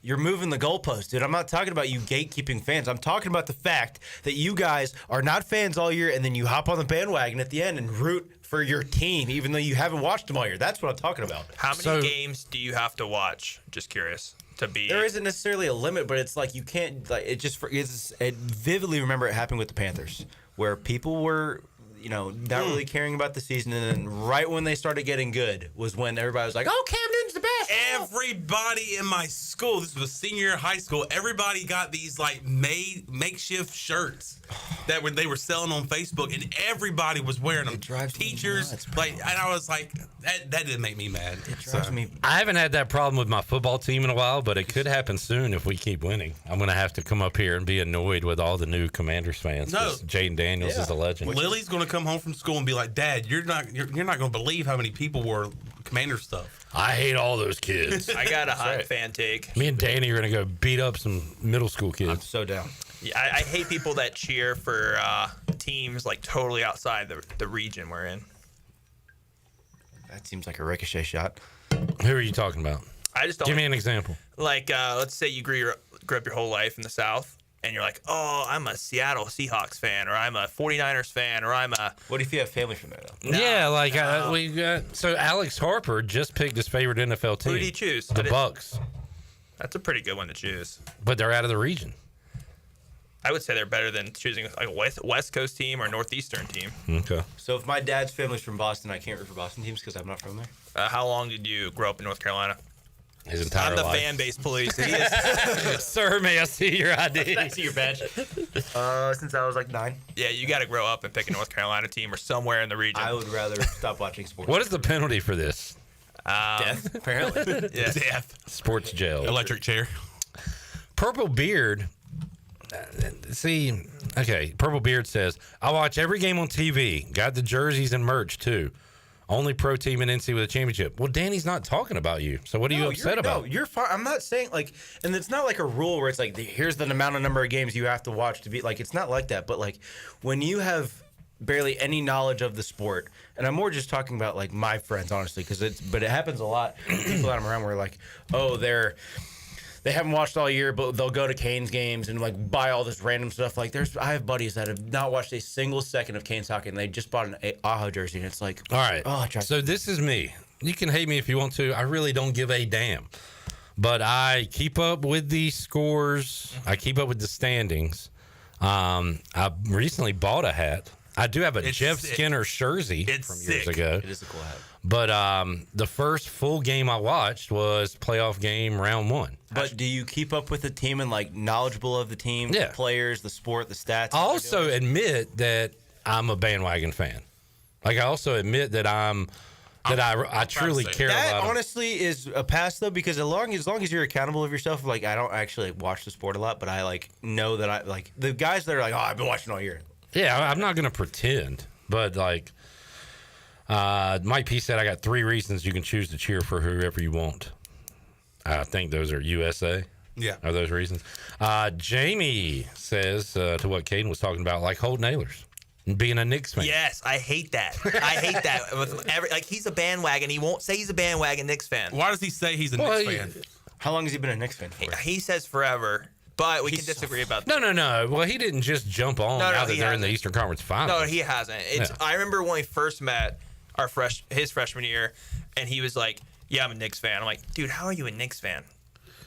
You're moving the goalpost, dude. I'm not talking about you gatekeeping fans. I'm talking about the fact that you guys are not fans all year, and then you hop on the bandwagon at the end and root for your team, even though you haven't watched them all year. That's what I'm talking about. How many games do you have to watch? Just curious. To be there isn't necessarily a limit, but it's like you can't. Like I vividly remember it happened with the Panthers, where people were, not really caring about the season, and then right when they started getting good was when everybody was like, "Oh, Cam Newton's the best." Everybody in my school, this was a senior year of high school, everybody got these like makeshift shirts that they were selling on Facebook, and everybody was wearing them. Teachers, and I was like, that didn't make me mad. It drives me. I haven't had that problem with my football team in a while, but it could happen soon if we keep winning. I'm going to have to come up here and be annoyed with all the new Commanders fans. No. Jaden Daniels is a legend. Lily's going to come home from school and be like, "Dad, you're not going to believe how many people wore Commander stuff." I hate all those kids. I got a hot fan take. Me and Danny are going to go beat up some middle school kids. I'm so down. Yeah, I hate people that cheer for teams like totally outside the region we're in. That seems like a ricochet shot. Who are you talking about? I just don't. Give me an example. Like, let's say you grew up your whole life in the South, and you're like, "Oh, I'm a Seattle Seahawks fan, or I'm a 49ers fan, or I'm a." What if you have family from there, though? No, Yeah, like we got. So Alex Harper just picked his favorite NFL team. Who did he choose? The Bucks. That's a pretty good one to choose. But they're out of the region. I would say they're better than choosing like a West Coast team or Northeastern team. Okay. So if my dad's family's from Boston, I can't root for Boston teams because I'm not from there. How long did you grow up in North Carolina? His entire I'm the life. fan base police. He is. Sir, may I see your ID? I see your badge. Since I was like 9. Yeah, you got to grow up and pick a North Carolina team or somewhere in the region. I would rather stop watching sports. What is the penalty for this? Death, apparently. Yeah. Death. Sports jail. Electric chair. Purple Beard. Purple Beard says, I watch every game on TV. Got the jerseys and merch, too. Only pro team in NC with a championship. Well, Danny's not talking about you. So what are you upset about? No, you're fine. I'm not saying, like, and it's not like a rule where it's like, here's the number of games you have to watch to be, like, it's not like that. But, like, when you have barely any knowledge of the sport, and I'm more just talking about, like, my friends, honestly, but it happens a lot. People that I'm around where, like, oh, they haven't watched all year, but they'll go to Canes games and like buy all this random stuff. Like I have buddies that have not watched a single second of Canes hockey, and they just bought an Aho jersey, and it's like, all right. Oh, so this is me. You can hate me if you want to. I really don't give a damn, but I keep up with the scores. I keep up with the standings. I recently bought a hat. I do have a Jeff Skinner jersey from years ago. It is a cool hat. But the first full game I watched was playoff game round 1. But do you keep up with the team and like knowledgeable of the team, the players, the sport, the stats? I also admit that I'm a bandwagon fan. Like I also admit that I truly care about that. them. Honestly, is a pass though, because as long as you're accountable of yourself, like I don't actually watch the sport a lot, but I like know that I like the guys that are like, oh, I've been watching all year. Yeah, I'm not gonna pretend, but like. Mike P said, I got 3 reasons you can choose to cheer for whoever you want. I think those are USA. Yeah. Are those reasons? Jamie says to what Caiden was talking about, like Holton Ahlers and being a Knicks fan. Yes, I hate that. I hate that. Like, he's a bandwagon. He won't say he's a bandwagon Knicks fan. Why does he say he's a Knicks fan? How long has he been a Knicks fan for? He says forever, but we can disagree about that. No. Well, he didn't just jump on now that they're in the Eastern Conference Finals. No, he hasn't. I remember when we first met his freshman year, and he was like, "Yeah, I'm a Knicks fan." I'm like, "Dude, how are you a Knicks fan?"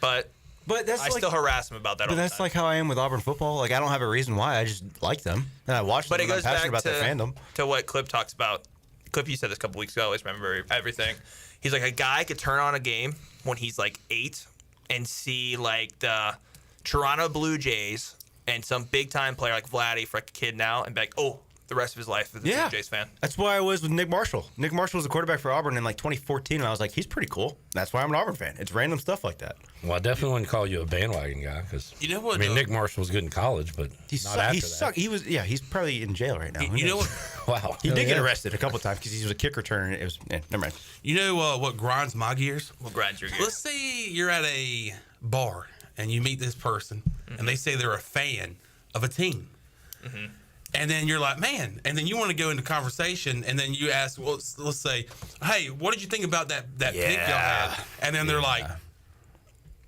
But I still harass him about that. But that's like how I am with Auburn football. Like, I don't have a reason why. I just like them and I watch them. But it and I'm goes passionate back about their fandom. to what Clip talks about. Clip, you said this a couple weeks ago. I always remember everything. He's like, a guy could turn on a game when he's like 8 and see like the Toronto Blue Jays and some big time player like Vladdy for like a kid now, and be like, oh, the rest of his life is a Blue Jays fan. That's why I was with Nick Marshall. Nick Marshall was the quarterback for Auburn in like 2014, and I was like, he's pretty cool. That's why I'm an Auburn fan. It's random stuff like that. Well, I definitely wouldn't call you a bandwagon guy because you know what? I mean, Nick Marshall was good in college, but he sucked. He was, he's probably in jail right now. You know what? Wow. He did get arrested a couple times because he was a kick returner. It was never mind. You know what grinds my gears? What grinds your gears? Let's say you're at a bar and you meet this person, and they say they're a fan of a team. Mm-hmm. And then you're like, man, and then you want to go into conversation, and then you ask, well, let's say, hey, what did you think about that pick y'all had? And then they're like,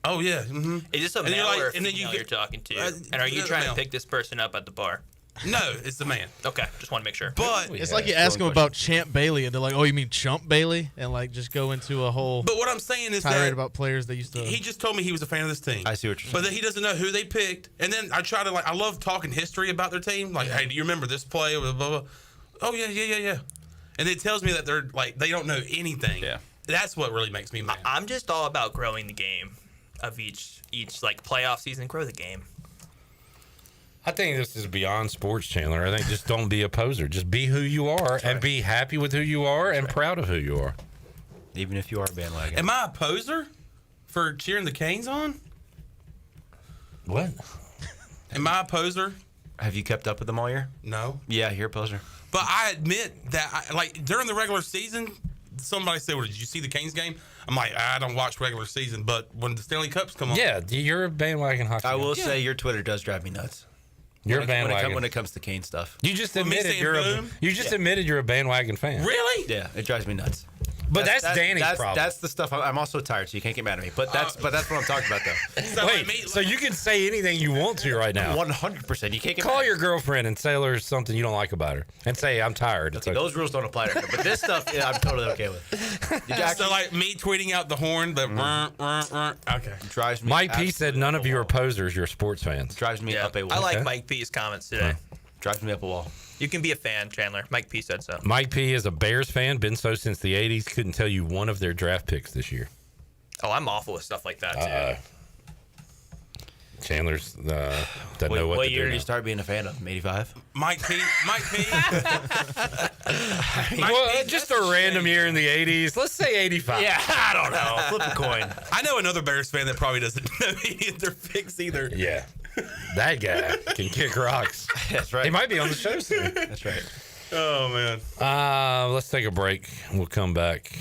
oh, yeah. Mm-hmm. Is this a and male like, or a female you're talking to? And are you trying to pick this person up at the bar? No, it's the man. Okay, just want to make sure. But it's like you ask them about Champ Bailey, and they're like, "Oh, you mean Chump Bailey?" And like just go into a whole. But what I'm saying is tirade that about players they used to. He just told me he was a fan of this team. I see what you're saying. But then he doesn't know who they picked. And then I try to I love talking history about their team. Like, hey, do you remember this play? Blah, blah, blah. Oh yeah. And it tells me that they're like they don't know anything. Yeah. That's what really makes me mad. I'm just all about growing the game of each like playoff season. Grow the game. I think this is beyond sports, Chandler. I think just don't be a poser. Just be who you are and be happy with who you are and proud of who you are. Even if you are a bandwagon. Am I a poser for cheering the Canes on? What? Am I a poser? Have you kept up with them all year? No. Yeah, you're a poser. But I admit that, during the regular season, somebody said, well, did you see the Canes game? I'm like, I don't watch regular season, but when the Stanley Cups come on. Yeah, you're a bandwagon hockey I will guy. say your Twitter does drive me nuts. You're a bandwagon. When it comes to Kane stuff. You just Well, me admitted saying boom? admitted you're a bandwagon fan. Really? Yeah, it drives me nuts. But that's Danny's problem. That's the stuff. I'm also tired, so you can't get mad at me. But that's what I'm talking about, though. So you can say anything you want to right now. 100%. You can't get Call mad. your girlfriend and tell her something you don't like about her, and say I'm tired. It's Okay, those rules don't apply to her. But this stuff, yeah, I'm totally okay with. So like me tweeting out the horn, the okay, drives me. Mike P said none of you are posers. You're sports fans. Drives me up a wall. I like Okay. Mike P's comments today. Drives me up a wall. You can be a fan, Chandler. Mike P said so. Mike P is a Bears fan, been so since the 80s. Couldn't tell you one of their draft picks this year. Oh, I'm awful with stuff like that too. Chandler's doesn't know what What to year do did you now. start being a fan of? 85? Mike P. Well, just a random year in the 80s. Let's say 85. Yeah, I don't know. Flip a coin. I know another Bears fan that probably doesn't know any of their picks either. Yeah. That guy can kick rocks. That's right. He might be on the show soon. That's right. Oh man. Let's take a break. We'll come back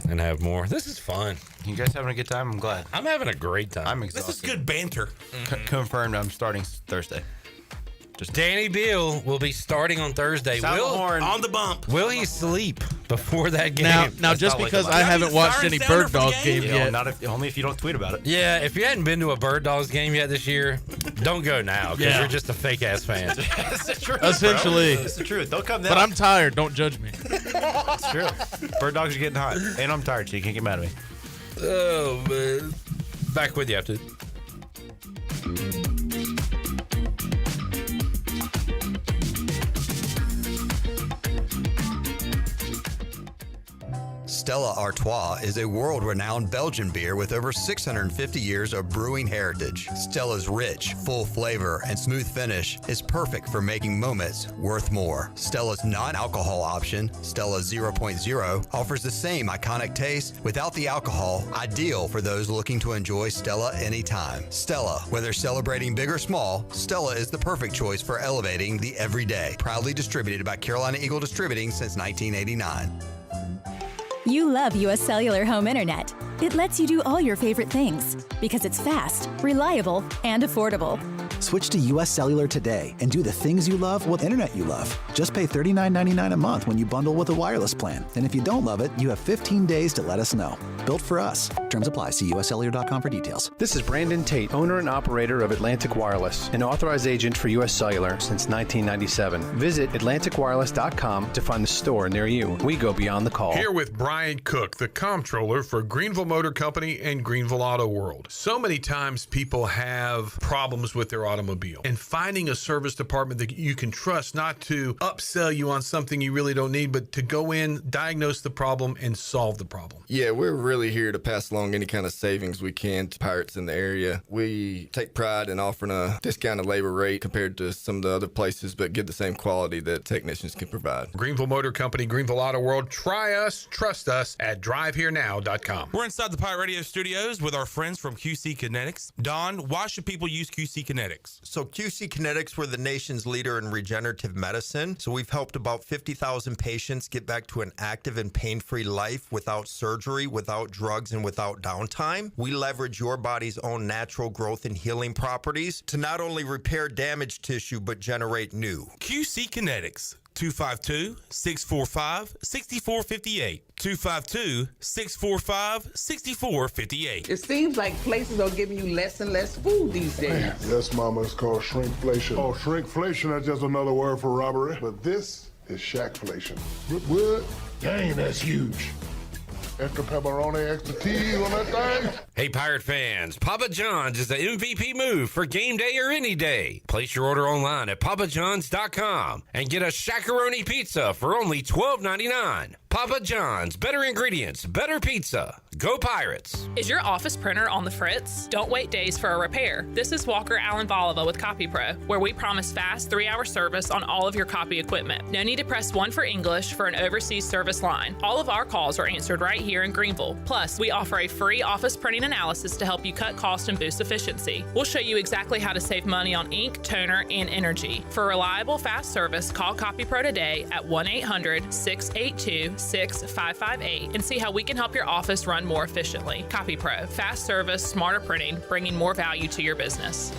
and have more. This is fun. You guys having a good time? I'm glad. I'm having a great time. I'm This exhausted. is good banter. Confirmed. I'm starting Thursday. Danny Beal will be starting on Thursday. Sound the horn. On the bump. Will he sleep before that game? Now That's just not like because a lot. I You haven't have watched the any siren Bird sounder for Dog the game? game You know, yet. not only if you don't tweet about it. Yeah, if you hadn't been to a Bird Dogs game yet this year, don't go now because Yeah. you're just a fake ass fan. That's the truth. Essentially. Bro. It's the truth. Don't come now. But I'm tired. Don't judge me. It's true. Bird dogs are getting hot. And I'm tired, so you can't get mad at me. Oh, man. Back with you after. Stella Artois is a world-renowned Belgian beer with over 650 years of brewing heritage. Stella's rich, full flavor and smooth finish is perfect for making moments worth more. Stella's non-alcohol option, Stella 0.0, offers the same iconic taste without the alcohol, ideal for those looking to enjoy Stella anytime. Stella, whether celebrating big or small, Stella is the perfect choice for elevating the everyday. Proudly distributed by Carolina Eagle Distributing since 1989. You love U.S. Cellular home internet. It lets you do all your favorite things because it's fast, reliable, and affordable. Switch to US Cellular today and do the things you love with internet you love. Just pay $39.99 a month when you bundle with a wireless plan. And if you don't love it, you have 15 days to let us know. Built for us. Terms apply. See uscellular.com for details. This is Brandon Tate, owner and operator of Atlantic Wireless, an authorized agent for US Cellular since 1997. Visit atlanticwireless.com to find the store near you. We go beyond the call. Here with Brian Cook, the comptroller for Greenville Motor Company and Greenville Auto World. So many times people have problems with their automobile, and finding a service department that you can trust not to upsell you on something you really don't need, but to go in, diagnose the problem, and solve the problem. Yeah, we're really here to pass along any kind of savings we can to pirates in the area. We take pride in offering a discounted labor rate compared to some of the other places, but give the same quality that technicians can provide. Greenville Motor Company, Greenville Auto World. Try us, trust us at drivehherenow.com. We're inside the Pirate Radio studios with our friends from QC Kinetics. Don, why should people use QC Kinetics? So QC Kinetics, we're the nation's leader in regenerative medicine. So we've helped about 50,000 patients get back to an active and pain-free life without surgery, without drugs, and without downtime. We leverage your body's own natural growth and healing properties to not only repair damaged tissue, but generate new. QC Kinetics. 252-645-6458. 252-645-6458. It seems like places are giving you less and less food these days. Yes, Mama, it's called shrinkflation. Oh, shrinkflation, that's just another word for robbery. But this is shackflation. What? Dang, that's huge. Extra pepperoni, extra cheese on that thing. Hey, Pirate fans, Papa John's is the MVP move for game day or any day. Place your order online at papajohns.com and get a Shackaroni pizza for only $12.99. Papa John's, better ingredients, better pizza. Go Pirates. Is your office printer on the fritz? Don't wait days for a repair. This is Walker Allen Volova with CopyPro, where we promise fast 3-hour service on all of your copy equipment. No need to press 1 for English for an overseas service line. All of our calls are answered right here in Greenville. Plus, we offer a free office printing analysis to help you cut cost and boost efficiency. We'll show you exactly how to save money on ink, toner, and energy. For reliable, fast service, call CopyPro today at 1-800-682-6558 and see how we can help your office run more efficiently. CopyPro, fast service, smarter printing, bringing more value to your business.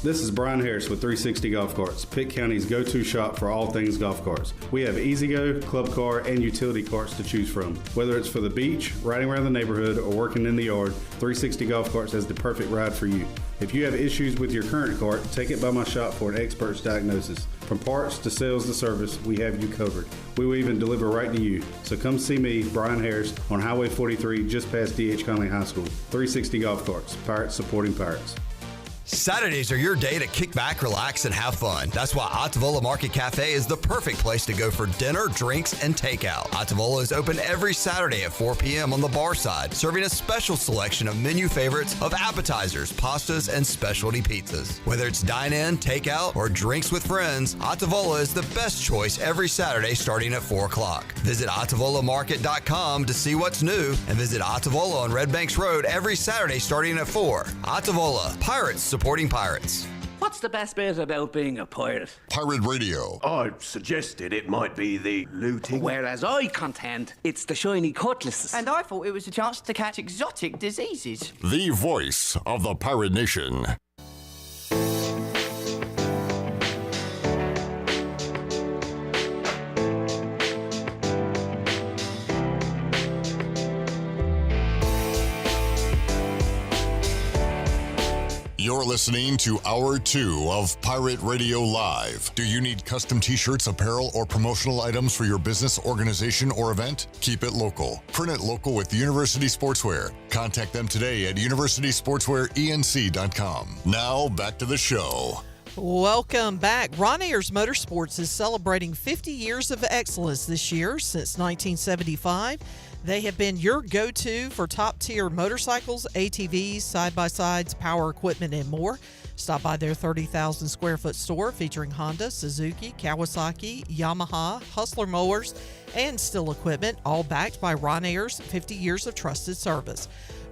This is Brian Harris with 360 Golf Carts, Pitt County's go-to shop for all things golf carts. We have E-Z-Go, club car, and utility carts to choose from. Whether it's for the beach, riding around the neighborhood, or working in the yard, 360 Golf Carts has the perfect ride for you. If you have issues with your current cart, take it by my shop for an expert's diagnosis. From parts to sales to service, we have you covered. We will even deliver right to you. So come see me, Brian Harris, on Highway 43, just past D.H. Conley High School. 360 Golf Carts, Pirates supporting Pirates. Saturdays are your day to kick back, relax, and have fun. That's why Ottavola Market Cafe is the perfect place to go for dinner, drinks, and takeout. Ottavola is open every Saturday at 4 p.m. on the bar side, serving a special selection of menu favorites of appetizers, pastas, and specialty pizzas. Whether it's dine-in, takeout, or drinks with friends, Ottavola is the best choice every Saturday starting at 4 o'clock. Visit OttavolaMarket.com to see what's new, and visit Ottavola on Red Banks Road every Saturday starting at 4. Ottavola, Pirates supporting Pirates. What's the best bit about being a pirate? Pirate Radio. I suggested it might be the looting. Whereas I contend it's the shiny cutlasses. And I thought it was a chance to catch exotic diseases. The voice of the Pirate Nation. You're listening to Hour 2 of Pirate Radio Live. Do you need custom t-shirts, apparel, or promotional items for your business, organization, or event? Keep it local. Print it local with University Sportswear. Contact them today at universitysportswearenc.com. Now, back to the show. Welcome back. Ron Ayers Motorsports is celebrating 50 years of excellence this year. Since 1975, they have been your go-to for top-tier motorcycles, ATVs, side-by-sides, power equipment, and more. Stop by their 30,000-square-foot store featuring Honda, Suzuki, Kawasaki, Yamaha, Hustler mowers, and Stihl equipment, all backed by Ron Ayers' 50 years of trusted service.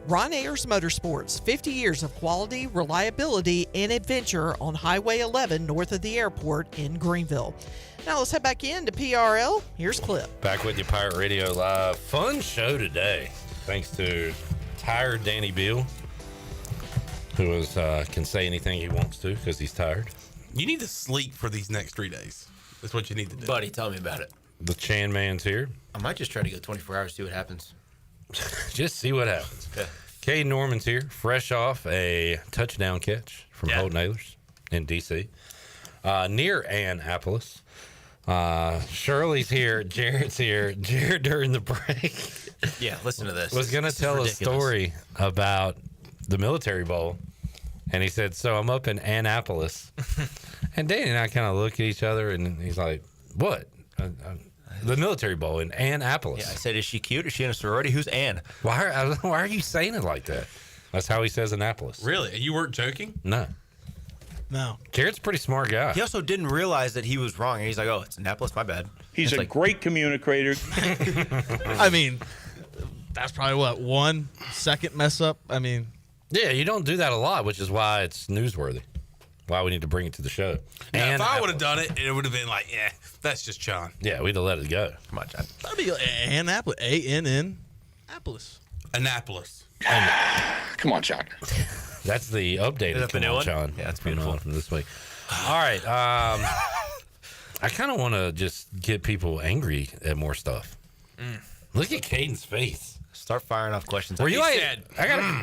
Ron Ayers Motorsports, 50 years of quality, reliability, and adventure on Highway 11 north of the airport in Greenville. Now let's head back into PRL. Here's Clip. Back with you, Pirate Radio Live. Fun show today. Thanks to tired Danny Beal, who is can say anything he wants to because he's tired. You need to sleep for these next 3 days. That's what you need to do. Buddy, tell me about it. The Chan Man's here. I might just try to go 24 hours, see what happens. Just see what happens. Yeah. Caiden Norman's here, fresh off a touchdown catch from Holton Ahlers in D.C. Near Annapolis. Shirley's here. Jared's here. Jared, during the break, Yeah, listen to this. was going to tell a story about the Military Bowl. And he said, so I'm up in Annapolis. And Danny and I kind of look at each other, and he's like, what? The Military Bowl in Annapolis. Yeah, I said, is she cute? Is she in a sorority? Who's Ann? Why are you saying it like that? That's how he says Annapolis. Really? You weren't joking? No. Jared's a pretty smart guy. He also didn't realize that he was wrong. He's like, oh, it's Annapolis, my bad. He's a like, great communicator. I mean, that's probably what, 1 second mess up. I mean, yeah, you don't do that a lot, which is why it's newsworthy. Why we need to bring it to the show. Now, if I would have done it, it would have been like, yeah, that's just John. Yeah, we'd have let it go. Come on, John. that'd be Annapolis. A-N-N. Annapolis. Annapolis. Come on, John. That's the updated Is that the new one? John. Yeah, it's Coming beautiful. on from this week. All right. I kind of want to just get people angry at more stuff. Look at Caiden's face. Start firing off questions. Were you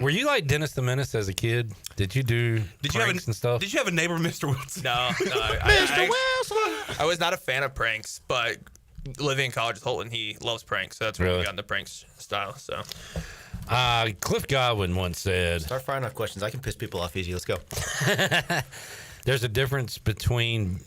were you like Dennis the Menace as a kid? Did you do pranks and stuff? Did you have a neighbor, Mr. Wilson? No. Mr. Wilson. I was not a fan of pranks, but living in college with Holton, he loves pranks, so that's where Really? we got into pranks style. So Cliff Godwin once said, Start firing off questions. I can piss people off easy. Let's go. there's a difference between,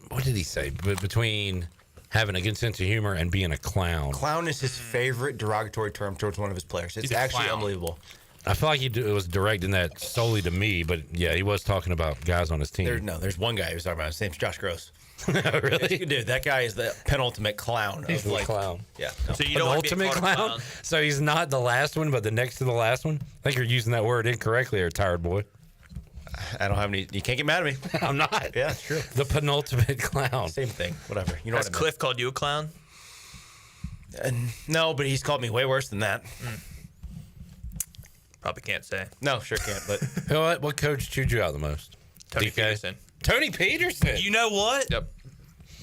what did he say? Between having a good sense of humor and being a clown. Clown is his favorite derogatory term towards one of his players. It's He's a actually clown. unbelievable. I feel like was directing that solely to me, but yeah, he was talking about guys on his team. There's one guy he was talking about. His name's Josh Gross. Really? Dude, that guy is the penultimate clown. He's of the like, clown. Yeah. So you don't want to be Ultimate called a clown? So he's not the last one, but the next to the last one? I think you're using that word incorrectly there, tired boy. I don't have any. You can't get mad at me. I'm not. Yeah, it's true. The penultimate clown. Same thing. Whatever. You know Has what I mean. Cliff called you a clown? No, but he's called me way worse than that. Probably can't say. No, sure can't. But You know what coach chewed you out the most? Tony DK? Peterson. Tony Peterson. You know what? Yep.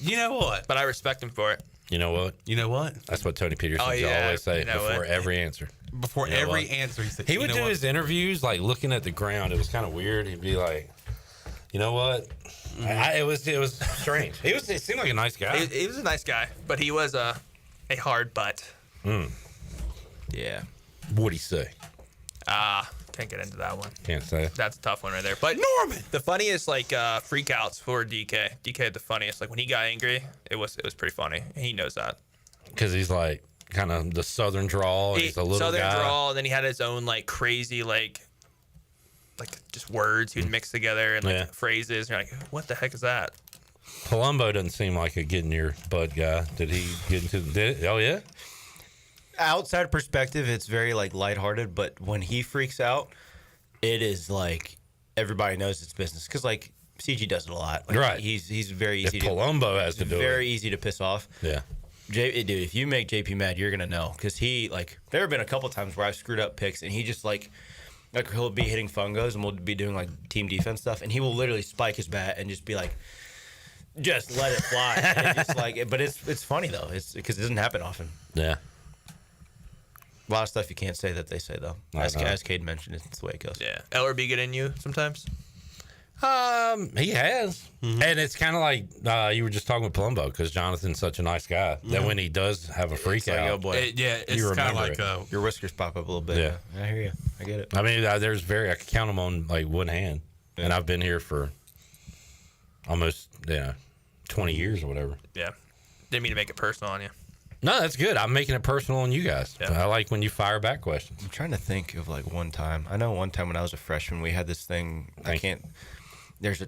You know what? But I respect him for it. You know what? You know what? That's what Tony Peterson Oh, yeah. always say You know before what? every answer. Before You know every what? answer, he said, He you would know do what? his interviews like looking at the ground. It was kind of weird. He'd be like, you know what? It was strange. It seemed like a nice guy. He was a nice guy, but he was a hard butt. yeah. What'd he say? Can't get into that one. Can't say. That's a tough one right there. But Norman, the funniest freakouts for DK. DK had the funniest. Like when he got angry, it was pretty funny. He knows that. Because he's like kind of the southern drawl. And he's a little Southern guy. drawl, and then he had his own like crazy like just words he'd mix together and like phrases. And you're like, what the heck is that? Palumbo doesn't seem like a get in your butt guy. Did he get into the? Oh yeah. Outside perspective, it's very like lighthearted, but when he freaks out, it is like everybody knows it's business because like CG does it a lot. Like, Right. He's very easy. If Palumbo has to do it, very easy to piss off. Yeah. Dude, if you make JP mad, you're gonna know because he like there have been a couple times where I've screwed up picks and he just like he'll be hitting fungos and we'll be doing like team defense stuff and he will literally spike his bat and just be like, just let it fly. And just like, but it's funny though. It's because it doesn't happen often. Yeah. A lot of stuff you can't say that they say though. As Caiden mentioned, it's the way it goes. Yeah. Ellerbe get in you sometimes? He has. And it's kind of like you were just talking with Palumbo because Jonathan's such a nice guy that when he does have a freak like, out, oh boy. It's kind of like your whiskers pop up a little bit. Yeah. I hear you. I get it. I mean, I can count them on like one hand, and I've been here for almost 20 years or whatever. Yeah. Didn't mean to make it personal on you. No, that's good. I'm making it personal on you guys. Yeah. I like when you fire back questions. I'm trying to think of like one time. I know one time when I was a freshman, we had this thing. There's a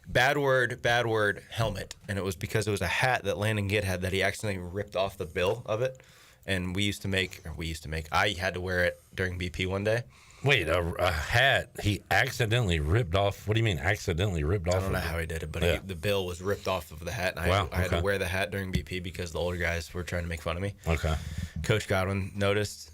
bad word helmet, and it was because it was a hat that Landon Gitt had that he accidentally ripped off the bill of it, and I had to wear it during BP one day. Wait, a hat he accidentally ripped off? What do you mean accidentally ripped off? I don't know how he did it, but the bill was ripped off of the hat, and I had to wear the hat during BP because the older guys were trying to make fun of me. Okay. Coach Godwin noticed,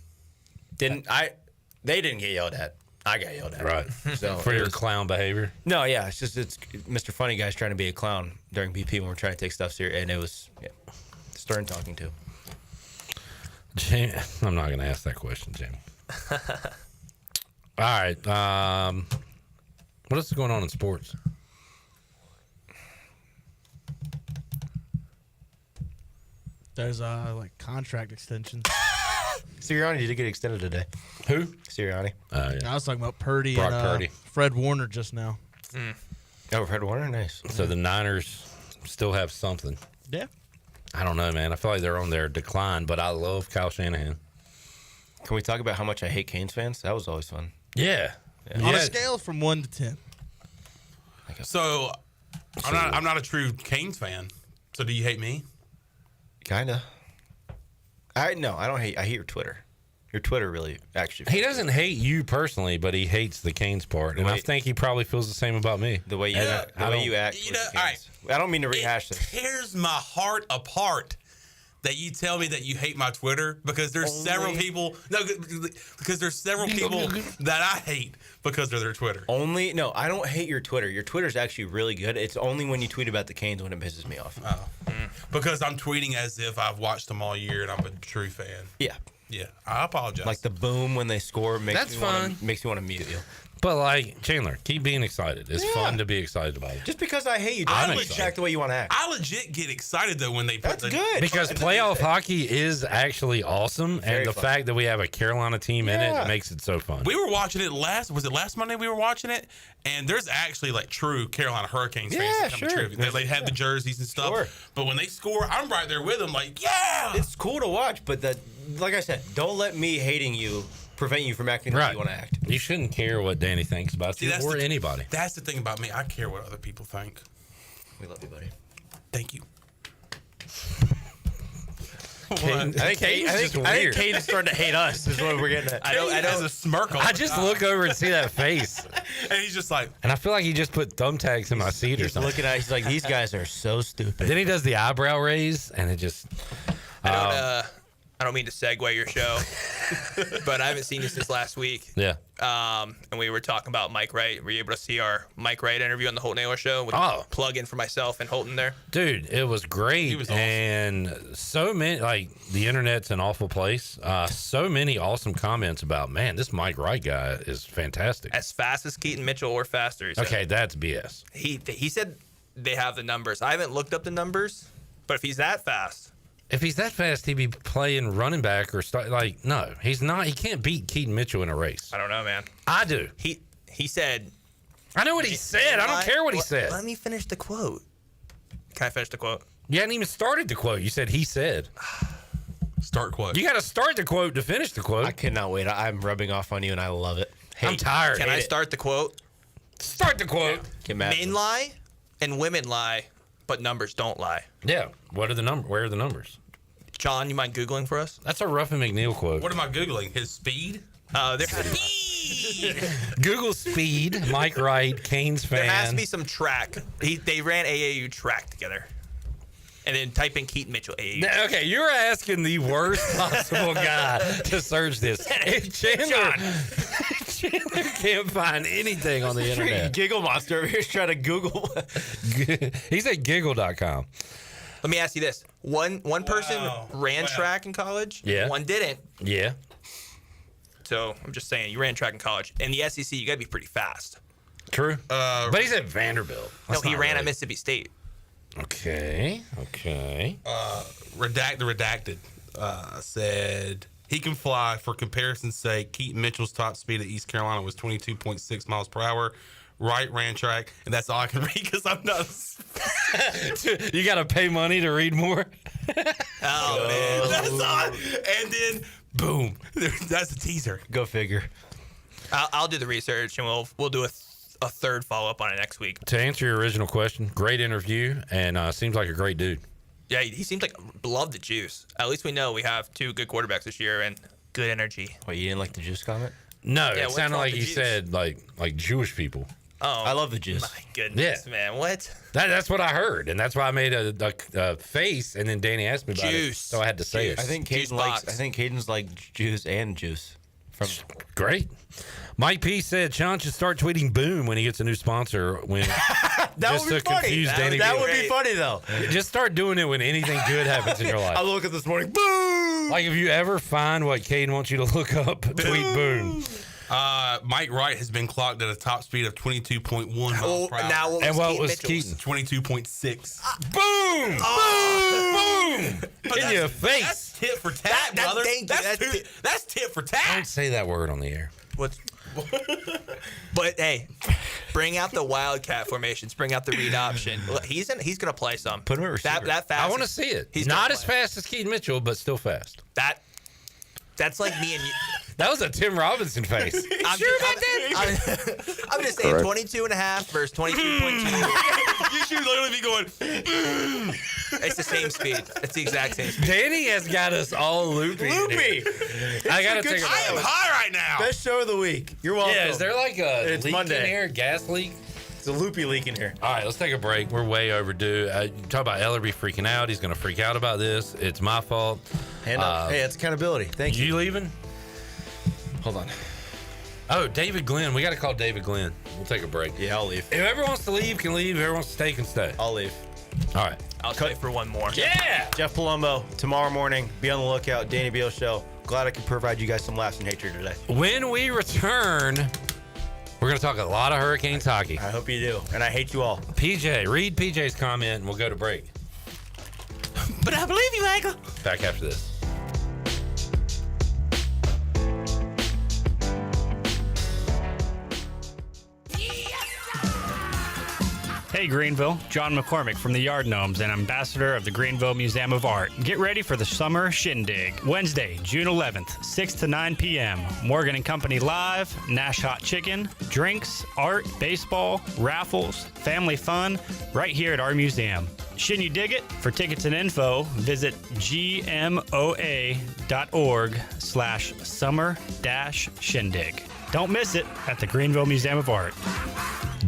They didn't get yelled at. I got yelled at. Right. So For your clown behavior? No, yeah. It's Mr. Funny Guy's trying to be a clown during BP when we're trying to take stuff serious. And it was stern talking to. I'm not going to ask that question, Jamie. All right. What else is going on in sports? There's like contract extensions. Sirianni did get extended today. Who? Sirianni. Yeah. I was talking about Purdy Brock and Purdy. Fred Warner just now. Oh, Fred Warner, nice. So the Niners still have something. Yeah. I don't know, man. I feel like they're on their decline, but I love Kyle Shanahan. Can we talk about how much I hate Canes fans? That was always fun. Yeah. On a scale from 1 to 10. So I'm not a true Canes fan. So do you hate me? Kinda. No, I don't hate. I hate your Twitter. Your Twitter really actually. He doesn't hate you personally, but he hates the Canes part, and I think he probably feels the same about me. The way you act. The way you act. You know, all right. I don't mean to rehash this. Tears my heart apart that you tell me that you hate my Twitter because there's several people. No, because there's several people that I hate because of their Twitter. No, I don't hate your Twitter. Your Twitter's actually really good. It's only when you tweet about the Canes when it pisses me off. Oh. Because I'm tweeting as if I've watched them all year and I'm a true fan. Yeah. Yeah, I apologize. Like the boom when they score makes me fun. want to mute you. But like Chandler, keep being excited. It's fun to be excited about it. Just because I hate you, I'm don't excited. act the way you want to act. I legit get excited though when they put good because playoff hockey is actually awesome, and the fact that we have a Carolina team in it makes it so fun. We were watching it last Monday we were watching it, and there's actually like true Carolina Hurricanes fans that come to trivia. They had the jerseys and stuff. But when they score, I'm right there with them like, yeah. It's cool to watch, but like I said, don't let me hating you prevent you from acting the way you want to act. You shouldn't care what Danny thinks about you or anybody. That's the thing about me. I care what other people think. We love you, buddy. Thank you. I think Caden's starting to hate us is what we're getting at. I know as a smirk on I just look over and see that face. And he's just like, and I feel like he just put thumbtacks in my seat or something. Looking at it, he's like, these guys are so stupid. Then he does the eyebrow raise, and it just. I don't mean to segue your show, but I haven't seen you since last week. Yeah. And we were talking about Mike Wright. Were you able to see our Mike Wright interview on the Holt Naylor show with a plug in for myself and Holton there? Dude, it was great. He was awesome. And so many, like, the internet's an awful place. So many awesome comments about, man, this Mike Wright guy is fantastic. As fast as Keaton Mitchell or faster, he said. Okay, that's BS. He said they have the numbers. I haven't looked up the numbers, but if he's that fast. If he's that fast, he'd be playing running back or start. Like, no, he's not. He can't beat Keaton Mitchell in a race. I don't know, man. I do. He said. I know what he said. I don't care what he said. Let me finish the quote. Can I finish the quote? You hadn't even started the quote. You said he said. Start quote. You got to start the quote to finish the quote. I cannot wait. I'm rubbing off on you, and I love it. I'm tired. Can I start the quote? Start the quote. Men lie and women lie, but numbers don't lie. Yeah. What are the numbers? Where are the numbers? John, you mind Googling for us? That's a Ruffin McNeil quote. What am I Googling? His speed? There's speed. Google speed. Mike Wright, Canes fan. There has to be some track. They ran AAU track together. And then type in Keaton Mitchell AAU. Now, okay, you're asking the worst possible guy to search this. If Chandler can't find anything on the internet. Giggle monster over here is trying to Google. He's at giggle.com. Let me ask you this. One person ran track in college. Yeah. One didn't. Yeah. So I'm just saying, you ran track in college. In the SEC, you got to be pretty fast. True. But he's at Vanderbilt. No, he ran at Mississippi State. Okay. Redacted said he can fly. For comparison's sake, Keaton Mitchell's top speed at East Carolina was 22.6 miles per hour. Wright ran track, and that's all I can read because I'm not. You got to pay money to read more? Oh, man. That's all. And then, boom. That's a teaser. Go figure. I'll do the research, and we'll do a third follow-up on it next week. To answer your original question, great interview, and seems like a great dude. Yeah, he seems like love the juice. At least we know we have two good quarterbacks this year and good energy. Wait, you didn't like the juice comment? No, Yeah, it what's sounded wrong like with you the juice? said like Jewish people. Oh, I love the juice. My goodness, man. What? That's what I heard, and that's why I made a face, and then Danny asked me about it, Juice. so I had to say it. I think Caden's like juice and juice. Great. Mike P said Sean should start tweeting "boom" when he gets a new sponsor. When That just would be to funny. confuse Danny. That would Beal. be funny though. Just start doing it when anything good happens in your life. I look at this morning. Boom. Like if you ever find what Caiden wants you to look up, tweet "boom." Mike Wright has been clocked at a top speed of 22.1 miles per hour. Now And what was Keaton? 22.6. Boom! Boom! In your face. That's tit for tat, brother. That's tit for tat. Don't say that word on the air. But hey, bring out the wildcat formations. Bring out the read option. Look, he's gonna play some. Put him at receiver. That fast. I want to see it. He's not as fast as Keaton Mitchell, but still fast. That's like me and you. That was a Tim Robinson face. I'm just saying, 22.5 versus 22.2. You should literally be going. It's the same speed. It's the exact same speed. Danny has got us all loopy. I gotta take. I am high right now. Best show of the week. You're welcome. Yeah, is there like a It's leak Monday. in here? Gas leak? It's a loopy leak in here. All right, let's take a break. We're way overdue. You talk about Ellerbe freaking out. He's going to freak out about this. It's my fault. Hand up. Hey, it's accountability. Thank you. You leaving? Hold on. Oh, David Glenn. We got to call David Glenn. We'll take a break. Yeah, I'll leave. Whoever wants to leave can leave. Whoever wants to stay can stay. I'll leave. All right. I'll stay for one more. Yeah. Jeff Palumbo, tomorrow morning, be on the lookout. Danny Beal Show. Glad I could provide you guys some laughs and hatred today. When we return, we're going to talk a lot of Hurricanes hockey. I hope you do. And I hate you all. PJ, read PJ's comment and we'll go to break. But I believe you, Michael. Back after this. Hey Greenville, John McCormick from the Yard Gnomes and ambassador of the Greenville Museum of Art. Get ready for the Summer Shindig. Wednesday, June 11th, 6 to 9 p.m. Morgan and Company Live, Nash Hot Chicken, drinks, art, baseball, raffles, family fun, right here at our museum. Shouldn't you dig it? For tickets and info, visit gmoa.org/summer-shindig. Don't miss it at the Greenville Museum of Art.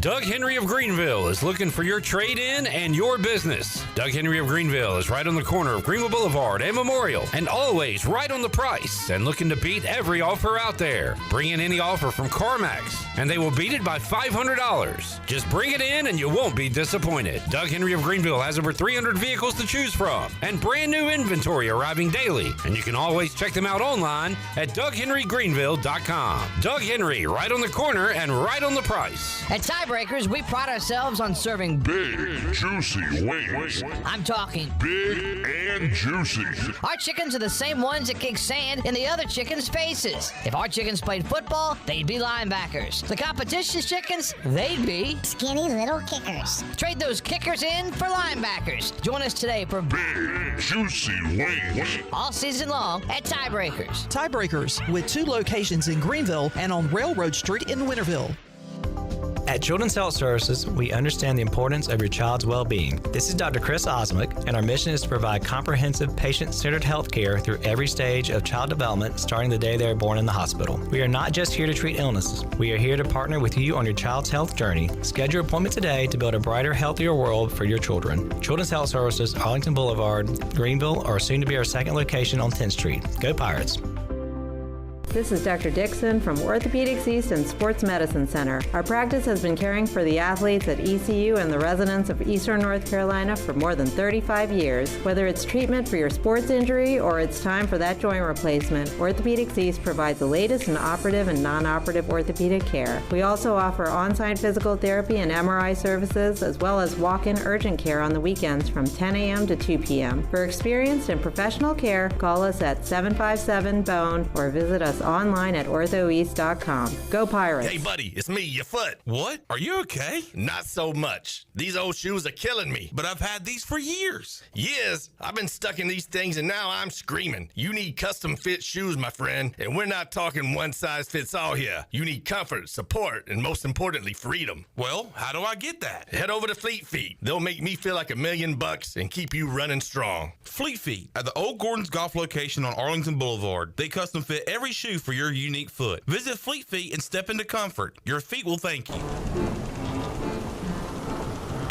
Doug Henry of Greenville is looking for your trade-in and your business. Doug Henry of Greenville is right on the corner of Greenville Boulevard and Memorial, and always right on the price and looking to beat every offer out there. Bring in any offer from CarMax, and they will beat it by $500. Just bring it in and you won't be disappointed. Doug Henry of Greenville has over 300 vehicles to choose from and brand new inventory arriving daily, and you can always check them out online at DougHenryGreenville.com. Doug Henry, right on the corner and right on the price. At Tiebreakers, we pride ourselves on serving Big, juicy wings. I'm talking Big and juicy. Our chickens are the same ones that kick sand in the other chickens' faces. If our chickens played football, they'd be linebackers. The competition's chickens, they'd be skinny little kickers. Trade those kickers in for linebackers. Join us today for Big, juicy wings. All season long at Tiebreakers. Tiebreakers, with 2 locations in Greenville and on Railroad Street in Winterville. At Children's Health Services, we understand the importance of your child's well-being. This is Dr. Chris Osmick, and our mission is to provide comprehensive, patient-centered health care through every stage of child development, starting the day they are born in the hospital. We are not just here to treat illnesses. We are here to partner with you on your child's health journey. Schedule your appointment today to build a brighter, healthier world for your children. Children's Health Services, Arlington Boulevard, Greenville, or soon to be our second location on 10th Street. Go Pirates! This is Dr. Dixon from Orthopedics East and Sports Medicine Center. Our practice has been caring for the athletes at ECU and the residents of Eastern North Carolina for more than 35 years. Whether it's treatment for your sports injury or it's time for that joint replacement, Orthopedics East provides the latest in operative and non-operative orthopedic care. We also offer on-site physical therapy and MRI services, as well as walk-in urgent care on the weekends from 10 a.m. to 2 p.m. For experienced and professional care, call us at 757-BONE or visit us online at orthoeast.com. Go Pirates! Hey, buddy, it's me, your foot. What? Are you okay? Not so much. These old shoes are killing me. But I've had these for years. Years? I've been stuck in these things and now I'm screaming. You need custom fit shoes, my friend. And we're not talking one size fits all here. You need comfort, support, and most importantly, freedom. Well, how do I get that? Head over to Fleet Feet. They'll make me feel like $1 million and keep you running strong. Fleet Feet at the Old Gordon's Golf location on Arlington Boulevard. They custom fit every shoe for your unique foot. Visit Fleet Feet and step into comfort. Your feet will thank you.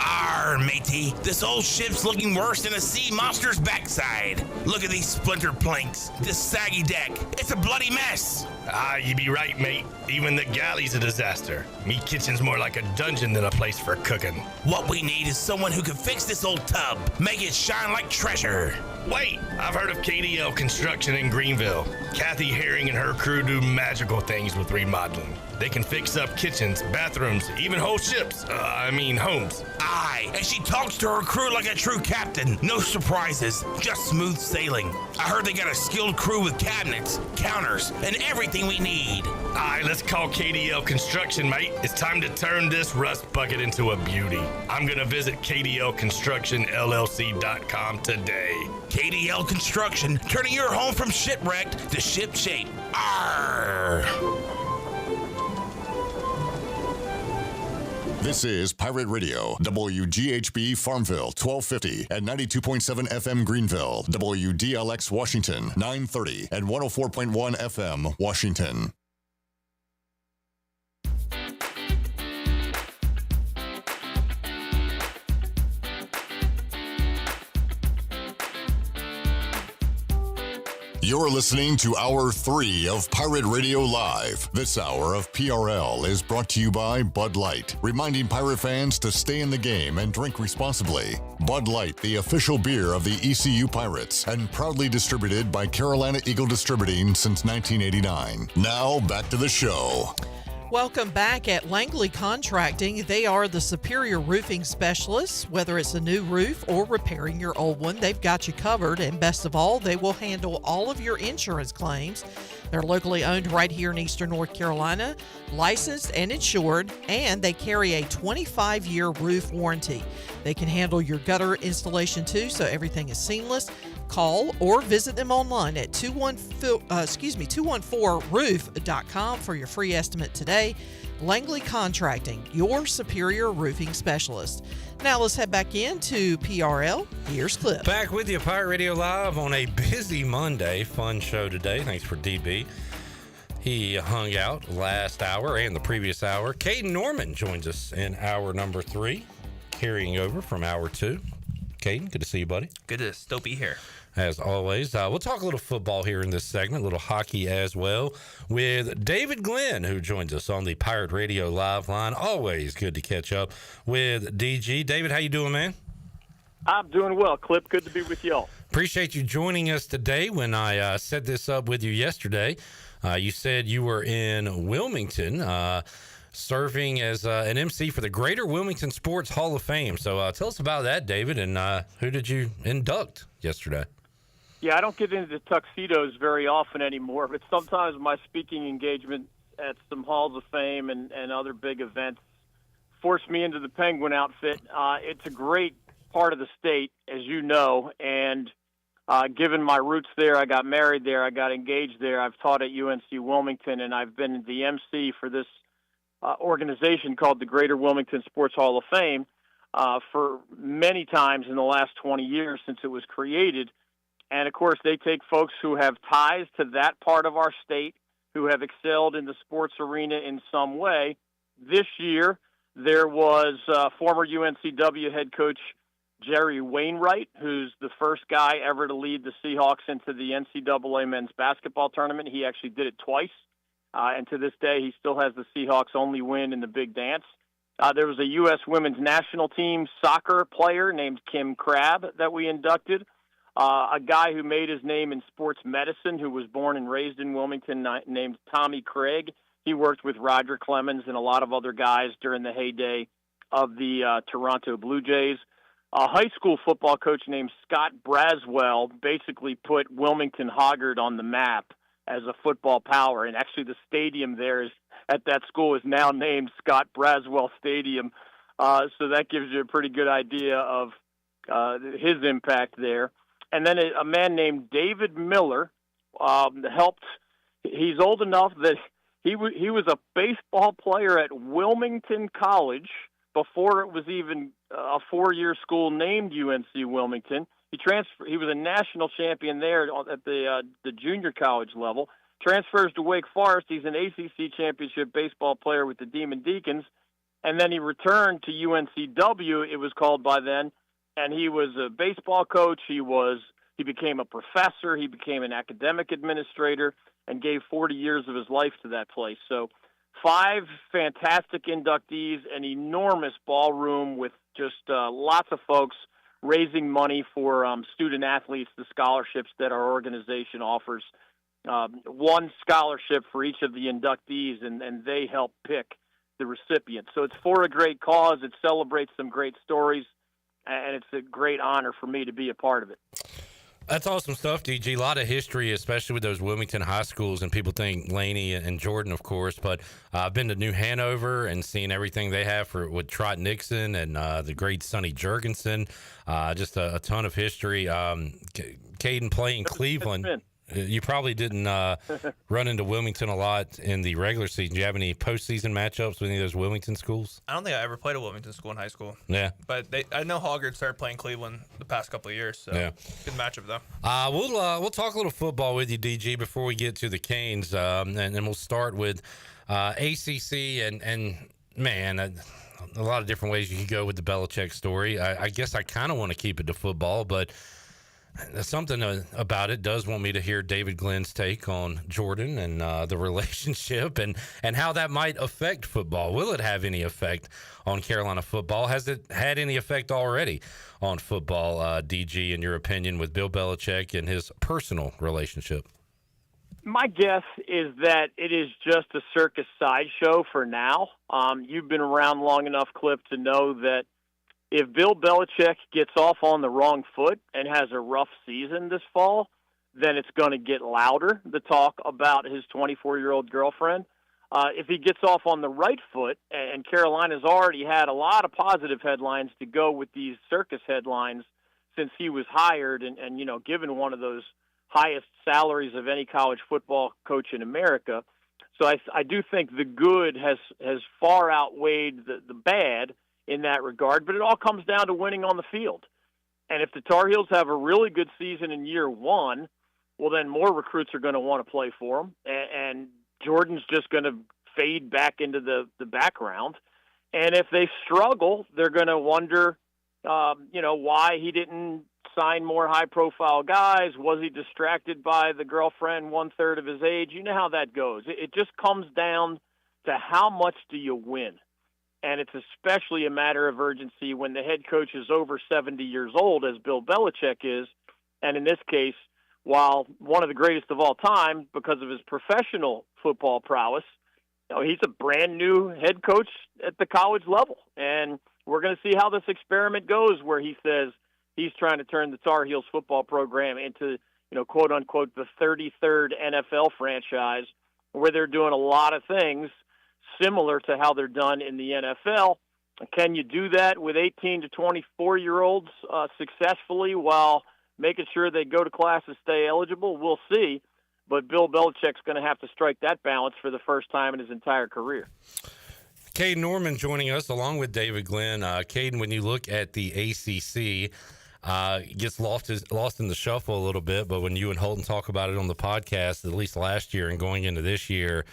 Arr! Arr, matey. This old ship's looking worse than a sea monster's backside. Look at these splinter planks, this saggy deck. It's a bloody mess. Ah, you be right, mate. Even the galley's a disaster. Me kitchen's more like a dungeon than a place for cooking. What we need is someone who can fix this old tub, make it shine like treasure. Wait, I've heard of KDL Construction in Greenville. Kathy Herring and her crew do magical things with remodeling. They can fix up kitchens, bathrooms, even whole ships. Homes. Aye, and she talks to her crew like a true captain. No surprises, just smooth sailing. I heard they got a skilled crew with cabinets, counters, and everything we need. Aye, let's call KDL Construction, mate. It's time to turn this rust bucket into a beauty. I'm gonna visit KDLConstructionLLC.com today. KDL Construction, turning your home from shipwrecked to ship-shape. Arr! This is Pirate Radio, WGHB Farmville, 1250 and 92.7 FM Greenville, WDLX Washington, 930 and 104.1 FM Washington. You're listening to Hour 3 of Pirate Radio Live. This hour of PRL is brought to you by Bud Light, reminding Pirate fans to stay in the game and drink responsibly. Bud Light, the official beer of the ECU Pirates, and proudly distributed by Carolina Eagle Distributing since 1989. Now, back to the show. Welcome back. At Langley Contracting, they are the superior roofing specialists. Whether it's a new roof or repairing your old one, they've got you covered. And best of all, they will handle all of your insurance claims. They're locally owned right here in Eastern North Carolina, licensed and insured, and they carry a 25-year roof warranty. They can handle your gutter installation too, so everything is seamless. Call or visit them online at 214roof.com for your free estimate today. Langley Contracting, your superior roofing specialist. Now let's head back into PRL. Here's Cliff. Back with you, Pirate Radio Live on a busy Monday. Fun show today. Thanks for DB. He hung out last hour and the previous hour. Caiden Norman joins us in hour number 3, carrying over from hour 2. Caiden, good to see you, buddy. Good to still be here. As always, we'll talk a little football here in this segment, a little hockey as well, with David Glenn, who joins us on the Pirate Radio Live line. Always good to catch up with DG. David, how you doing, man? I'm doing well, Clip. Good to be with y'all. Appreciate you joining us today. When I set this up with you yesterday, you said you were in Wilmington, serving as an MC for the Greater Wilmington Sports Hall of Fame. So tell us about that, David, and who did you induct yesterday? Yeah, I don't get into tuxedos very often anymore, but sometimes my speaking engagement at some halls of fame and other big events force me into the Penguin outfit. It's a great part of the state, as you know, and given my roots there, I got married there, I got engaged there. I've taught at UNC Wilmington, and I've been the MC for this organization called the Greater Wilmington Sports Hall of Fame for many times in the last 20 years since it was created. And, of course, they take folks who have ties to that part of our state, who have excelled in the sports arena in some way. This year, there was former UNCW head coach Jerry Wainwright, who's the first guy ever to lead the Seahawks into the NCAA men's basketball tournament. He actually did it twice. And to this day, he still has the Seahawks' only win in the Big Dance. There was a U.S. women's national team soccer player named Kim Crabb that we inducted. A guy who made his name in sports medicine, who was born and raised in Wilmington, named Tommy Craig. He worked with Roger Clemens and a lot of other guys during the heyday of the Toronto Blue Jays. A high school football coach named Scott Braswell basically put Wilmington Hoggard on the map as a football power, and actually the stadium there at that school is now named Scott Braswell Stadium. So that gives you a pretty good idea of his impact there. And then a man named David Miller helped. He's old enough that he was a baseball player at Wilmington College before it was even a 4-year school named UNC Wilmington. He was a national champion there at the junior college level. Transfers to Wake Forest. He's an ACC championship baseball player with the Demon Deacons. And then he returned to UNCW, it was called by then, and he was a baseball coach. He became a professor. He became an academic administrator and gave 40 years of his life to that place. So 5 fantastic inductees, an enormous ballroom with just lots of folks raising money for student athletes, the scholarships that our organization offers. One scholarship for each of the inductees, and they help pick the recipient. So it's for a great cause. It celebrates some great stories, and it's a great honor for me to be a part of it. That's awesome stuff, DG. A lot of history, especially with those Wilmington high schools, and people think Laney and Jordan, of course. But I've been to New Hanover and seen everything they have with Trot Nixon and the great Sonny Jurgensen. Just a ton of history. Caiden playing Cleveland. You probably didn't run into Wilmington a lot in the regular season. Do you have any postseason matchups with any of those Wilmington schools? I don't think I ever played a Wilmington school in high school. Yeah. But I know Hoggard started playing Cleveland the past couple of years, so yeah. Good matchup, though. We'll talk a little football with you, DG, before we get to the Canes, and then we'll start with ACC and man, a lot of different ways you could go with the Belichick story. I guess I kind of want to keep it to football, but something about it does want me to hear David Glenn's take on Jordan and the relationship and how that might affect football. Will it have any effect on Carolina football? Has it had any effect already on football, DG, in your opinion, with Bill Belichick and his personal relationship? My guess is that it is just a circus sideshow for now. You've been around long enough, Cliff, to know that if Bill Belichick gets off on the wrong foot and has a rough season this fall, then it's going to get louder, the talk about his 24-year-old girlfriend. If he gets off on the right foot, and Carolina's already had a lot of positive headlines to go with these circus headlines since he was hired and given one of those highest salaries of any college football coach in America. So I do think the good has far outweighed the bad in that regard, but it all comes down to winning on the field. And if the Tar Heels have a really good season in year one, well, then more recruits are going to want to play for them, and Jordan's just going to fade back into the background. And if they struggle, they're going to wonder, why he didn't sign more high-profile guys. Was he distracted by the girlfriend 1/3 of his age? You know how that goes. It just comes down to how much do you win. And it's especially a matter of urgency when the head coach is over 70 years old, as Bill Belichick is. And in this case, while one of the greatest of all time because of his professional football prowess, he's a brand new head coach at the college level. And we're going to see how this experiment goes where he says he's trying to turn the Tar Heels football program into, quote unquote, the 33rd NFL franchise where they're doing a lot of things similar to how they're done in the NFL. Can you do that with 18 to 24-year-olds successfully while making sure they go to class and stay eligible? We'll see. But Bill Belichick's going to have to strike that balance for the first time in his entire career. Caiden Norman joining us along with David Glenn. Caiden, when you look at the ACC, it gets lost in the shuffle a little bit, but when you and Holton talk about it on the podcast, at least last year and going into this year,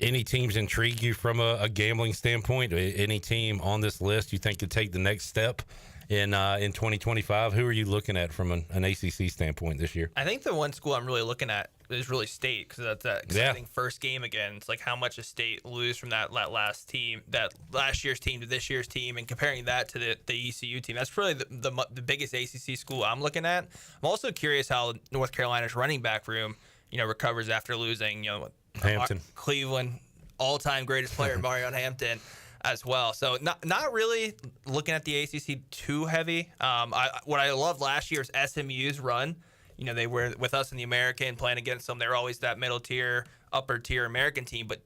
any teams intrigue you from a gambling standpoint? Any team on this list you think could take the next step in 2025? Who are you looking at from an ACC standpoint this year? I think the one school I'm really looking at is really State, because that's that exciting first game again. It's like how much does State lose from that last year's team to this year's team, and comparing that to the ECU team. That's really the biggest ACC school I'm looking at. I'm also curious how North Carolina's running back room recovers after losing Hampton, Cleveland, all-time greatest player Marion Hampton as well. So not really looking at the ACC too heavy. What I loved last year is SMU's run. They were with us in the American, playing against them. They were always that middle tier, upper tier American team, but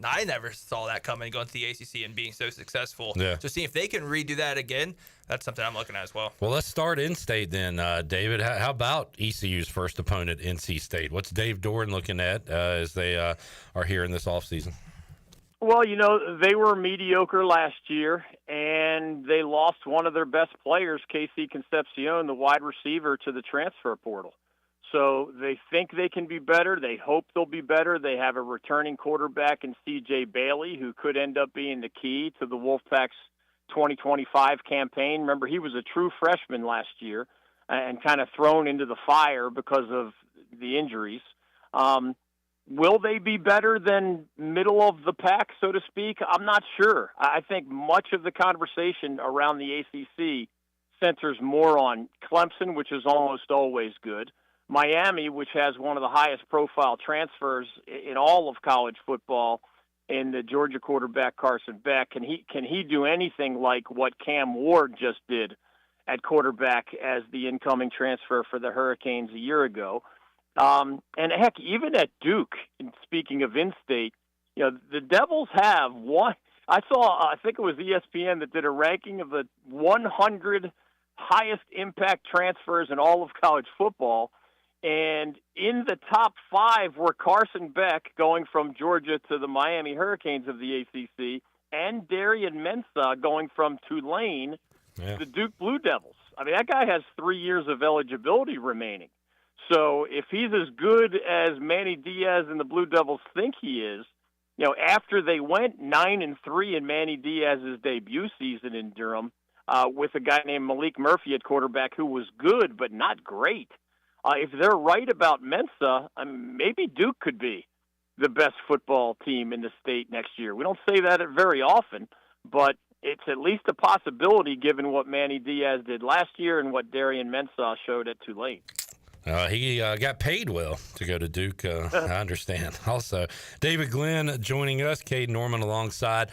I never saw that coming, going to the ACC and being so successful. Yeah. So seeing if they can redo that again, that's something I'm looking at as well. Well, let's start in-state then, David. How about ECU's first opponent, NC State? What's Dave Doran looking at as they are here in this offseason? Well, they were mediocre last year, and they lost one of their best players, KC Concepcion, the wide receiver, to the transfer portal. So they think they can be better. They hope they'll be better. They have a returning quarterback in C.J. Bailey, who could end up being the key to the Wolfpack's 2025 campaign. Remember, he was a true freshman last year and kind of thrown into the fire because of the injuries. Will they be better than middle of the pack, so to speak? I'm not sure. I think much of the conversation around the ACC centers more on Clemson, which is almost always good, Miami, which has one of the highest profile transfers in all of college football, in the Georgia quarterback Carson Beck. Can he do anything like what Cam Ward just did at quarterback as the incoming transfer for the Hurricanes a year ago? And heck, even at Duke, speaking of in-state, the Devils have one. I think it was ESPN that did a ranking of the 100 highest impact transfers in all of college football. And in the top 5 were Carson Beck going from Georgia to the Miami Hurricanes of the ACC, and Darian Mensah going from Tulane to the Duke Blue Devils. I mean, that guy has 3 years of eligibility remaining. So if he's as good as Manny Diaz and the Blue Devils think he is, after they went 9-3 in Manny Diaz's debut season in Durham, with a guy named Malik Murphy at quarterback who was good but not great. If they're right about Mensah, maybe Duke could be the best football team in the state next year. We don't say that very often, but it's at least a possibility given what Manny Diaz did last year and what Darian Mensah showed at Tulane. He got paid well to go to Duke, I understand. Also, David Glenn joining us, Caiden Norman alongside.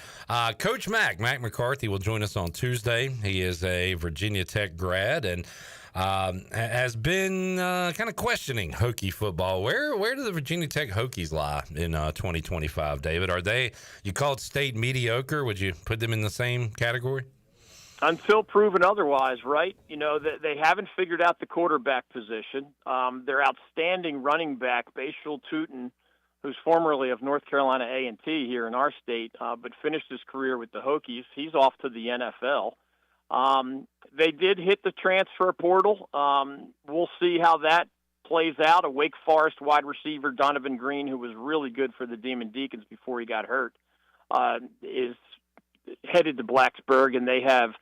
Coach Mac McCarthy will join us on Tuesday. He is a Virginia Tech grad and has been kind of questioning Hokie football. Where do the Virginia Tech Hokies lie in 2025, David? You called State mediocre. Would you put them in the same category? Until proven otherwise, right? They haven't figured out the quarterback position. Their outstanding running back, Bashul Tootin, who's formerly of North Carolina A&T here in our state, but finished his career with the Hokies. He's off to the NFL. They did hit the transfer portal. We'll see how that plays out. A Wake Forest wide receiver, Donovan Green, who was really good for the Demon Deacons before he got hurt, is headed to Blacksburg, and they have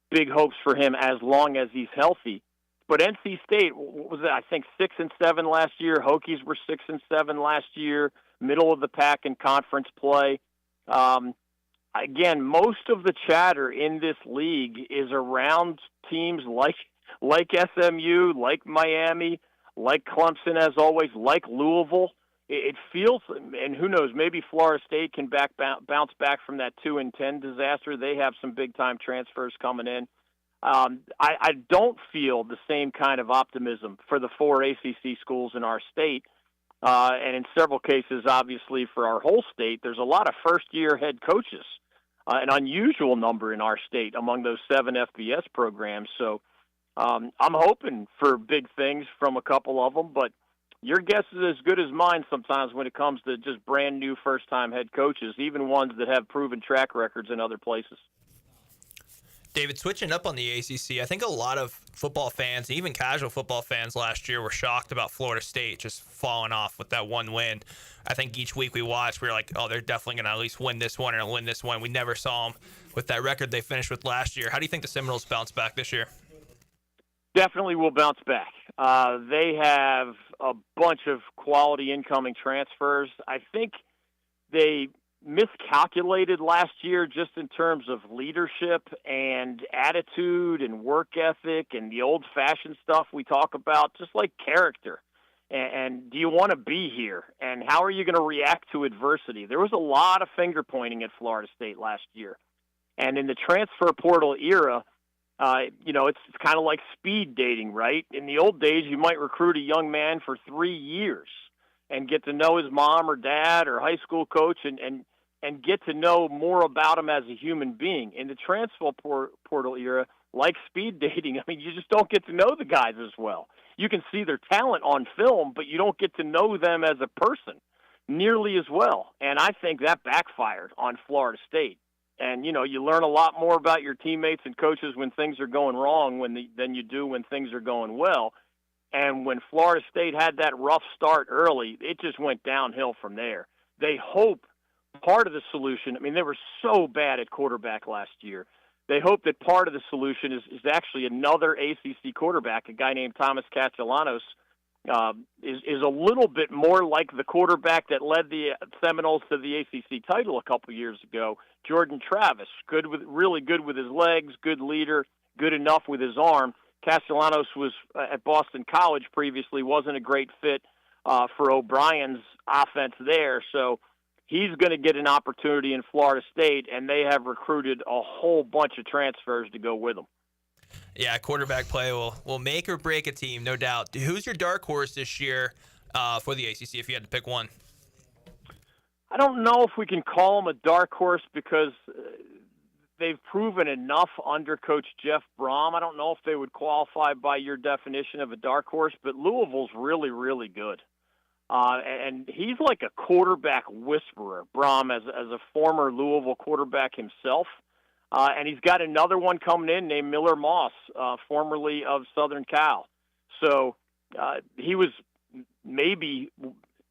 big hopes for him as long as he's healthy. But NC State, what was it? I think 6-7 last year. Hokies were 6-7 last year, middle of the pack in conference play. Again, most of the chatter in this league is around teams like SMU, like Miami, like Clemson, as always, like Louisville. It feels, and who knows, maybe Florida State can bounce back from that 2-10 disaster. They have some big-time transfers coming in. I don't feel the same kind of optimism for the 4 ACC schools in our state. And in several cases, obviously, for our whole state, there's a lot of first-year head coaches, an unusual number in our state among those 7 FBS programs. So I'm hoping for big things from a couple of them, but your guess is as good as mine sometimes when it comes to just brand new first-time head coaches, even ones that have proven track records in other places. David, switching up on the ACC, I think a lot of football fans, even casual football fans last year, were shocked about Florida State just falling off with that one win. I think each week we watched, we were like, oh, they're definitely going to at least win this one or win this one. We never saw them with that record they finished with last year. How do you think the Seminoles bounce back this year? Definitely will bounce back. They have a bunch of quality incoming transfers. I think they miscalculated last year just in terms of leadership and attitude and work ethic and the old-fashioned stuff we talk about, just like character. And do you want to be here? And how are you going to react to adversity? There was a lot of finger-pointing at Florida State last year. And in the transfer portal era, it's kind of like speed dating, right? In the old days, you might recruit a young man for 3 years and get to know his mom or dad or high school coach and get to know more about him as a human being. In the transfer portal era, like speed dating, I mean, you just don't get to know the guys as well. You can see their talent on film, but you don't get to know them as a person nearly as well. And I think that backfired on Florida State. And, you learn a lot more about your teammates and coaches when things are going wrong than you do when things are going well. And when Florida State had that rough start early, it just went downhill from there. They hope part of the solution, I mean, they were so bad at quarterback last year. They hope that part of the solution is actually another ACC quarterback, a guy named Thomas Castellanos, is a little bit more like the quarterback that led the Seminoles to the ACC title a couple years ago, Jordan Travis. Really good with his legs, good leader, good enough with his arm. Castellanos was at Boston College previously, wasn't a great fit for O'Brien's offense there, so he's going to get an opportunity in Florida State, and they have recruited a whole bunch of transfers to go with him. Yeah, quarterback play will make or break a team, no doubt. Who's your dark horse this year for the ACC if you had to pick one? I don't know if we can call them a dark horse because they've proven enough under Coach Jeff Brom. I don't know if they would qualify by your definition of a dark horse, but Louisville's really, really good. And he's like a quarterback whisperer, Brom, as a former Louisville quarterback himself. And he's got another one coming in named Miller Moss, formerly of Southern Cal. So he was maybe,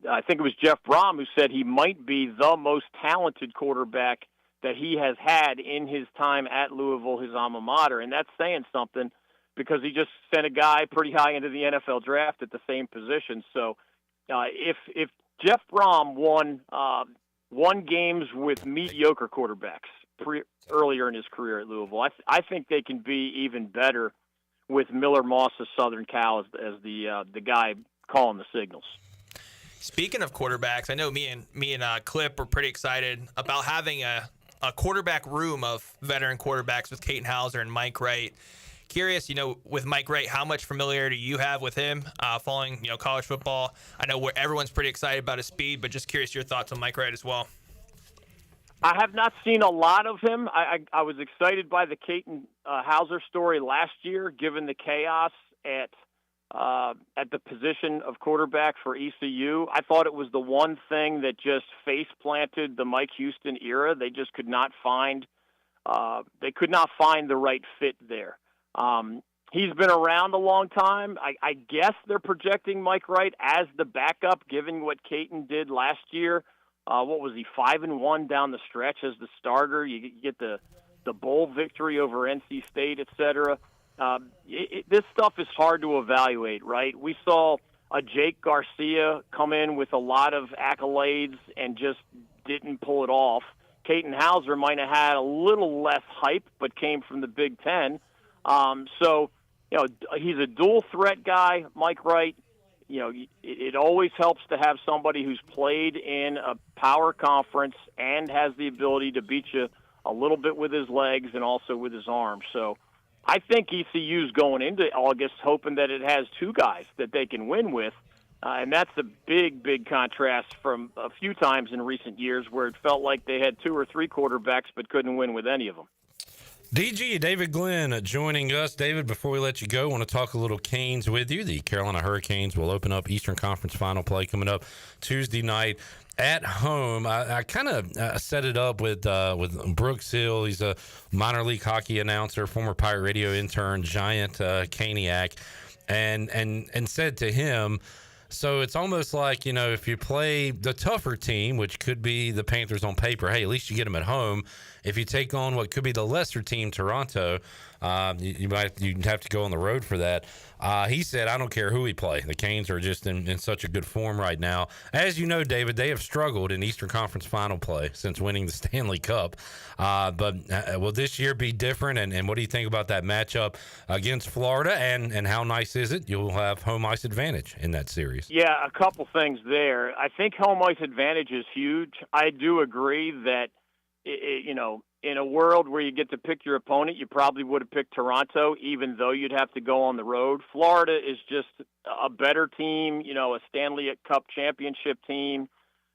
I think it was Jeff Brom who said he might be the most talented quarterback that he has had in his time at Louisville, his alma mater. And that's saying something because he just sent a guy pretty high into the NFL draft at the same position. So if Jeff Brom won games with mediocre quarterbacks earlier in his career at Louisville, I think they can be even better with Miller Moss of Southern Cal as the guy calling the signals. Speaking of quarterbacks, I know me and Clip were pretty excited about having a quarterback room of veteran quarterbacks with Caiden Hauser and Mike Wright. Curious, with Mike Wright, how much familiarity you have with him following, college football. I know everyone's pretty excited about his speed, but just curious your thoughts on Mike Wright as well. I have not seen a lot of him. I was excited by the Caiden Hauser story last year, given the chaos at the position of quarterback for ECU. I thought it was the one thing that just face planted the Mike Houston era. They just could not find the right fit there. He's been around a long time. I guess they're projecting Mike Wright as the backup, given what Caiden did last year. What was he, 5-1 down the stretch as the starter? You get the bowl victory over NC State, et cetera. This stuff is hard to evaluate, right? We saw a Jake Garcia come in with a lot of accolades and just didn't pull it off. Caiden Hauser might have had a little less hype, but came from the Big Ten. So, he's a dual threat guy, Mike Wright. It always helps to have somebody who's played in a power conference and has the ability to beat you a little bit with his legs and also with his arms. So I think ECU's going into August hoping that it has two guys that they can win with. And that's a big, big contrast from a few times in recent years where it felt like they had two or three quarterbacks but couldn't win with any of them. DG, David Glenn, joining us. David, before we let you go, I want to talk a little Canes with you. The Carolina Hurricanes will open up Eastern Conference Final play coming up Tuesday night at home. I kind of set it up with Brooks Hill. He's a minor league hockey announcer, former Pirate Radio intern, Giant Caniac, and said to him, so it's almost like, if you play the tougher team, which could be the Panthers on paper, hey, at least you get them at home. If you take on what could be the lesser team, Toronto, you have to go on the road for that. He said, I don't care who we play. The Canes are just in such a good form right now. As you know, David, they have struggled in Eastern Conference Final play since winning the Stanley Cup. But will this year be different? And what do you think about that matchup against Florida? And how nice is it? You'll have home ice advantage in that series. Yeah, a couple things there. I think home ice advantage is huge. I do agree that, in a world where you get to pick your opponent, you probably would have picked Toronto, even though you'd have to go on the road. Florida is just a better team, a Stanley Cup championship team,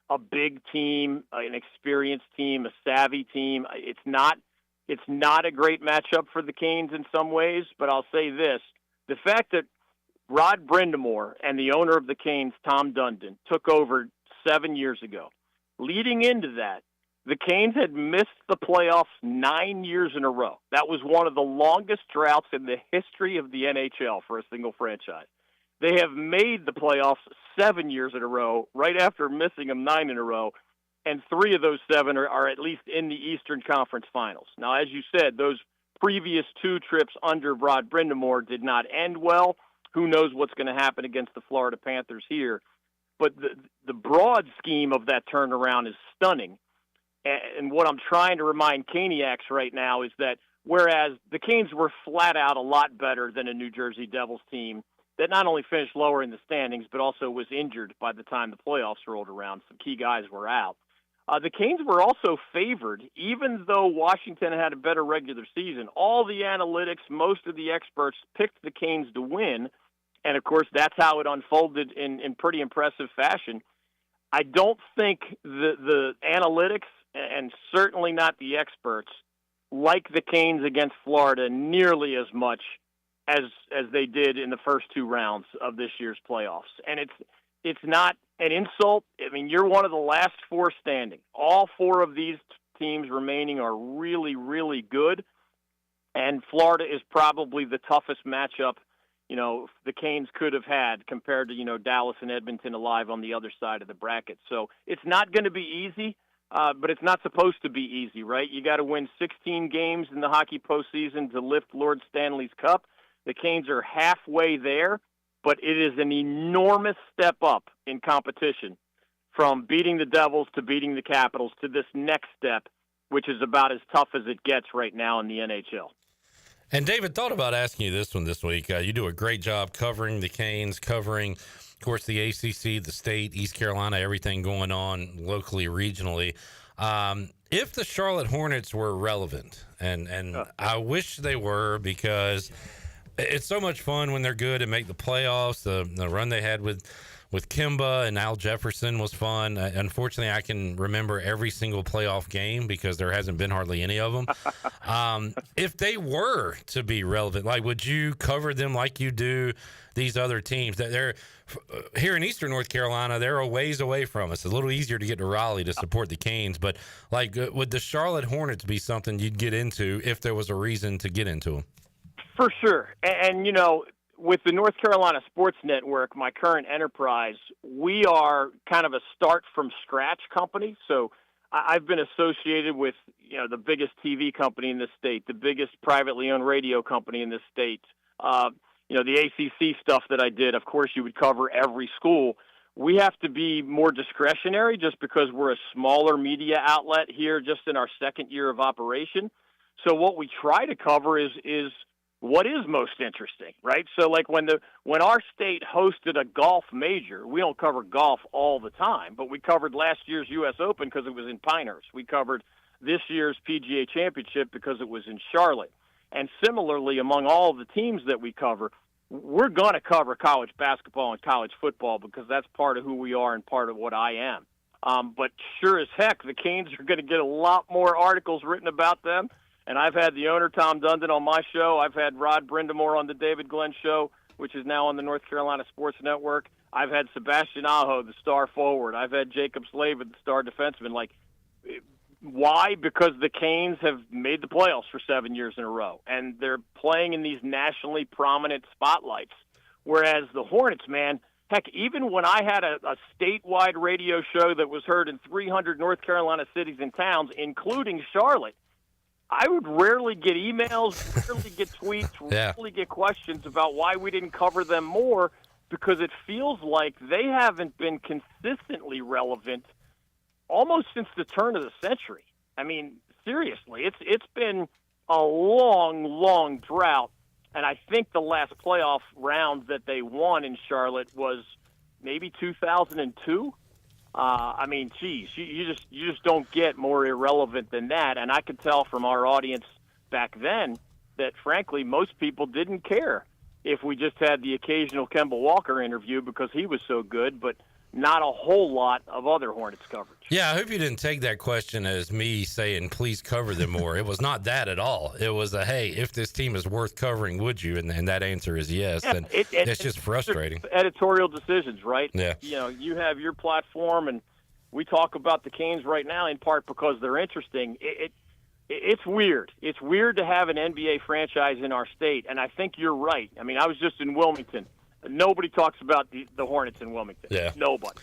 a big team, an experienced team, a savvy team. It's not a great matchup for the Canes in some ways, but I'll say this. The fact that Rod Brindamore and the owner of the Canes, Tom Dundon, took over 7 years ago, leading into that, the Canes had missed the playoffs 9 years in a row. That was one of the longest droughts in the history of the NHL for a single franchise. They have made the playoffs 7 years in a row, right after missing them 9 in a row, and 3 of those 7 are at least in the Eastern Conference Finals. Now, as you said, those previous 2 trips under Rod Brindamore did not end well. Who knows what's going to happen against the Florida Panthers here? But the broad scheme of that turnaround is stunning. And what I'm trying to remind Caniacs right now is that whereas the Canes were flat out a lot better than a New Jersey Devils team that not only finished lower in the standings but also was injured by the time the playoffs rolled around. Some key guys were out. The Canes were also favored, even though Washington had a better regular season. All the analytics, most of the experts picked the Canes to win, and, of course, that's how it unfolded in pretty impressive fashion. I don't think the analytics, and certainly not the experts, like the Canes against Florida nearly as much as they did in the first 2 rounds of this year's playoffs. And it's not an insult. I mean, you're one of the last 4 standing. All 4 of these teams remaining are really, really good, and Florida is probably the toughest matchup, the Canes could have had compared to, Dallas and Edmonton alive on the other side of the bracket. So it's not going to be easy, but it's not supposed to be easy, right? You got to win 16 games in the hockey postseason to lift Lord Stanley's Cup. The Canes are halfway there, but it is an enormous step up in competition from beating the Devils to beating the Capitals to this next step, which is about as tough as it gets right now in the NHL. And David, thought about asking you this one this week. You do a great job covering the Canes, covering, of course, the ACC, the state, East Carolina, everything going on locally, regionally. If the Charlotte Hornets were relevant, and I wish they were, because it's so much fun when they're good and make the playoffs. The run they had with Kimba and Al Jefferson was fun. Unfortunately, I can remember every single playoff game because there hasn't been hardly any of them. If they were to be relevant, would you cover them like you do these other teams? That they're here in Eastern North Carolina, they're a ways away from us. It's a little easier to get to Raleigh to support the Canes, but would the Charlotte Hornets be something you'd get into if there was a reason to get into them? For sure. And with the North Carolina Sports Network, my current enterprise, we are kind of a start from scratch company. So I've been associated with, the biggest TV company in this state, the biggest privately owned radio company in this state. The ACC stuff that I did, of course, you would cover every school. We have to be more discretionary just because we're a smaller media outlet here just in our second year of operation. So what we try to cover is what is most interesting, right? So when our state hosted a golf major, we don't cover golf all the time, but we covered last year's U.S. Open because it was in Pinehurst. We covered this year's PGA Championship because it was in Charlotte. And similarly, among all of the teams that we cover, we're going to cover college basketball and college football because that's part of who we are and part of what I am. But sure as heck, the Canes are going to get a lot more articles written about them. And I've had the owner, Tom Dundon, on my show. I've had Rod Brindamore on the David Glenn Show, which is now on the North Carolina Sports Network. I've had Sebastian Aho, the star forward. I've had Jacob Slavin, the star defenseman. Why? Because the Canes have made the playoffs for 7 years in a row, and they're playing in these nationally prominent spotlights. Whereas the Hornets, man, heck, even when I had a statewide radio show that was heard in 300 North Carolina cities and towns, including Charlotte, I would rarely get emails, rarely get tweets, rarely get questions about why we didn't cover them more, because it feels like they haven't been consistently relevant almost since the turn of the century. I mean, seriously, it's been a long, long drought, and I think the last playoff round that they won in Charlotte was maybe 2002. I mean, geez, you just don't get more irrelevant than that. And I could tell from our audience back then that, frankly, most people didn't care if we just had the occasional Kemba Walker interview because he was so good, but not a whole lot of other Hornets coverage. Yeah, I hope you didn't take that question as me saying, please cover them more. It was not that at all. It was hey, if this team is worth covering, would you? And that answer is yes. Yeah, and it's just frustrating. Editorial decisions, right? Yeah. You have your platform, and we talk about the Canes right now in part because they're interesting. It's weird. It's weird to have an NBA franchise in our state, and I think you're right. I mean, I was just in Wilmington, nobody talks about the Hornets in Wilmington. Yeah. Nobody.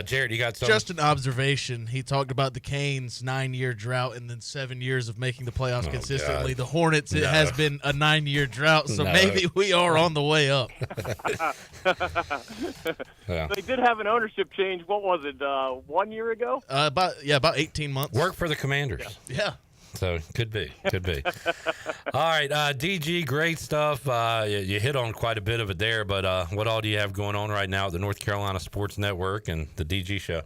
Jared, you got something? Just an observation. He talked about the Canes' 9-year drought and then 7 years of making the playoffs consistently. God. The Hornets, it has been a 9-year drought, so maybe we are on the way up. Yeah. They did have an ownership change. What was it? 1 year ago? About 18 months. Work for the Commanders. Yeah. So could be. All right, DG, great stuff. You hit on quite a bit of it there, but what all do you have going on right now at the North Carolina Sports Network and the DG Show?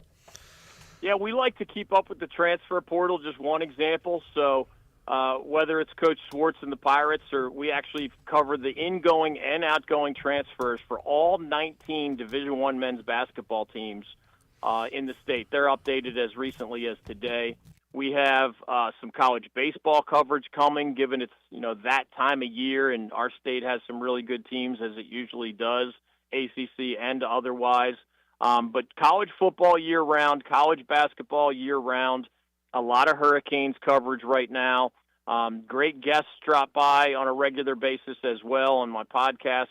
Yeah, we like to keep up with the transfer portal. Just one example. So whether it's Coach Schwartz and the Pirates, or we actually cover the ingoing and outgoing transfers for all 19 Division I men's basketball teams in the state. They're updated as recently as today. We have some college baseball coverage coming, given it's that time of year, and our state has some really good teams, as it usually does, ACC and otherwise. But college football year-round, college basketball year-round, a lot of Hurricanes coverage right now. Great guests drop by on a regular basis as well on my podcast.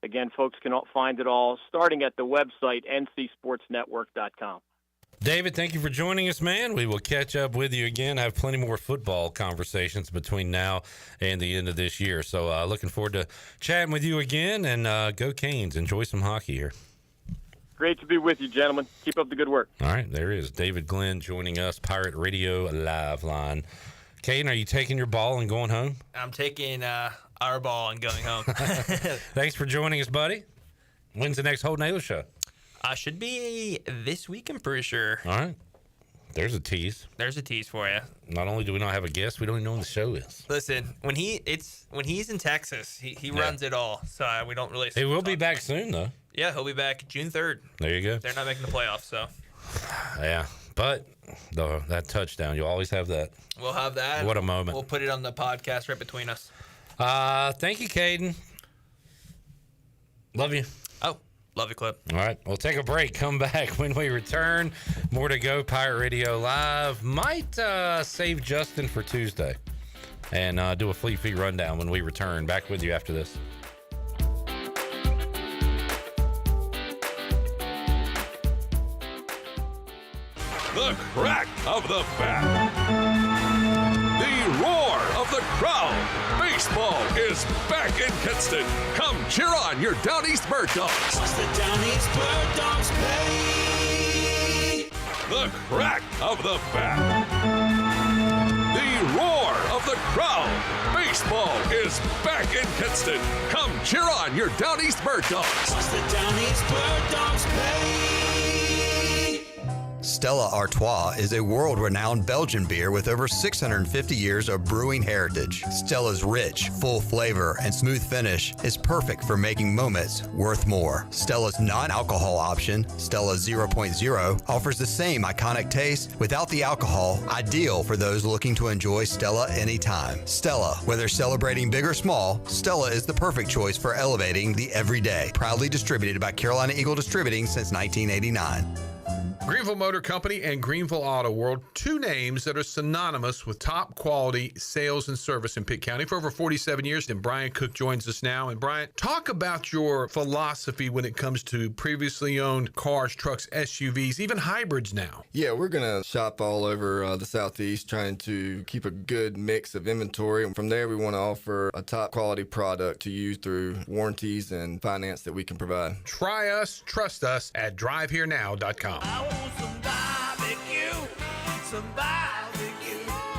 Again, folks can find it all starting at the website, ncsportsnetwork.com. David, thank you for joining us, man. We will catch up with you again. I have plenty more football conversations between now and the end of this year. So looking forward to chatting with you again, and go Canes. Enjoy some hockey here. Great to be with you, gentlemen. Keep up the good work. All right, there is David Glenn joining us, Pirate Radio Live Line. Caden, are you taking your ball and going home? I'm taking our ball and going home. Thanks for joining us, buddy. When's the next Hold Naylor show? Should be this week, I'm pretty sure. All right. There's a tease. There's a tease for you. Not only do we not have a guest, we don't even know when the show is. Listen, when he's in Texas, he runs it all. So we don't really. He will be back soon, though. Yeah, he'll be back June 3rd. There you go. They're not making the playoffs, so. Yeah, but that touchdown, you always have that. We'll have that. What a moment. We'll put it on the podcast right between us. Thank you, Caden. Love you. Oh, love you, Clip. All right, we'll take a break. Come back when we return. More to go. Pirate Radio Live. Might save Justin for Tuesday and do a Fleet Feet rundown when we return. Back with you after this. The crack of the bat. The roar of the crowd. Baseball is back in Kinston. Come cheer on your Down East Bird Dogs. What's the Down East Bird Dogs pay? The crack of the bat. The roar of the crowd. Baseball is back in Kinston. Come cheer on your Down East Bird Dogs. What's the Down East Bird Dogs pay? Stella Artois is a world-renowned Belgian beer with over 650 years of brewing heritage. Stella's rich, full flavor and smooth finish is perfect for making moments worth more. Stella's non-alcohol option, Stella 0.0, offers the same iconic taste without the alcohol, ideal for those looking to enjoy Stella anytime. Stella, whether celebrating big or small, Stella is the perfect choice for elevating the everyday. Proudly distributed by Carolina Eagle Distributing since 1989. Greenville Motor Company and Greenville Auto World, two names that are synonymous with top quality sales and service in Pitt County for over 47 years. And Brian Cook joins us now. And Brian, talk about your philosophy when it comes to previously owned cars, trucks, SUVs, even hybrids now. Yeah, we're going to shop all over the Southeast, trying to keep a good mix of inventory. And from there, we want to offer a top quality product to you through warranties and finance that we can provide. Try us, trust us at driveherenow.com.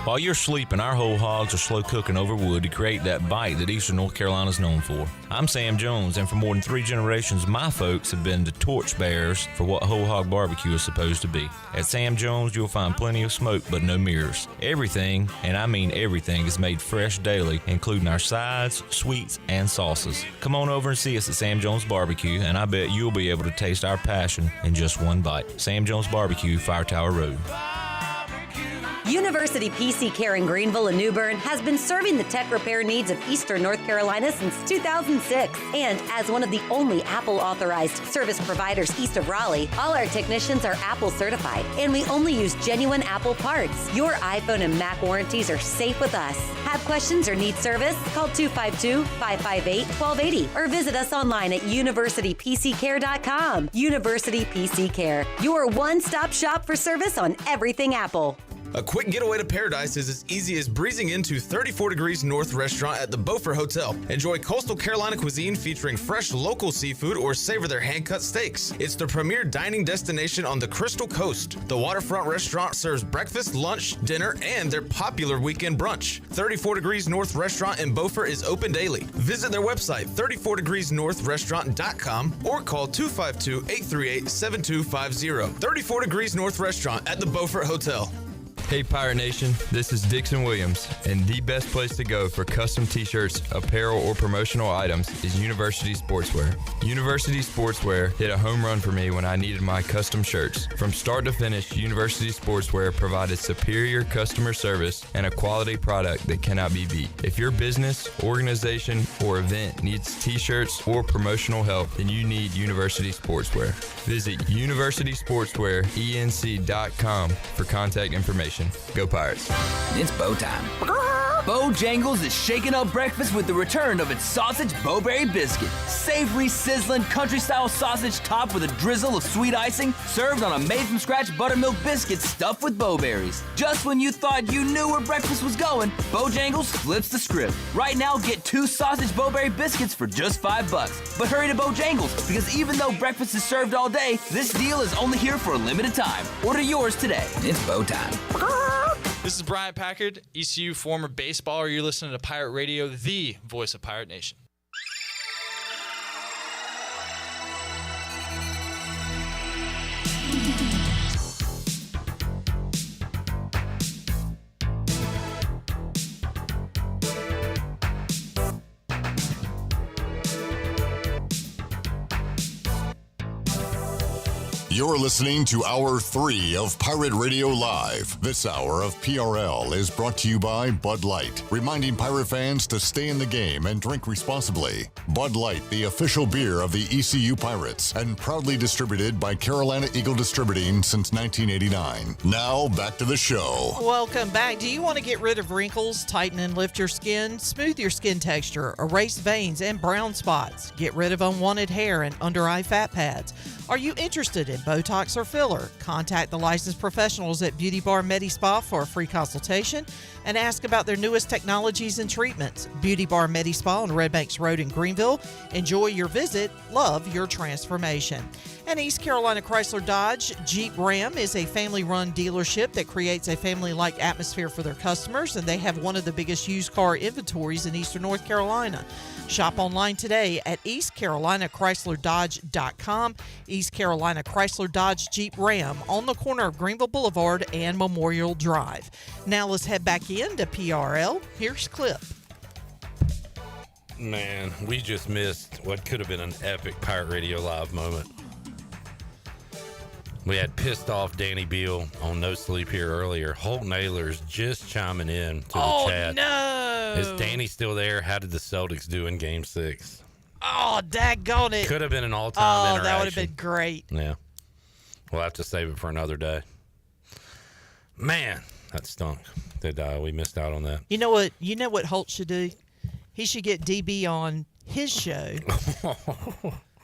While you're sleeping, our whole hogs are slow cooking over wood to create that bite that Eastern North Carolina is known for. I'm Sam Jones, and for more than 3 generations, my folks have been the torchbearers for what whole hog barbecue is supposed to be. At Sam Jones, you'll find plenty of smoke, but no mirrors. Everything, and I mean everything, is made fresh daily, including our sides, sweets, and sauces. Come on over and see us at Sam Jones Barbecue, and I bet you'll be able to taste our passion in just one bite. Sam Jones Barbecue, Fire Tower Road. University PC Care in Greenville and New Bern has been serving the tech repair needs of Eastern North Carolina since 2006. And as one of the only Apple authorized service providers east of Raleigh, all our technicians are Apple certified, and we only use genuine Apple parts. Your iPhone and Mac warranties are safe with us. Have questions or need service? Call 252-558-1280 or visit us online at universitypccare.com. University PC Care, your one-stop shop for service on everything Apple. A quick getaway to paradise is as easy as breezing into 34 Degrees North restaurant at the Beaufort Hotel. Enjoy coastal Carolina cuisine featuring fresh local seafood or savor their hand-cut steaks. It's the premier dining destination on the Crystal Coast. The waterfront restaurant serves breakfast, lunch, dinner, and their popular weekend brunch. 34 Degrees North restaurant in Beaufort is open daily. Visit their website, 34degreesnorthrestaurant.com, or call 252-838-7250. 34 Degrees North restaurant at the Beaufort Hotel. Hey Pirate Nation, this is Dixon Williams, and the best place to go for custom t-shirts, apparel, or promotional items is University Sportswear. University Sportswear hit a home run for me when I needed my custom shirts. From start to finish, University Sportswear provided superior customer service and a quality product that cannot be beat. If your business, organization, or event needs t-shirts or promotional help, then you need University Sportswear. Visit universitysportswearenc.com for contact information. Go Pirates. It's bow time. Bojangles is shaking up breakfast with the return of its sausage Bowberry biscuit. Savory, sizzling, country-style sausage topped with a drizzle of sweet icing, served on a made-from-scratch buttermilk biscuit stuffed with bowberries. Just when you thought you knew where breakfast was going, Bojangles flips the script. Right now, get 2 sausage Bowberry biscuits for just $5. But hurry to Bojangles, because even though breakfast is served all day, this deal is only here for a limited time. Order yours today. It's bow time. This is Brian Packard, ECU former baseballer. You're listening to Pirate Radio, the voice of Pirate Nation. You're listening to Hour 3 of Pirate Radio Live. This hour of PRL is brought to you by Bud Light, reminding Pirate fans to stay in the game and drink responsibly. Bud Light, the official beer of the ECU Pirates, and proudly distributed by Carolina Eagle Distributing since 1989. Now, back to the show. Welcome back. Do you want to get rid of wrinkles, tighten and lift your skin, smooth your skin texture, erase veins and brown spots, get rid of unwanted hair and under-eye fat pads? Are you interested in Botox or filler? Contact the licensed professionals at Beauty Bar Medi Spa for a free consultation and ask about their newest technologies and treatments. Beauty Bar Medi Spa on Red Banks Road in Greenville. Enjoy your visit. Love your transformation. And East Carolina Chrysler Dodge Jeep Ram is a family-run dealership that creates a family-like atmosphere for their customers, and they have one of the biggest used car inventories in Eastern North Carolina. Shop online today at EastCarolinaChryslerDodge.com. East Carolina Chrysler Dodge Jeep Ram on the corner of Greenville Boulevard and Memorial Drive. Now let's head back into PRL. Here's Clip. Man, we just missed what could have been an epic Pirate Radio Live moment. We had pissed off Danny Beal on No Sleep here earlier. Holt Naylor's just chiming in to the chat. No! Is Danny still there? How did the Celtics do in Game 6? Oh, daggone it. Could have been an all-time interaction. That would have been great. Yeah. We'll have to save it for another day. Man, that stunk that we missed out on that. You know what Holt should do? He should get DB on his show.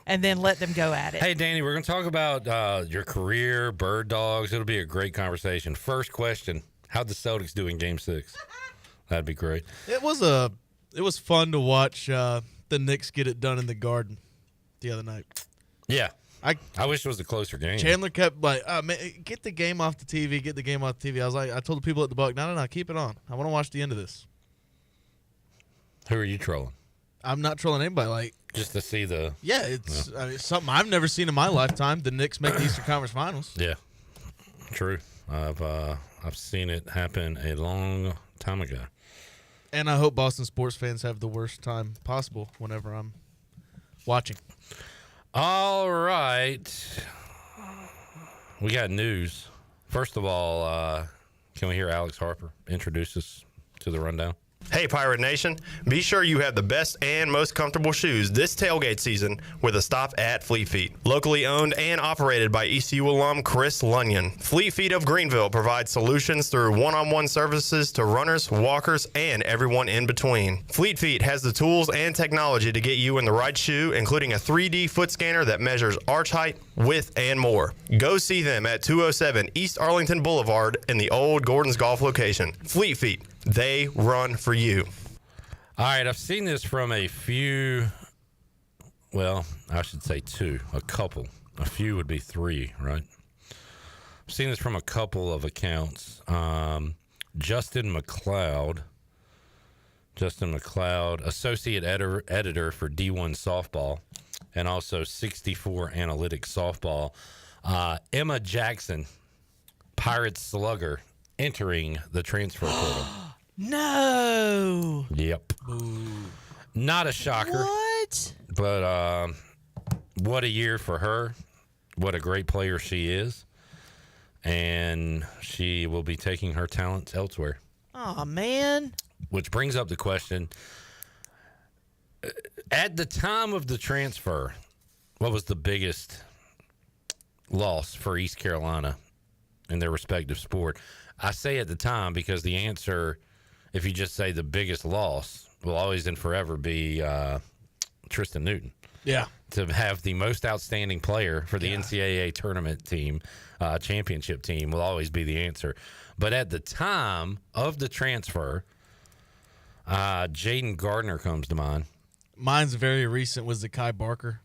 And then let them go at it. Hey, Danny, we're going to talk about your career, bird dogs. It'll be a great conversation. First question, how'd the Celtics do in Game 6? That'd be great. It was fun to watch the Knicks get it done in the Garden the other night. Yeah. I wish it was a closer game. Chandler kept like, man, get the game off the TV, get the game off the TV. I was like, I told the people at the Buck, no, keep it on. I want to watch the end of this. Who are you trolling? I'm not trolling anybody. Like, just to see the... Yeah, it's something I've never seen in my lifetime. The Knicks make the Eastern Conference Finals. Yeah, true. I've seen it happen a long time ago. And I hope Boston sports fans have the worst time possible whenever I'm watching. All right. We got news. First of all, Can we hear Alex Harper introduce us to the rundown? Hey, Pirate Nation. Be sure you have the best and most comfortable shoes this tailgate season with a stop at Fleet Feet. Locally owned and operated by ECU alum Chris Lunyon. Fleet Feet of Greenville provides solutions through one-on-one services to runners, walkers, and everyone in between. Fleet Feet has the tools and technology to get you in the right shoe, including a 3D foot scanner that measures arch height, width, and more. Go see them at 207 East Arlington Boulevard in the old Gordon's Golf location. Fleet Feet. They run for you. All right, I've seen this from a few, well, I should say two, a couple. A few would be three, right? I've seen this from a couple of accounts. Justin McLeod, associate editor for D1 Softball, and also 64 Analytics Softball. Emma Jackson, Pirates slugger, entering the transfer portal. No. Yep. Ooh. Not a shocker. What? But what a year for her. What a great player she is. And she will be taking her talents elsewhere. Oh, man. Which brings up the question. At the time of the transfer, what was the biggest loss for East Carolina in their respective sport? I say at the time because the answer, if you just say the biggest loss, will always and forever be Tristan Newton. Yeah. To have the most outstanding player for the NCAA tournament team, championship team, will always be the answer. But at the time of the transfer, Jaden Gardner comes to mind. Mine's very recent was Zakai Barker.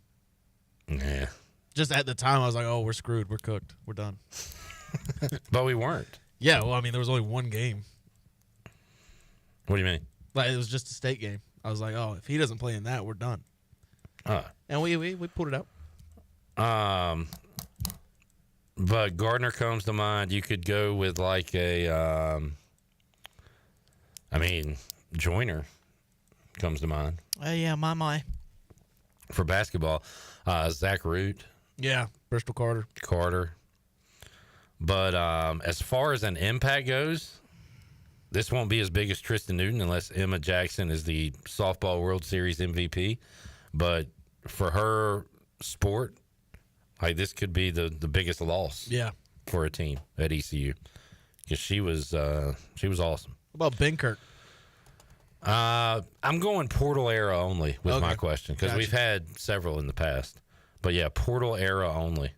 Yeah. Just at the time, I was like, oh, we're screwed. We're cooked. We're done. But we weren't. Yeah, well, I mean, there was only one game. What do you mean? Like, it was just a state game. I was like, oh, if he doesn't play in that, we're done. And we pulled it out. But Gardner comes to mind. You could go with like a, Joyner comes to mind. Yeah, my. For basketball, Zach Root. Yeah, Bristol Carter. But as far as an impact goes, this won't be as big as Tristan Newton unless Emma Jackson is the Softball World Series MVP. But for her sport, like this could be the biggest loss. Yeah. For a team at ECU, because she was awesome. What about Benkirk? I'm going portal era only with my question because Gotcha. we've had several in the past. But yeah, portal era only.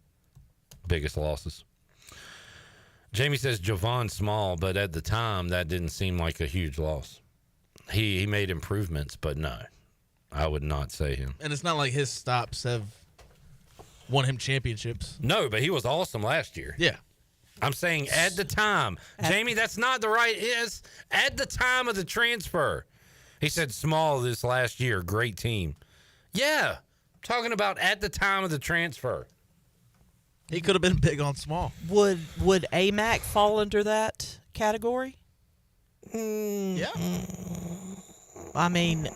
Biggest losses. Jamie says Javon Small, but at the time that didn't seem like a huge loss. He made improvements, but no, I would not say him. And it's not like his stops have won him championships. No, but he was awesome last year. Yeah. I'm saying at the time. Jamie, that's not the right is. At the time of the transfer. He said Small this last year, great team. Yeah, talking about at the time of the transfer. He could have been big on Small. Would AMAC fall under that category? Yeah. I mean,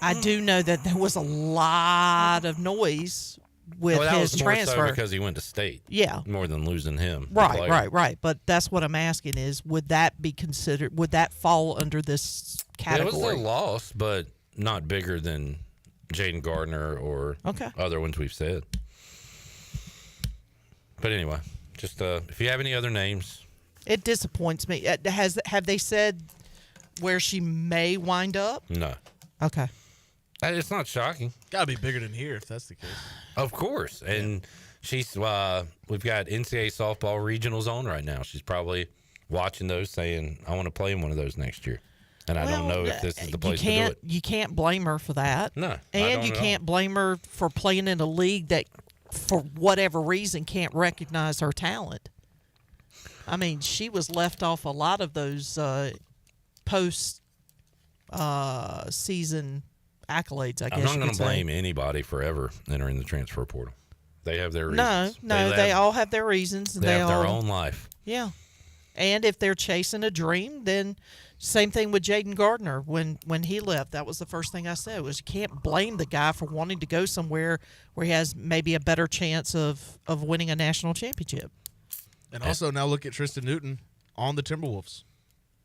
I do know that there was a lot of noise with that his was more transfer so because he went to state. Yeah. More than losing him. Right. But that's what I'm asking is, would that be considered, would that fall under this category? It was a loss, but not bigger than Jaden Gardner or other ones we've said. But anyway, just if you have any other names. It disappoints me. Have they said where she may wind up? No. Okay. It's not shocking. Got to be bigger than here if that's the case. Of course. And she's we've got NCAA softball regionals on right now. She's probably watching those saying, I want to play in one of those next year. And I don't know if this is the place to do it. You can't blame her for that. No. And you can't blame her for playing in a league that, for whatever reason, can't recognize her talent. I mean, she was left off a lot of those post season accolades, I guess. I'm not going to blame anybody for ever entering the transfer portal. They have their reasons. No, they all have their reasons. They have their own life. Yeah. And if they're chasing a dream, then same thing with Jaden Gardner. When he left, that was the first thing I said, was you can't blame the guy for wanting to go somewhere where he has maybe a better chance of winning a national championship. And also now look at Tristan Newton. on the Timberwolves.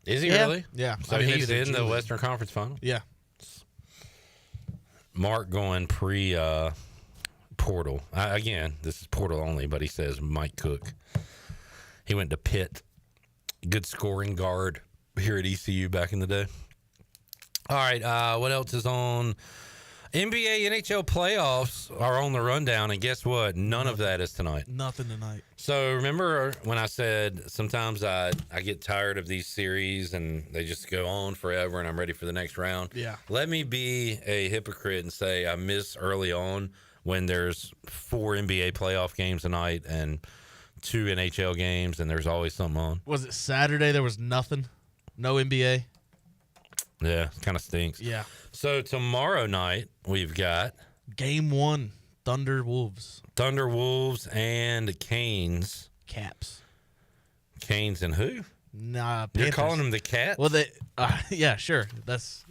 Is he really? Yeah. So I mean, he's maybe in the Julie. Western Conference Final? Yeah. Mark going portal. Again, this is portal only, but he says Mike Cook. He went to Pitt. Good scoring guard here at ECU back in the day. All right, what else is on? NBA, NHL playoffs are on the rundown, and guess what? None of that is tonight. Nothing tonight. So remember when I said sometimes I get tired of these series and they just go on forever and I'm ready for the next round? Yeah. Let me be a hypocrite and say I miss early on when there's 4 NBA playoff games tonight and 2 NHL games and there's always something on. Was it Saturday? There was nothing? No NBA? Yeah, kind of stinks. Yeah. So tomorrow night we've got Game 1, Thunder Wolves. Thunder Wolves and Canes. Caps. Canes and who? Nah, You're Panthers. calling them the Cats? Well, yeah, sure. That's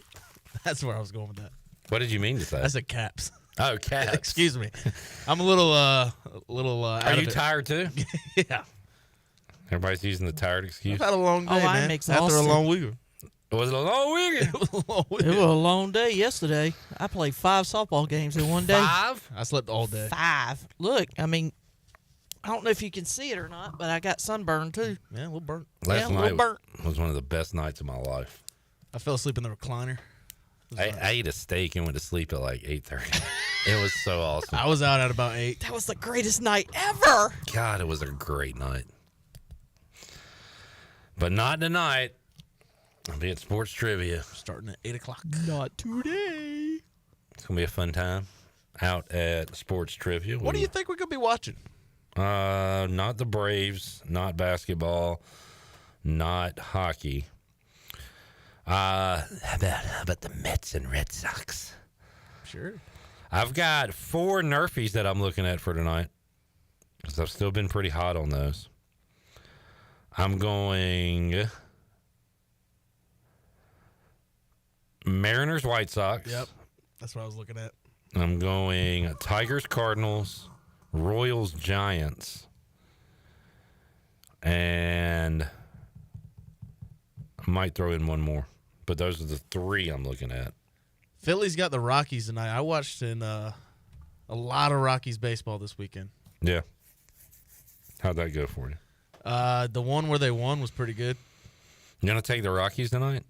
where I was going with that. What did you mean to say? I said Caps. Oh, Caps. Excuse me. I'm a little. Are out you of it. tired too? Yeah. Everybody's using the tired excuse. I've had a long day, man. I'm exhausted. After a long week. Was it a long weekend? It was a long week. It was a long day yesterday. I played 5 softball games in one day. 5? I slept all day. 5. Look, I mean, I don't know if you can see it or not, but I got sunburned too. Yeah, a little burnt. Last a little night burnt. was one of the best nights of my life. I fell asleep in the recliner. I ate a steak and went to sleep at like 8:30. It was so awesome. I was out at about 8. That was the greatest night ever. God, it was a great night. But not tonight. I'll be at Sports Trivia. Starting at 8 o'clock. Not today. It's going to be a fun time out at Sports Trivia. What do you think we could be watching? Not the Braves, not basketball, not hockey. How about the Mets and Red Sox? Sure. I've got 4 Nerfies that I'm looking at for tonight because I've still been pretty hot on those. I'm going Mariners, White Sox. Yep. That's what I was looking at. I'm going Tigers, Cardinals, Royals, Giants. And I might throw in one more. But those are the 3 I'm looking at. Philly's got the Rockies tonight. I watched a lot of Rockies baseball this weekend. Yeah. How'd that go for you? The one where they won was pretty good. You going to take the Rockies tonight?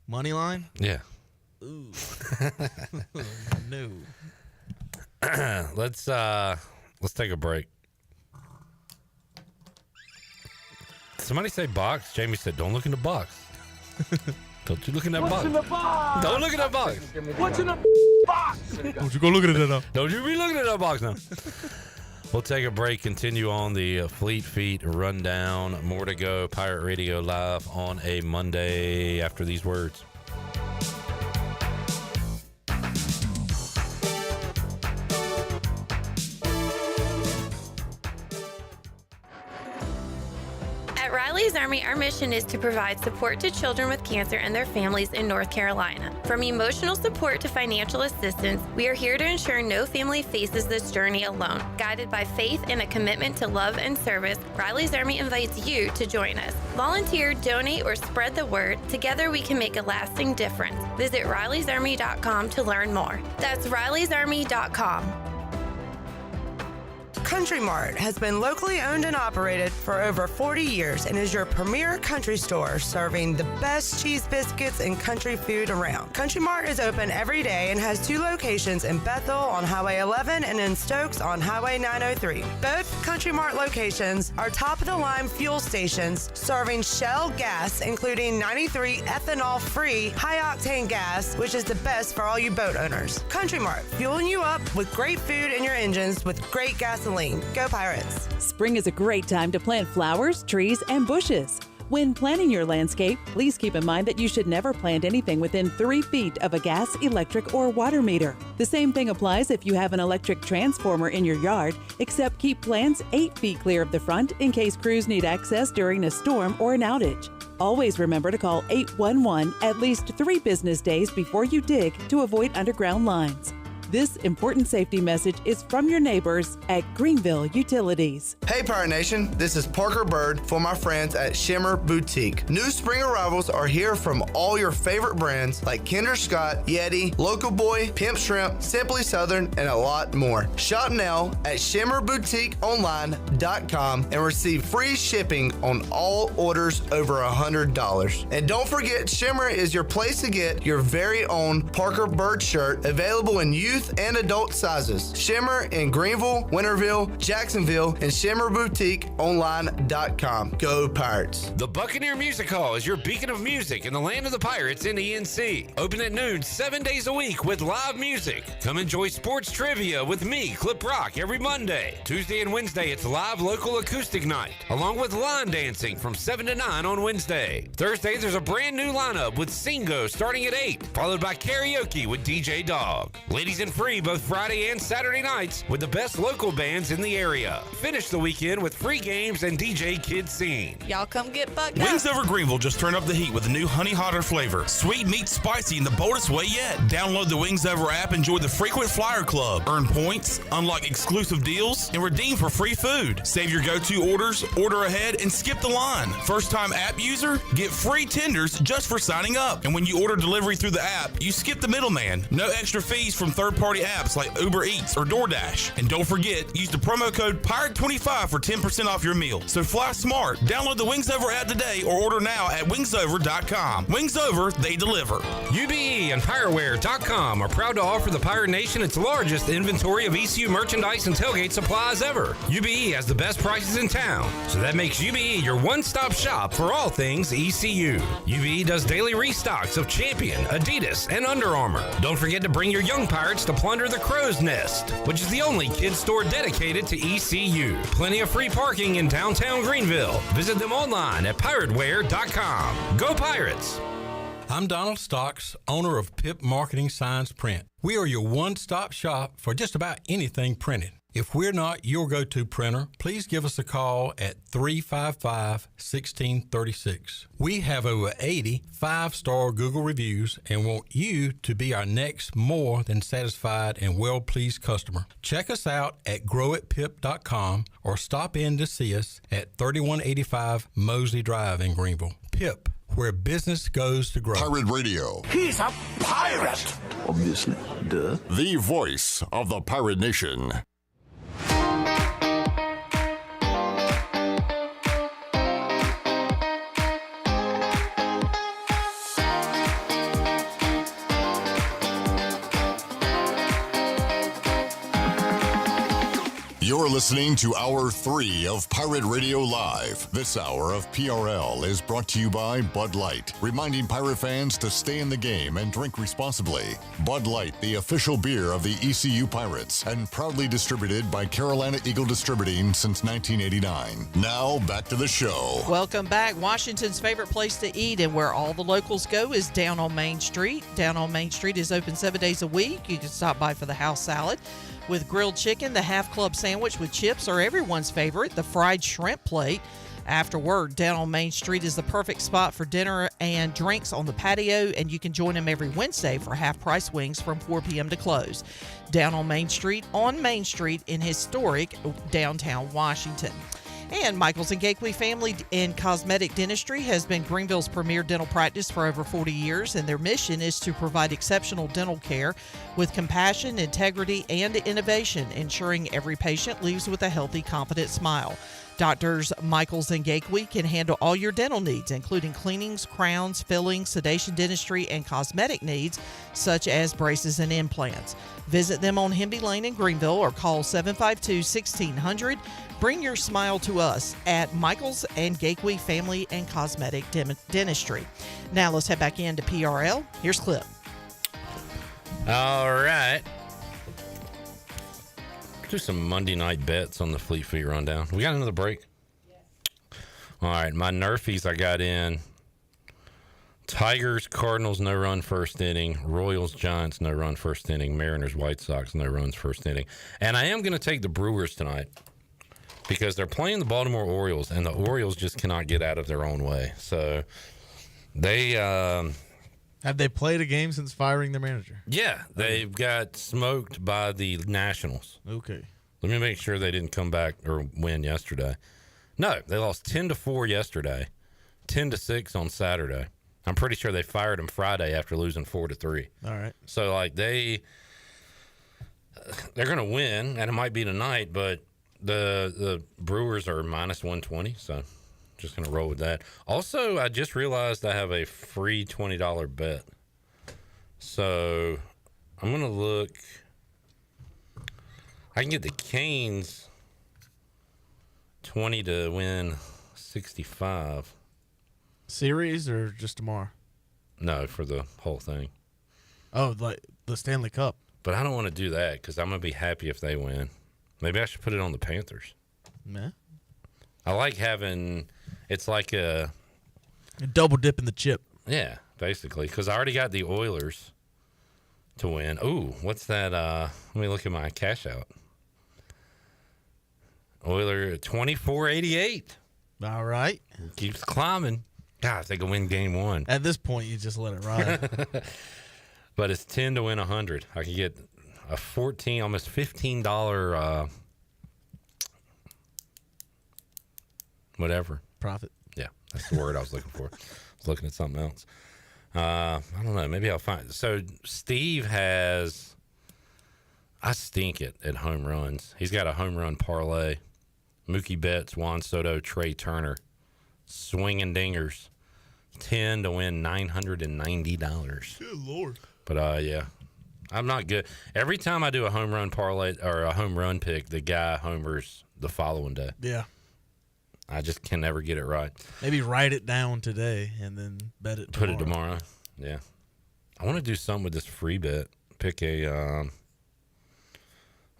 Money line? Yeah. Ooh. No. Let's take a break. Somebody say box. Jamie said, don't look in the box. Don't you look in that box. in the box? Don't look in that box. What's in the box? Don't you go looking at that now. Don't you be looking at that box now. We'll take a break, continue on the Fleet Feet rundown. More to go. Pirate Radio Live on a Monday after these words. At Riley's Army, our mission is to provide support to children with cancer and their families in North Carolina. From emotional support to financial assistance, we are here to ensure no family faces this journey alone. Guided by faith and a commitment to love and service, Riley's Army invites you to join us. Volunteer, donate, or spread the word. Together we can make a lasting difference. Visit RileysArmy.com to learn more. That's RileysArmy.com. Country Mart has been locally owned and operated for over 40 years and is your premier country store serving the best cheese biscuits and country food around. Country Mart is open every day and has 2 locations in Bethel on Highway 11 and in Stokes on Highway 903. Both Country Mart locations are top-of-the-line fuel stations serving Shell gas, including 93 ethanol-free high-octane gas, which is the best for all you boat owners. Country Mart, fueling you up with great food in your engines with great gasoline. Go Pirates! Spring is a great time to plant flowers, trees, and bushes. When planning your landscape, please keep in mind that you should never plant anything within 3 feet of a gas, electric, or water meter. The same thing applies if you have an electric transformer in your yard, except keep plants 8 feet clear of the front in case crews need access during a storm or an outage. Always remember to call 811 at least 3 business days before you dig to avoid underground lines. This important safety message is from your neighbors at Greenville Utilities. Hey Pirate Nation, this is Parker Bird for my friends at Shimmer Boutique. New spring arrivals are here from all your favorite brands like Kinder Scott, Yeti, Local Boy, Pimp Shrimp, Simply Southern, and a lot more. Shop now at shimmerboutiqueonline.com and receive free shipping on all orders over $100. And don't forget, Shimmer is your place to get your very own Parker Bird shirt, available in youth and adult sizes. Shimmer in Greenville, Winterville, Jacksonville, and shimmerboutiqueonline.com. Go Pirates. The Buccaneer Music Hall is your beacon of music in the land of the Pirates in the NC. Open at noon 7 days a week with live music. Come enjoy sports trivia with me, Clip Rock, every Monday. Tuesday and Wednesday, it's live local acoustic night, along with line dancing from 7 to 9 on Wednesday. Thursday, there's a brand new lineup with Singo starting at 8, followed by karaoke with DJ Dog. Ladies and free both Friday and Saturday nights with the best local bands in the area. Finish the weekend with free games and DJ Kid Scene. Y'all come get bucked Wings up. Over Greenville just turned up the heat with a new honey hotter flavor. Sweet meets spicy in the boldest way yet. Download the Wings Over app, enjoy the frequent flyer club, earn points, unlock exclusive deals, and redeem for free food. Save your go-to orders, order ahead, and skip the line. First-time app user, get free tenders just for signing up. And when you order delivery through the app, you skip the middleman. No extra fees from third-party apps like Uber Eats or DoorDash. And don't forget, use the promo code PIRATE25 for 10% off your meal. So fly smart. Download the Wings Over app today or order now at wingsover.com. Wings Over, they deliver. UBE and PirateWear.com are proud to offer the Pirate Nation its largest inventory of ECU merchandise and tailgate supplies ever. UBE has the best prices in town, so that makes UBE your one-stop shop for all things ECU. UBE does daily restocks of Champion, Adidas, and Under Armour. Don't forget to bring your young Pirates to plunder the Crow's Nest, which is the only kids store dedicated to ECU. Plenty of free parking in downtown Greenville. Visit them online at PirateWear.com. Go Pirates! I'm Donald Stocks, owner of Pip Marketing Signs Print. We are your one-stop shop for just about anything printed. If we're not your go-to printer, please give us a call at 355-1636. We have over 80 five-star Google reviews and want you to be our next more than satisfied and well-pleased customer. Check us out at growatpip.com or stop in to see us at 3185 Mosley Drive in Greenville. Pip, where business goes to grow. Pirate Radio. He's a pirate. Obviously. Duh. The voice of the Pirate Nation. You're listening to Hour 3 of Pirate Radio Live. This hour of PRL is brought to you by Bud Light, reminding pirate fans to stay in the game and drink responsibly. Bud Light, the official beer of the ECU Pirates, and proudly distributed by Carolina Eagle Distributing since 1989. Now, back to the show. Welcome back. Washington's favorite place to eat and where all the locals go is down on Main Street. Down on Main Street is open 7 days a week. You can stop by for the house salad with grilled chicken, the half club sandwich with chips, or everyone's favorite, the fried shrimp plate. After work, down on Main Street is the perfect spot for dinner and drinks on the patio, and you can join them every Wednesday for half-price wings from 4 p.m. to close. Down on Main Street in historic downtown Washington. And Michaels and Gateway Family and Cosmetic Dentistry has been Greenville's premier dental practice for over 40 years, and their mission is to provide exceptional dental care with compassion, integrity, and innovation, ensuring every patient leaves with a healthy, confident smile. Doctors Michaels and Gateway can handle all your dental needs, including cleanings, crowns, fillings, sedation dentistry, and cosmetic needs, such as braces and implants. Visit them on Hemby Lane in Greenville or call 752-1600. Bring your smile to us at Michaels and Gateway Family and Cosmetic Dentistry. Now let's head back into PRL. Here's Clip. All right. Do some Monday night bets on the Fleet Feet Rundown. We got another break? Yes. All right, my Nerfies I got in. Tigers, Cardinals, no run first inning. Royals, Giants, no run first inning. Mariners, White Sox, no runs first inning. And I am going to take the Brewers tonight because they're playing the Baltimore Orioles, and the Orioles just cannot get out of their own way. So they Have they played a game since firing their manager? Yeah, they got smoked by the Nationals. Okay. Let me make sure they didn't come back or win yesterday. No, they lost 10-4 yesterday, 10-6 on Saturday. I'm pretty sure they fired him Friday after losing 4-3. All right. So like they're going to win, and it might be tonight, but the Brewers are minus 120, so just going to roll with that. Also, I just realized I have a free $20 bet. So I'm going to look. I can get the Canes 20 to win 65. Series or just tomorrow? No, for the whole thing. Oh, like the Stanley Cup. But I don't want to do that because I'm going to be happy if they win. Maybe I should put it on the Panthers. Nah. I like having, it's like a double dip in the chip. Yeah, basically. Because I already got the Oilers to win. Ooh, what's that? Let me look at my cash out. Oiler 24.88. All right. Keeps climbing. God, if they can win game one. At this point, you just let it ride. But it's 10 to win 100. I can get a $14, almost $15 whatever. Profit. Yeah, that's the word I was looking for. I was looking at something else. I don't know. Maybe I'll find. So Steve has. I stink at home runs. He's got a home run parlay. Mookie Betts, Juan Soto, Trey Turner, swinging dingers, 10 to win $990. Good Lord. But yeah, I'm not good. Every time I do a home run parlay or a home run pick, the guy homers the following day. Yeah. I just can never get it right. Maybe write it down today and then bet it tomorrow. Put it tomorrow. Yeah. I want to do something with this free bet. Pick a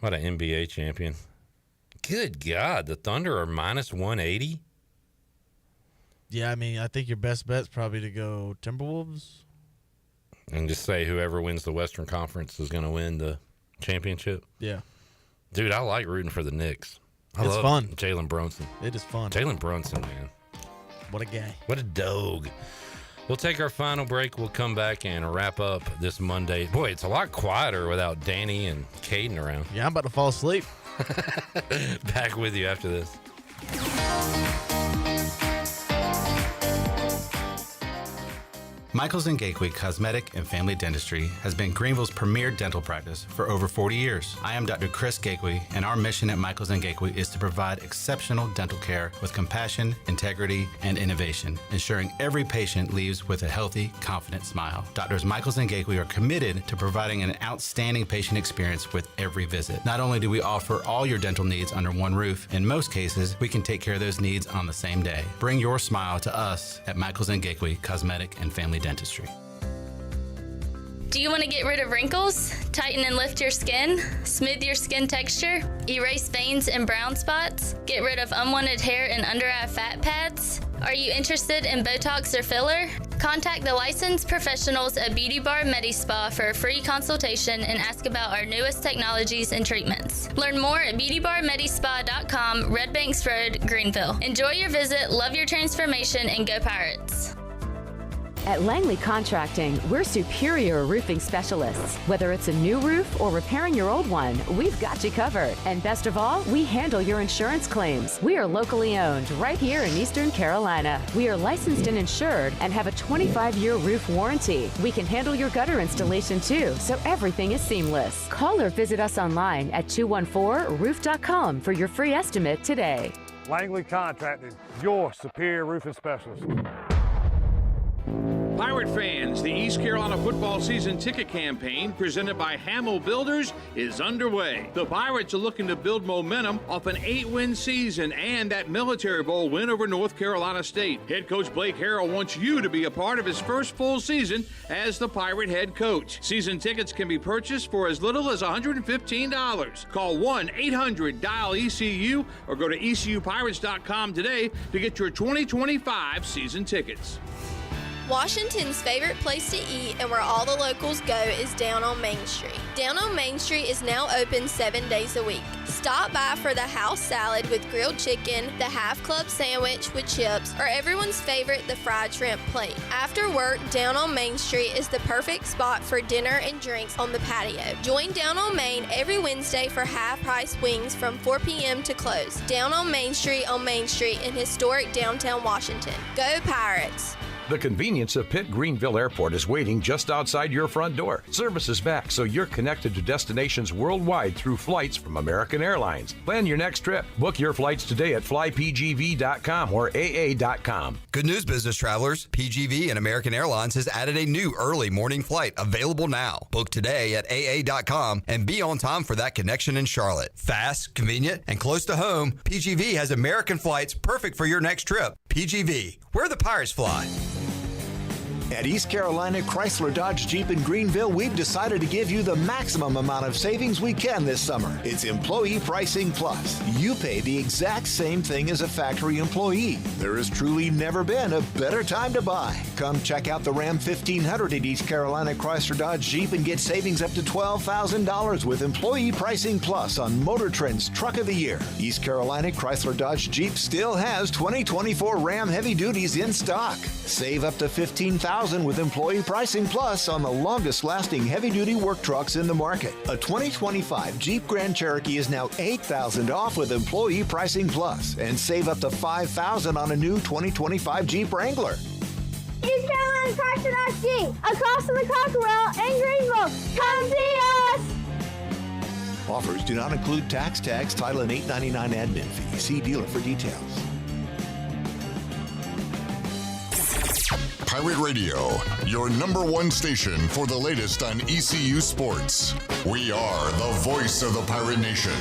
what an NBA champion. Good God, the Thunder are minus 180. Yeah, I mean, I think your best bet's probably to go Timberwolves. And just say whoever wins the Western Conference is going to win the championship. Yeah. Dude, I like rooting for the Knicks. I It's love fun. Jalen Brunson. It is fun. Jalen Brunson, man. What a guy. What a dog. We'll take our final break. We'll come back and wrap up this Monday. Boy, it's a lot quieter without Danny and Caiden around. Yeah, I'm about to fall asleep. Back with you after this. Michaels & Gateway Cosmetic and Family Dentistry has been Greenville's premier dental practice for over 40 years. I am Dr. Chris Gateway, and our mission at Michaels & Gateway is to provide exceptional dental care with compassion, integrity, and innovation, ensuring every patient leaves with a healthy, confident smile. Doctors Michaels & Gateway are committed to providing an outstanding patient experience with every visit. Not only do we offer all your dental needs under one roof, in most cases, we can take care of those needs on the same day. Bring your smile to us at Michaels & Gateway Cosmetic and Family Dentistry. Do you want to get rid of wrinkles, tighten and lift your skin, smooth your skin texture, erase veins and brown spots, get rid of unwanted hair and under-eye fat pads? Are you interested in Botox or filler? Contact the licensed professionals at Beauty Bar MediSpa for a free consultation and ask about our newest technologies and treatments. Learn more at beautybarmedispa.com, Red Banks Road, Greenville. Enjoy your visit, love your transformation, and go Pirates. At Langley Contracting, we're superior roofing specialists. Whether it's a new roof or repairing your old one, we've got you covered. And best of all, we handle your insurance claims. We are locally owned right here in Eastern Carolina. We are licensed and insured and have a 25-year roof warranty. We can handle your gutter installation too, so everything is seamless. Call or visit us online at 214roof.com for your free estimate today. Langley Contracting, your superior roofing specialist. Pirate fans, the East Carolina football season ticket campaign presented by Hamill Builders is underway. The Pirates are looking to build momentum off an 8-win season and that Military Bowl win over North Carolina State. Head coach Blake Harrell wants you to be a part of his first full season as the Pirate head coach. Season tickets can be purchased for as little as $115. Call 1-800-DIAL-ECU or go to ECUPirates.com today to get your 2025 season tickets. Washington's favorite place to eat and where all the locals go is down on Main Street. Down on Main Street is now open 7 days a week. Stop by for the house salad with grilled chicken, the half club sandwich with chips, or everyone's favorite, the fried shrimp plate. After work, Down on Main Street is the perfect spot for dinner and drinks on the patio. Join Down on Main every Wednesday for half-price wings from 4 p.m. to close. Down on Main Street in historic downtown Washington. Go Pirates! The convenience of Pitt Greenville Airport is waiting just outside your front door. Service is back, so you're connected to destinations worldwide through flights from American Airlines. Plan your next trip. Book your flights today at flypgv.com or aa.com. Good news, business travelers. PGV and American Airlines has added a new early morning flight available now. Book today at aa.com and be on time for that connection in Charlotte. Fast, convenient, and close to home, PGV has American flights perfect for your next trip. PGV, where the Pirates fly. At East Carolina Chrysler Dodge Jeep in Greenville, we've decided to give you the maximum amount of savings we can this summer. It's Employee Pricing Plus. You pay the exact same thing as a factory employee. There has truly never been a better time to buy. Come check out the Ram 1500 at East Carolina Chrysler Dodge Jeep and get savings up to $12,000 with Employee Pricing Plus on Motor Trend's Truck of the Year. East Carolina Chrysler Dodge Jeep still has 2024 Ram Heavy Duties in stock. Save up to $15,000 with Employee Pricing Plus on the longest-lasting heavy-duty work trucks in the market. A 2025 Jeep Grand Cherokee is now $8,000 off with Employee Pricing Plus, and save up to $5,000 on a new 2025 Jeep Wrangler. East Carolina Chrysler Dodge Jeep, across from the Cockerell in Greenville. Come see us! Offers do not include tax, title, and $8.99 admin fee. See dealer for details. Pirate Radio, your #1 station for the latest on ECU sports. We are the voice of the Pirate Nation.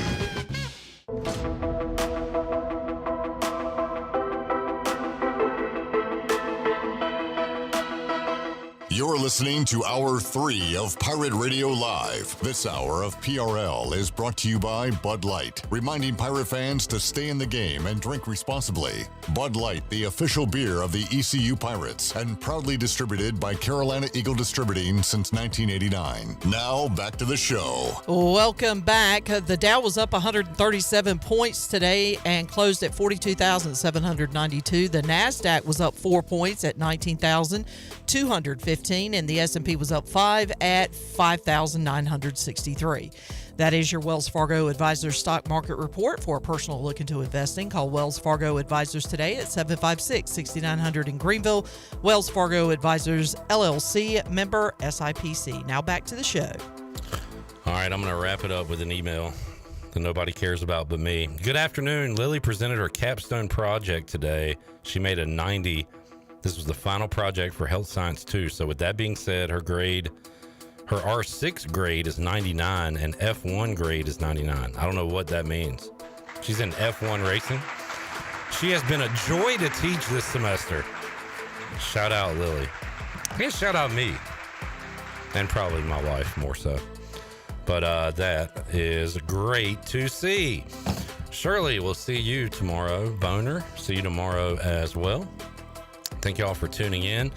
You're listening to Hour 3 of Pirate Radio Live. This hour of PRL is brought to you by Bud Light, reminding Pirate fans to stay in the game and drink responsibly. Bud Light, the official beer of the ECU Pirates, and proudly distributed by Carolina Eagle Distributing since 1989. Now, back to the show. Welcome back. The Dow was up 137 points today and closed at 42,792. The NASDAQ was up 4 points at 19,215. And the S&P was up 5 at 5,963. That is your Wells Fargo Advisors Stock Market Report. For a personal look into investing, call Wells Fargo Advisors today at 756-6900 in Greenville. Wells Fargo Advisors, LLC, member SIPC. Now back to the show. All right, I'm going to wrap it up with an email that nobody cares about but me. Good afternoon. Lily presented her capstone project today. She made a 90. This was the final project for Health Science 2. So with that being said, her R6 grade is 99 and F1 grade is 99. I don't know what that means. She's in F1 racing. She has been a joy to teach this semester. Shout out Lily. I guess shout out me. And probably my wife more so. But that is great to see. Shirley, we'll see you tomorrow. Boner, see you tomorrow as well. Thank you all for tuning in.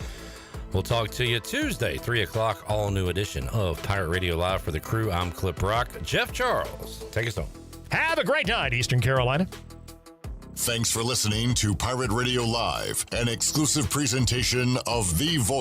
We'll talk to you Tuesday, 3 o'clock, all new edition of Pirate Radio Live. For the crew, I'm Clip Rock. Jeff Charles, take us home. Have a great night, Eastern Carolina. Thanks for listening to Pirate Radio Live, an exclusive presentation of The Voice.